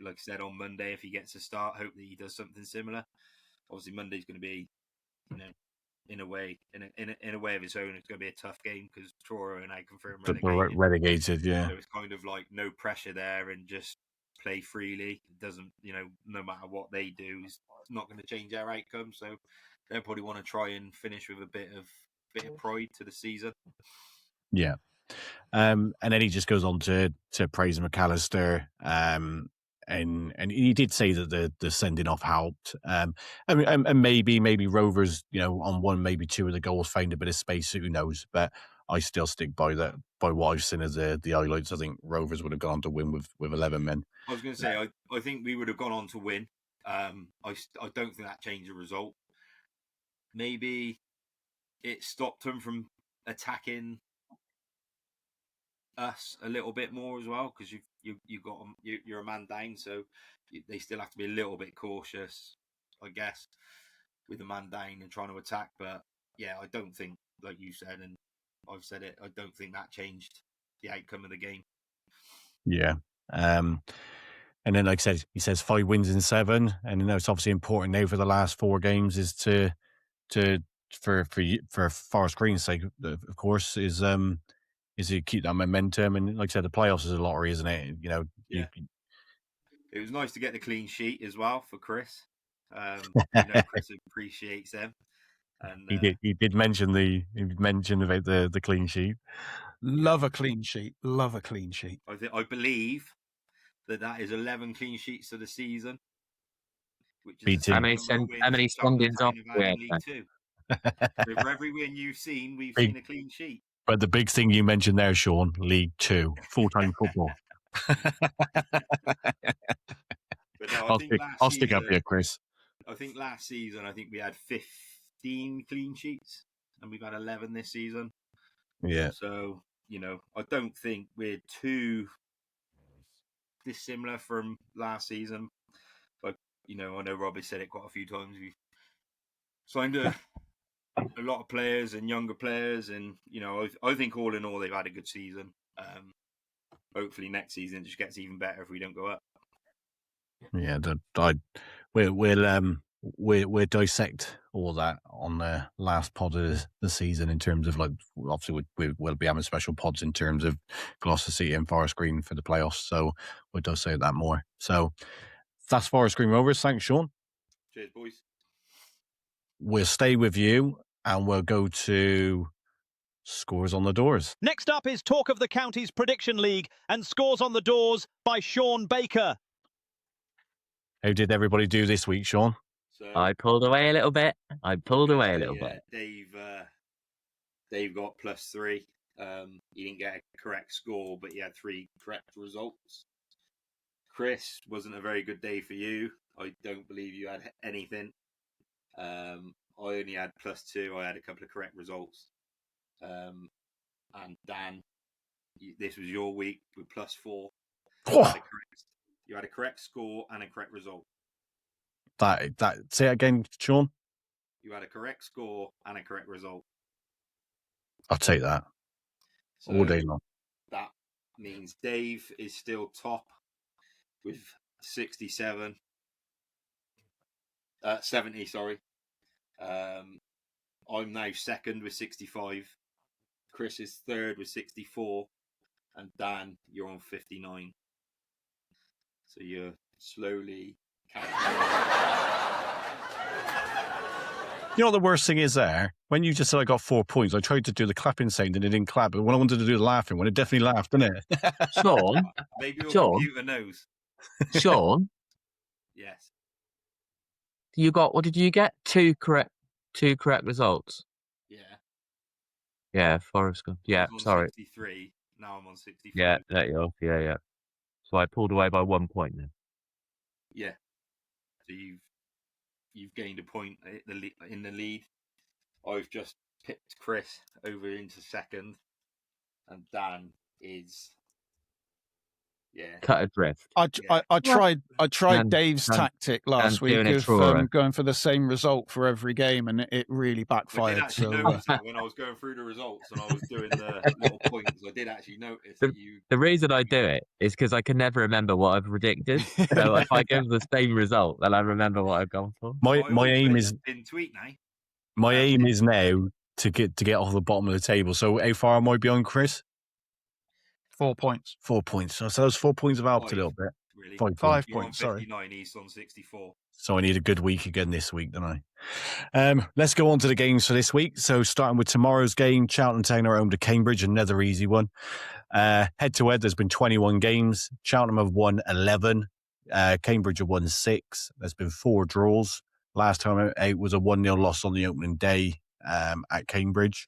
like I said, on Monday, if he gets a start, hope that he does something similar. Obviously, Monday's going to be, in a way of its own, it's going to be a tough game because Truro and I confirm relegated. Yeah. So it's kind of like no pressure there and just play freely. It doesn't, no matter what they do, it's not going to change their outcome. So they'll probably want to try and finish with a bit of pride to the season. Yeah. And then he just goes on to praise McAllister. And he did say that the sending off helped. And maybe Rovers, on one, maybe two of the goals found a bit of space. Who knows? But I still stick by what I've seen as the highlights. I think Rovers would have gone on to win with 11 men. I was going to say, I think we would have gone on to win. I don't think that changed the result. Maybe it stopped them from attacking us a little bit more as well because you're a man down, so they still have to be a little bit cautious, I guess, with a man down and trying to attack. But yeah, I don't think, like you said, and I've said it, I don't think that changed the outcome of the game. Yeah. And then, like I said, he says 5 wins in 7, and it's obviously important now for the last 4 games is for Forest Green's sake, of course, is to keep that momentum. And like I said, the playoffs is a lottery, isn't it? Yeah. It was nice to get the clean sheet as well for Chris. Chris appreciates them. And He did mention about the clean sheet. Love a clean sheet. Love a clean sheet. I believe that is 11 clean sheets for the season, which is how many sendings off we had? League Two. So for every win you've seen, we've seen a clean sheet. But the big thing you mentioned there, Sean, League Two, full-time football. But no, I'll stick up here, Chris. I think last season, we had 15 clean sheets, and we've had 11 this season. Yeah. So, I don't think we're too dissimilar from last season. But, I know Robbie said it quite a few times. We've signed a lot of players and younger players, and, I think all in all, they've had a good season. Hopefully next season it just gets even better if we don't go up. Yeah, we'll dissect all that on the last pod of the season in terms of obviously we'll be having special pods in terms of Gloucester City and Forest Green for the playoffs, so we'll dissect that more. So that's Forest Green Rovers. Thanks, Sean. Cheers, boys. We'll stay with you and we'll go to Scores on the Doors. Next up is Talk of the County's Prediction League and Scores on the Doors by Sean Baker. How did everybody do this week, Sean? So, I pulled away a little bit. Dave got +3. He didn't get a correct score, but he had 3 correct results. Chris, wasn't a very good day for you. I don't believe you had anything. I only had +2. I had a couple of correct results. And Dan, this was your week with +4. You had a correct score and a correct result. That say it again, Sean. You had a correct score and a correct result. I'll take that all day long. That means Dave is still top with 70. Sorry. I'm now second with 65. Chris is third with 64, and Dan, you're on 59. So you're slowly catching up. You know what the worst thing is there? When you just said I got 4 points, I tried to do the clapping sound and it didn't clap. But when I wanted to do the laughing one, it definitely laughed, didn't it? Sean? Maybe your computer knows. Sean? Yes. What did you get? 2 correct results? Yeah. Yeah, Forest Gump. Yeah, sorry. 63. Now I'm on 65. Yeah, let you off. Yeah. So I pulled away by 1 point then. Yeah. So you've gained a point in the lead. I've just picked Chris over into second, and Dan is cut adrift. I tried Dave's tactic last week of going for the same result for every game, and it really backfired. I did actually notice that when I was going through the results and I was doing the little points. I did actually notice that you. The reason I do it is because I can never remember what I've predicted. So if I give the same result, then I remember what I've gone for. My aim is in tweet now. My aim is now to get off the bottom of the table. So how far am I behind Chris? 4 points. 4 points. So those 4 points have helped a little bit. Really? 5 You're points. on 59, he's on 64. So I need a good week again this week, don't I? Let's go on to the games for this week. So starting with tomorrow's game, Cheltenham Town are home to Cambridge, another easy one. Head to head, there's been 21 games. Cheltenham have won 11. Cambridge have won 6. There's been 4 draws. Last time out was a 1-0 loss on the opening day at Cambridge.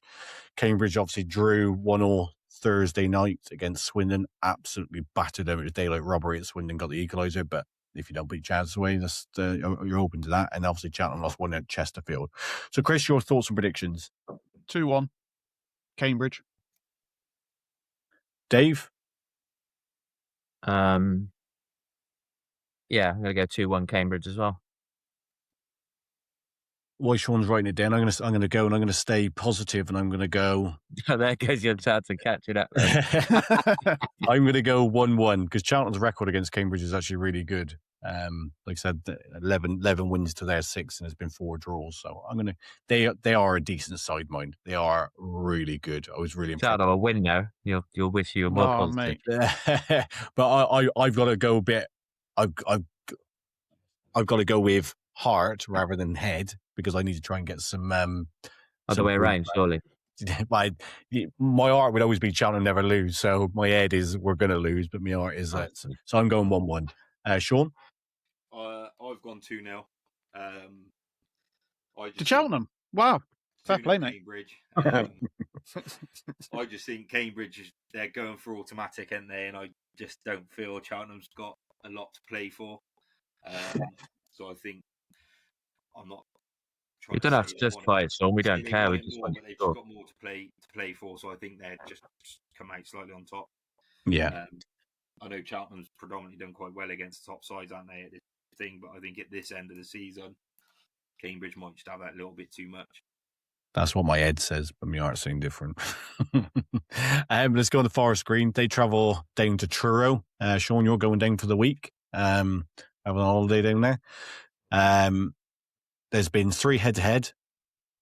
Cambridge obviously drew 1-1 Thursday night against Swindon. Absolutely battered over the daylight robbery at Swindon, got the equaliser, but if you don't beat Chad's away, you're open to that. And obviously Cheltenham lost 1 at Chesterfield. So Chris, your thoughts and predictions? 2-1 Cambridge. Dave? Yeah, I'm going to go 2-1 Cambridge as well. Why Sean's writing it down, I'm going to go and I'm going to stay positive and I'm going to go. There goes your chance of catching up. I'm going to go 1-1 because Charlton's record against Cambridge is actually really good. Like I said, 11 wins to their 6, and there's been 4 draws. So I'm going to. They are a decent side, mind. They are really good. I was really impressed. Charlton a win now. You'll wish you were more positive. Mate. But I've got to go a bit. I've got to go with heart rather than head. because I need to try and get some. Other way around, surely. My heart would always be Cheltenham never lose, so my head is we're going to lose, but my heart is so I'm going 1-1. Sean, I've gone 2-0. To Cheltenham. Wow, fair play, mate. Cambridge. I just think Cambridge, they're going for automatic, aren't they? And I just don't feel Cheltenham's got a lot to play for. So I think I'm not. We don't have to justify it, Sean. We don't care. We just want to they've just got more to play for. So I think they're just come out slightly on top. Yeah. I know Cheltenham's predominantly done quite well against the top sides, aren't they, at this thing? But I think at this end of the season, Cambridge might just have that little bit too much. That's what my head says, but my heart's saying different. Let's go on the Forest Green. They travel down to Truro. Sean, you're going down for the week. Having a holiday down there. There's been 3 head-to-head.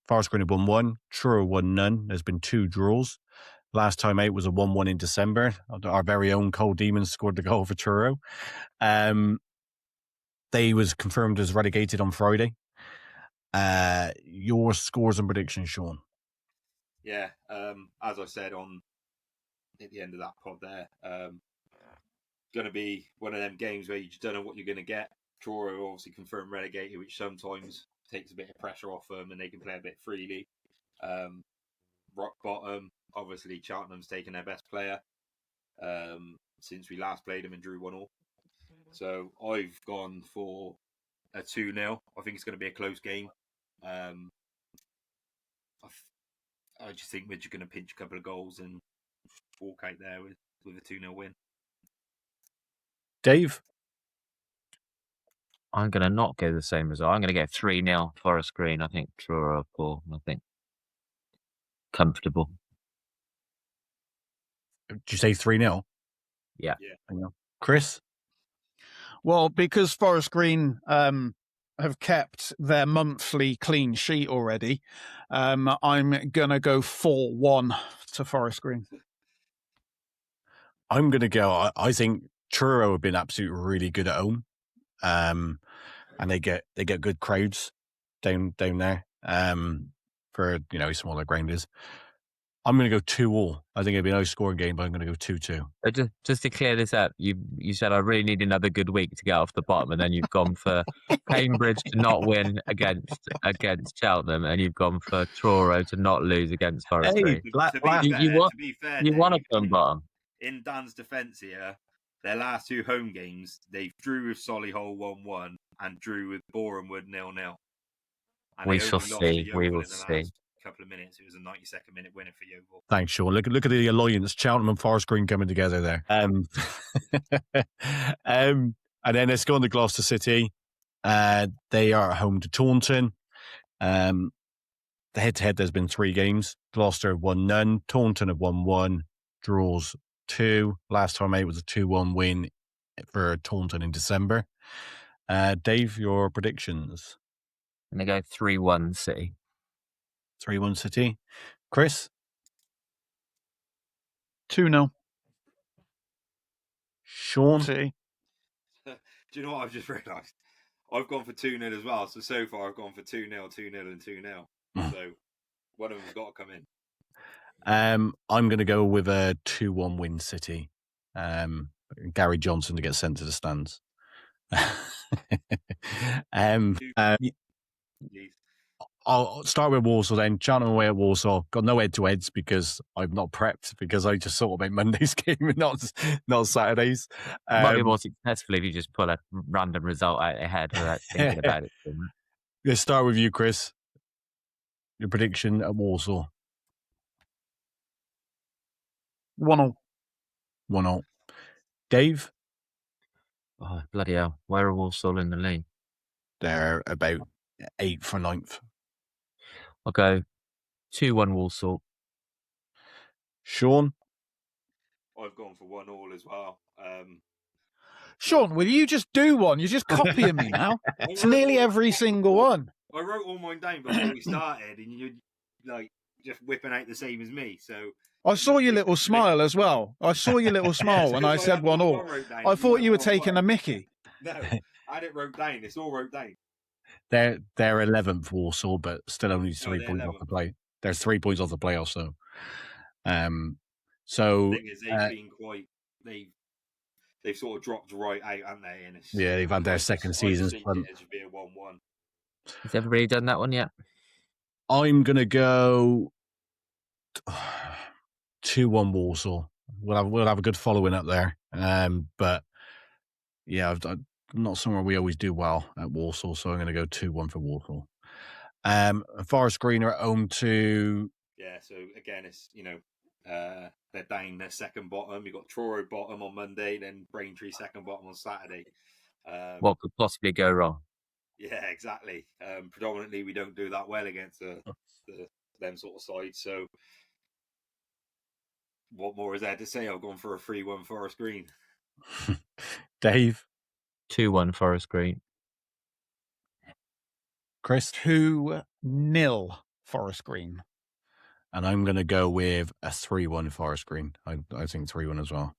Forest Green have won 1. Truro won none. There's been 2 draws. Last time out was a 1-1 in December. Our very own Cole Demons scored the goal for Truro. They was confirmed as relegated on Friday. Your scores and predictions, Sean? Yeah, as I said at the end of that pod there, going to be one of them games where you just don't know what you're going to get. Truro obviously confirmed relegated, which sometimes takes a bit of pressure off them and they can play a bit freely. Rock bottom, obviously Cheltenham's taken their best player since we last played them and drew 1-1. So I've gone for a 2-0. I think it's going to be a close game. I just think we're just going to pinch a couple of goals and walk out there with a 2-0 win. Dave? I'm going to not go the same result. I'm going to get 3-0 Forest Green. I think Truro are poor. I think comfortable. Did you say 3-0? Yeah. Chris? Well, because Forest Green have kept their monthly clean sheet already, I'm going to go 4-1 to Forest Green. I'm going to go. I think Truro have been absolutely really good at home. And they get good crowds down there for smaller grounders. I'm going to go 2-2. I think it'll be a nice scoring game, but I'm going to go 2-2. Just to clear this up, you said I really need another good week to get off the bottom, and then you've gone for Cambridge to not win against Cheltenham, and you've gone for Truro to not lose against Forest Green. You want to come bottom. In Dan's defence here, their last 2 home games, they drew with Solihull 1-1 and drew with Borehamwood 0-0. We shall see. We will see. Couple of minutes. It was a 92nd minute winner for Yeovil. Thanks, Sean. Look at the alliance, Cheltenham and Forest Green coming together there. And then let's go on to Gloucester City. They are at home to Taunton. The head-to-head, there's been 3 games. Gloucester have won none. Taunton have won 1. Draws 2. Last time out was a 2-1 win for Taunton in December. Dave, your predictions? I'm going to go 3-1 City. 3-1 City. Chris? 2-0. Sean? City. Do you know what I've just realised? I've gone for 2-0 as well. So far I've gone for 2-0, 2-0 and 2-0. So one of them's got to come in. I'm going to go with a 2-1 win City. Gary Johnson to get sent to the stands. I'll start with Walsall then. Cheltenham away at Walsall. Got no head-to-heads because I'm not prepped because I just thought about Monday's game and not Saturday's. Might be more successful if you just pull a random result out of your head without thinking about it. Let's start with you, Chris. Your prediction at Walsall. 1-0. 1-0. Dave? Oh, bloody hell. Where are Walsall in the league? They're about 8th or 9th. I'll go 2-1 Walsall. Sean? I've gone for 1-1 as well. Sean, will you just do one? You're just copying me now. It's nearly every single one. I wrote all mine down before we started, and you're like just whipping out the same as me. So I saw your little smile as well. I saw your little smile when I said 1-1. I thought you were taking a mickey. No, I had it wrote down. It's all wrote down. they're 11th Walsall, but still only 3 points 11th. off the play. There's 3 points off the playoffs, so. The thing is, they've been quite. They've sort of dropped right out, haven't they? And they've had their second season. It should be a 1-1. Has everybody done that one yet? I'm gonna go 2-1 Walsall. We'll have a good following up there. But yeah, I'm not somewhere we always do well at Walsall, so I'm going to go 2-1 for Walsall. Forest Green are at home to. Yeah, so again, it's they're down their second bottom. You've got Truro bottom on Monday, then Braintree second bottom on Saturday. What could possibly go wrong? Yeah, exactly. Predominantly, we don't do that well against them sort of sides. So, what more is there to say? I've gone for a 3-1 Forest Green. Dave? 2-1 Forest Green. Chris? 2-0 Forest Green. And I'm going to go with a 3-1 Forest Green. I think 3-1 as well.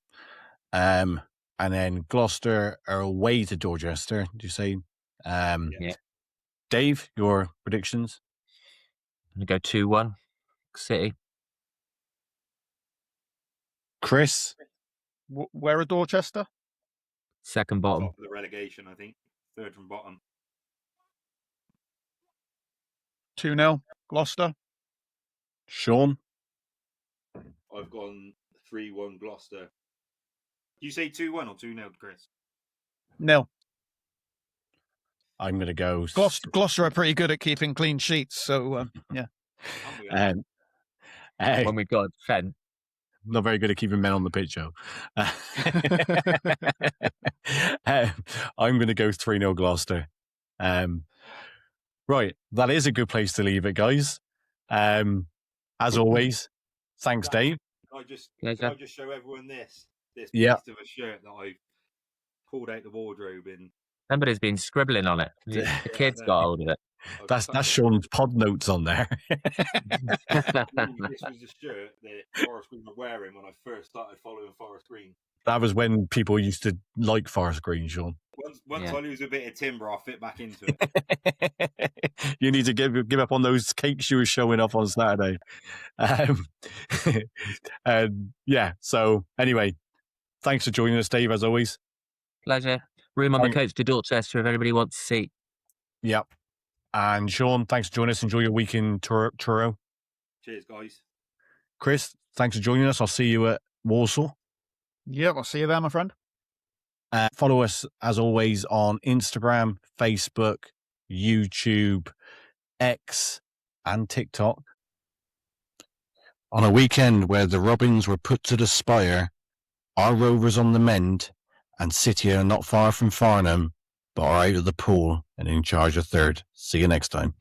And then Gloucester are away to Dorchester, do you say? Yeah. Dave, your predictions? I'm going to go 2-1 City. Chris? Where are Dorchester? Second bottom. Top of the relegation, I think. Third from bottom. 2-0 Gloucester. Sean? I've gone 3-1 Gloucester. You say 2-1 or 2-0, Chris? No. I'm going to go. Gloucester are pretty good at keeping clean sheets, so yeah. When we got defend. Not very good at keeping men on the pitch, though. I'm going to go 3-0 Gloucester. Right, that is a good place to leave it, guys. As always, thanks, Dave. Can I just show everyone this piece of a shirt that I pulled out the wardrobe in? Somebody's been scribbling on it. The kids got hold of it. That's Sean's pod notes on there. This was a shirt that Forest Green were wearing when I first started following Forest Green. That was when people used to like Forest Green, Sean. Once I lose a bit of timber, I'll fit back into it. You need to give up on those cakes you were showing off on Saturday. So anyway, thanks for joining us, Dave, as always. Pleasure. Room on the coach to Dorchester if anybody wants to see. Yep. And Sean, thanks for joining us. Enjoy your week in Truro. Cheers, guys. Chris, thanks for joining us. I'll see you at Walsall. Yep, I'll see you there, my friend. Follow us, as always, on Instagram, Facebook, YouTube, X, and TikTok. On a weekend where the Robins were put to the spire, our Rovers on the mend, and City are not far from Farnham, but are out of the pool and in charge of third. See you next time.